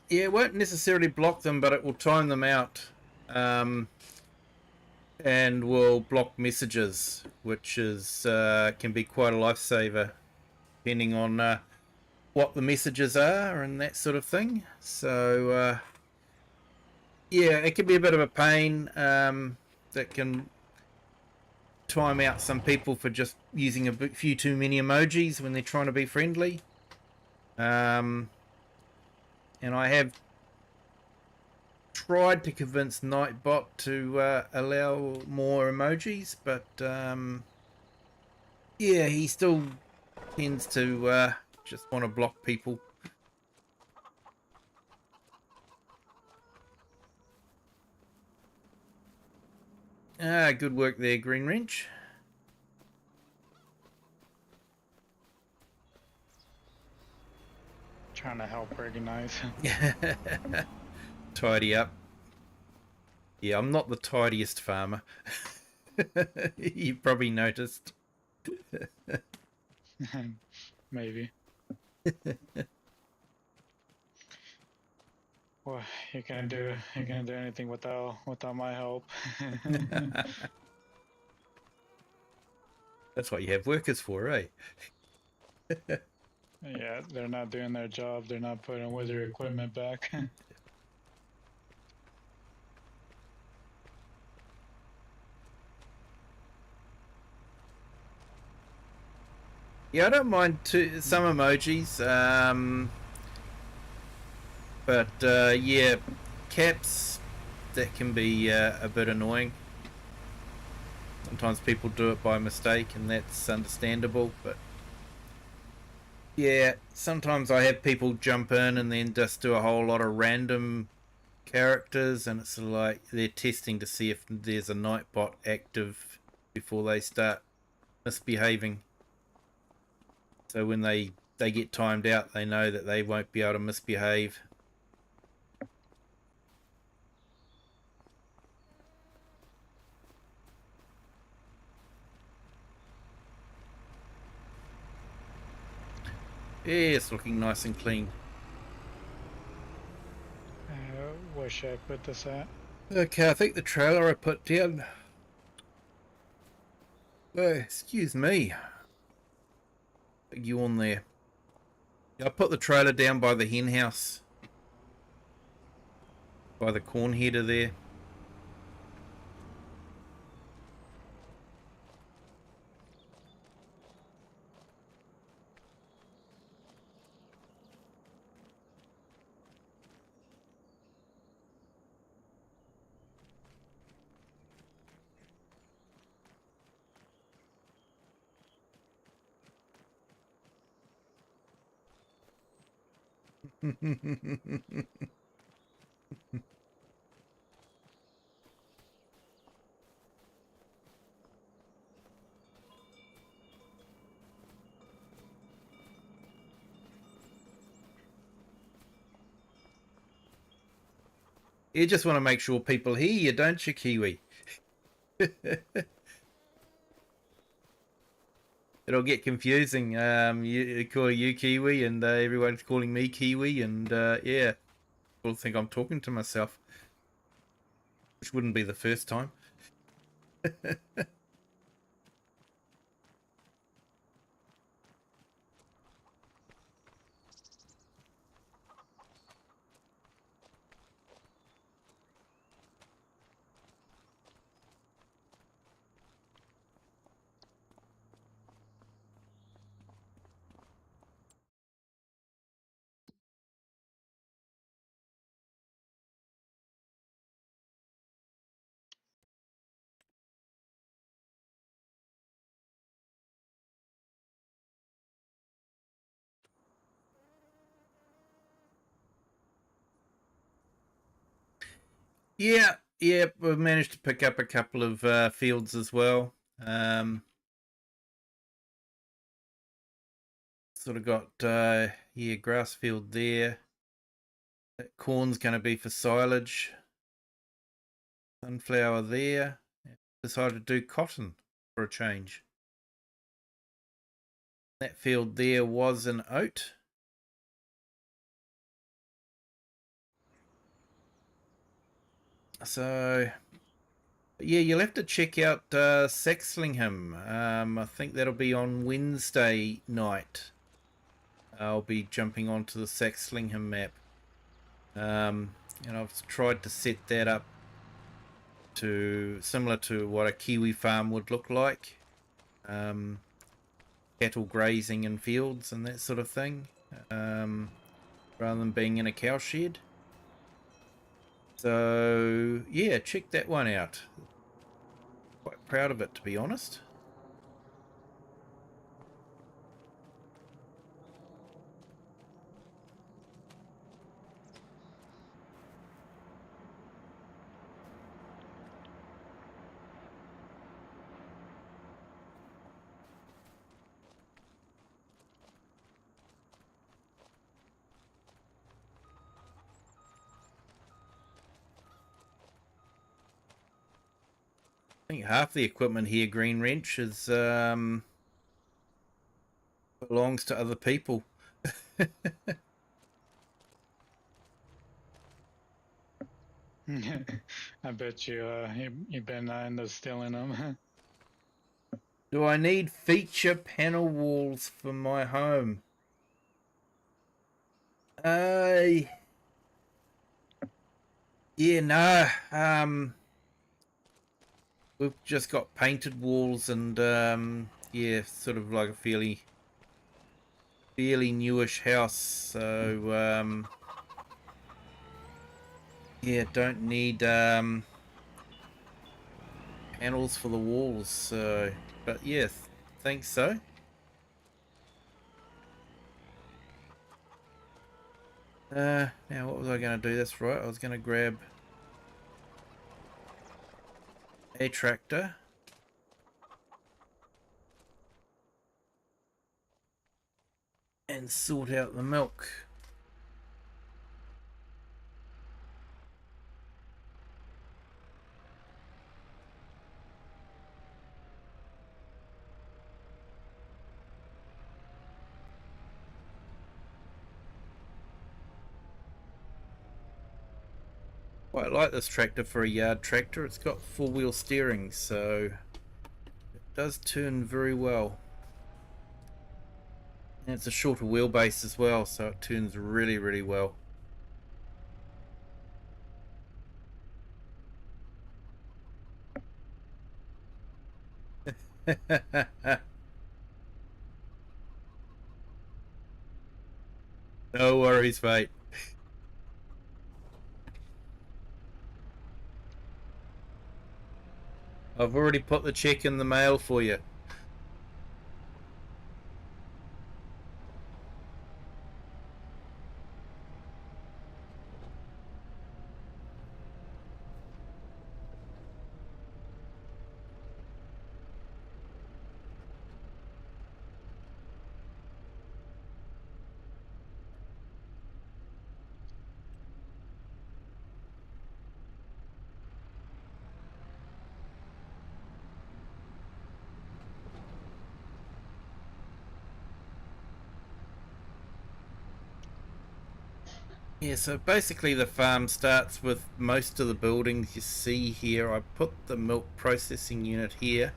Yeah, it won't necessarily block them, but it will time them out, and will block messages, which is can be quite a lifesaver, depending on what the messages are and that sort of thing. So yeah, it can be a bit of a pain. That can time out some people for just using a few too many emojis when they're trying to be friendly. And I have tried to convince Nightbot to allow more emojis, but yeah, he still tends to just want to block people. Good work there, Green Wrench. Trying to help organize. Tidy up. Yeah, I'm not the tidiest farmer. You probably noticed. Maybe. Well, you can't do anything without my help. That's what you have workers for, eh? Yeah, they're not doing their job. They're not putting wizard equipment back. Yeah, I don't mind some emojis, but yeah, caps, that can be a bit annoying. Sometimes people do it by mistake, and that's understandable, but yeah, sometimes I have people jump in and then just do a whole lot of random characters, and it's sort of like they're testing to see if there's a Nightbot active before they start misbehaving. So when they get timed out, they know that they won't be able to misbehave. Yeah, it's looking nice and clean. Where should I put this at? Okay, I think the trailer I put down. Excuse me. Big yawn there. I put the trailer down by the hen house. By the corn header there. You just want to make sure people hear you, don't you, Kiwi? It'll get confusing. You call you Kiwi, and everyone's calling me Kiwi, and yeah, people think I'm talking to myself, which wouldn't be the first time. Yeah, yeah, we've managed to pick up a couple of fields as well. Sort of got yeah, grass field there. That corn's going to be for silage. Sunflower there. Decided to do cotton for a change. That field there was an oat. So yeah, you'll have to check out Saxlingham. I think that'll be on Wednesday night. I'll be jumping onto the Saxlingham map. And I've tried to set that up to similar to what a Kiwi farm would look like. Cattle grazing in fields and that sort of thing, rather than being in a cow shed. So yeah, check that one out. Quite proud of it, to be honest. I think half the equipment here, Green Wrench, is belongs to other people. I bet you've been end up stealing them. Do I need feature panel walls for my home? Yeah, no. We've just got painted walls and yeah, sort of like a fairly newish house. So yeah, don't need panels for the walls. So, but yeah, think so. Now what was I going to do? That's right. I was going to grab a tractor. and sort out the milk. Quite like this tractor for a yard tractor. It's got four-wheel steering, so it does turn very well. And it's a shorter wheelbase as well, so it turns really, really well. No worries, mate. I've already put the check in the mail for you. Yeah, so basically the farm starts with most of the buildings you see here. I put the milk processing unit here,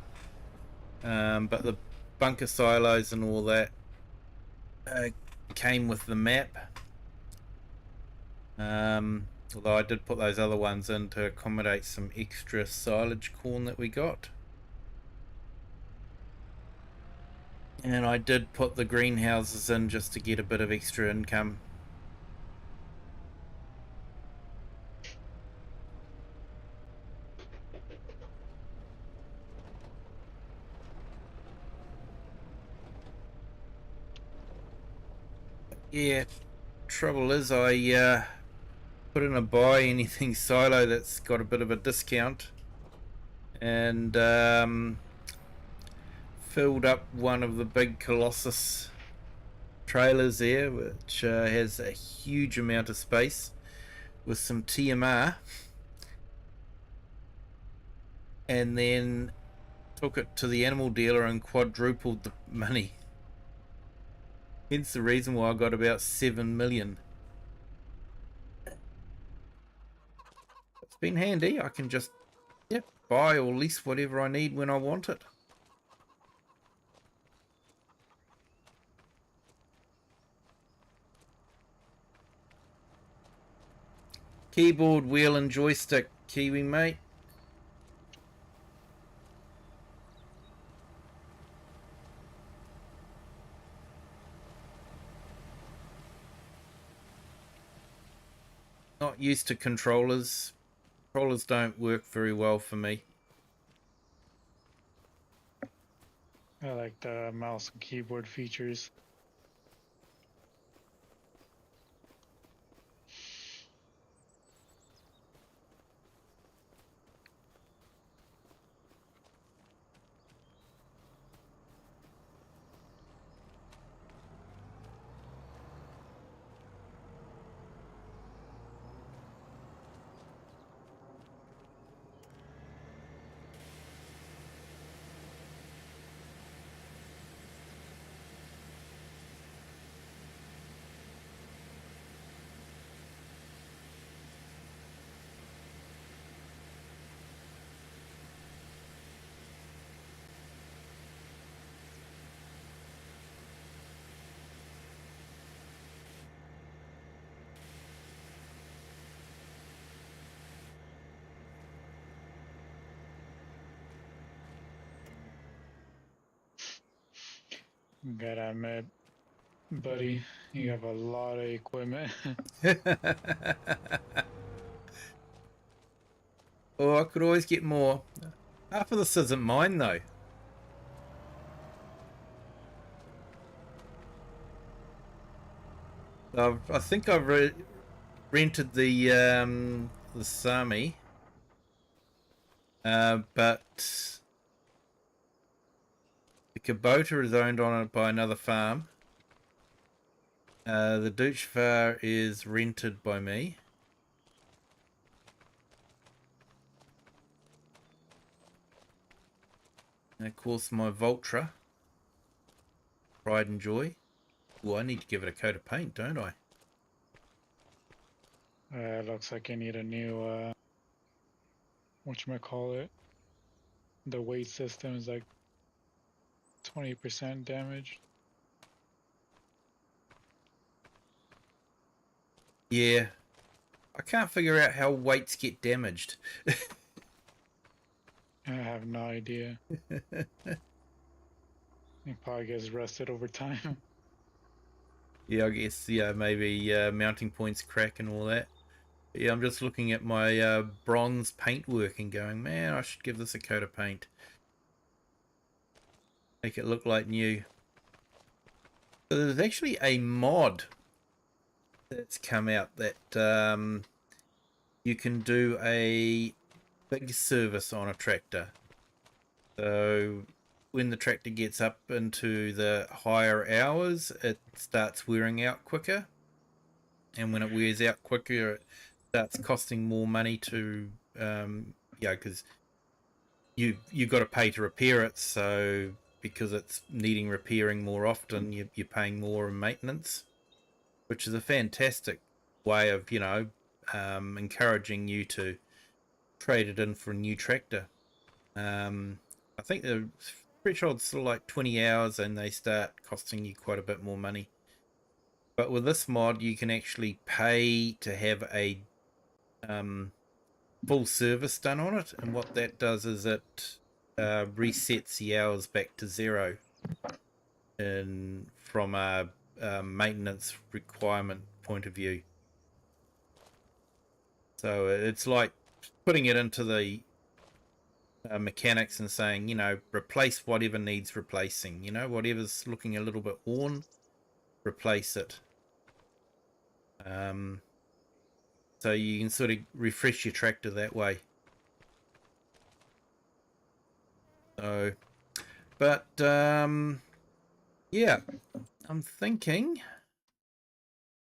but the bunker silos and all that came with the map. Although I did put those other ones in to accommodate some extra silage corn that we got. And I did put the greenhouses in just to get a bit of extra income. Yeah, trouble is I put in a buy anything silo that's got a bit of a discount, and filled up one of the big Colossus trailers there, which has a huge amount of space, with some TMR, and then took it to the animal dealer and quadrupled the money. Hence the reason why I got about 7 million. It's been handy. I can just buy or lease whatever I need when I want it. Keyboard, wheel and joystick, Kiwi mate. Not used to controllers. Controllers don't work very well for me. I like the mouse and keyboard features. Gotta admit, buddy, you have a lot of equipment. Oh, I could always get more. Half of this isn't mine though. I think I've rented the Sami, but the Kubota is owned on it by another farm, The douche is rented by me. And of course my Voltra. Pride and joy. Well, I need to give it a coat of paint, don't I? Looks like you need a new, whatchamacallit. The weight system is like 20% damaged. Yeah. I can't figure out how weights get damaged. I have no idea. It probably gets rusted over time. Yeah, I guess, yeah, maybe mounting points crack and all that. But yeah, I'm just looking at my bronze paintwork and going, man, I should give this a coat of paint. Make it look like new. So there's actually a mod that's come out that you can do a big service on a tractor. So when the tractor gets up into the higher hours, it starts wearing out quicker. And when it wears out quicker, it starts costing more money to, yeah, because you got to pay to repair it. So because it's needing repairing more often, you're paying more in maintenance, which is a fantastic way of, encouraging you to trade it in for a new tractor. I think the threshold's sort of like 20 hours and they start costing you quite a bit more money. But with this mod, you can actually pay to have a full service done on it. And what that does is it resets the hours back to zero from a maintenance requirement point of view. So it's like putting it into the mechanics and saying, replace whatever needs replacing, whatever's looking a little bit worn, replace it. So you can sort of refresh your tractor that way. So, but yeah, I'm thinking,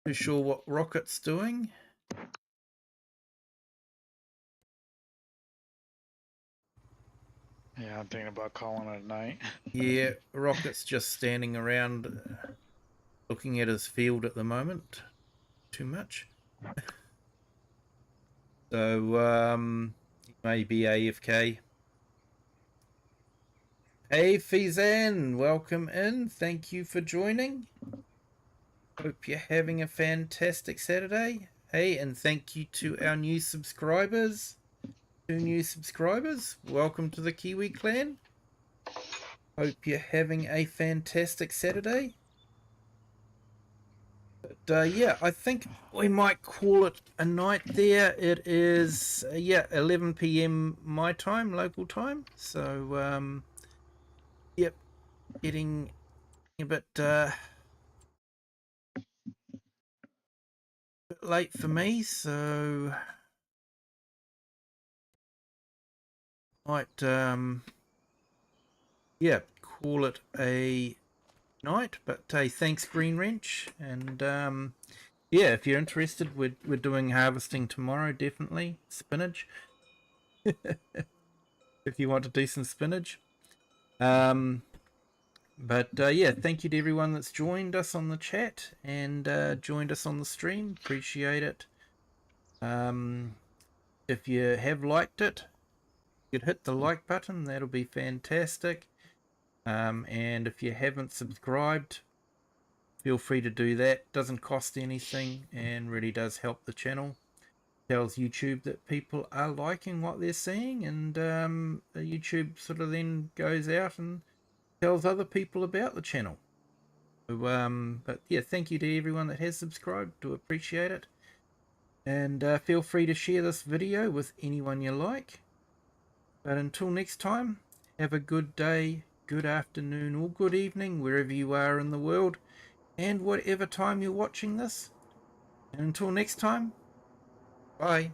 too sure what Rocket's doing. Yeah, I'm thinking about calling it a night. Yeah, Rocket's just standing around looking at his field at the moment. Too much. So, he may be AFK. Hey, Fizan, welcome in. Thank you for joining. Hope you're having a fantastic Saturday. Hey, and thank you to our new subscribers. 2 new subscribers. Welcome to the Kiwi clan. Hope you're having a fantastic Saturday. But yeah, I think we might call it a night there. It is, 11 p.m. my time, local time. So, yep, getting a bit late for me. So, might, yeah, call it a night. But hey, thanks, Green Wrench. And yeah, if you're interested, we're doing harvesting tomorrow, definitely. Spinach. If you want to do some spinach. But yeah, thank you to everyone that's joined us on the chat and joined us on the stream. Appreciate it. If you have liked it, you could hit the like button. That'll be fantastic. And if you haven't subscribed, feel free to do that. Doesn't cost anything and really does help the channel. Tells YouTube that people are liking what they're seeing, and YouTube sort of then goes out and tells other people about the channel. So, but yeah, thank you to everyone that has subscribed. Do appreciate it. And feel free to share this video with anyone you like. But until next time, have a good day, good afternoon, or good evening, wherever you are in the world, and whatever time you're watching this. And until next time, bye.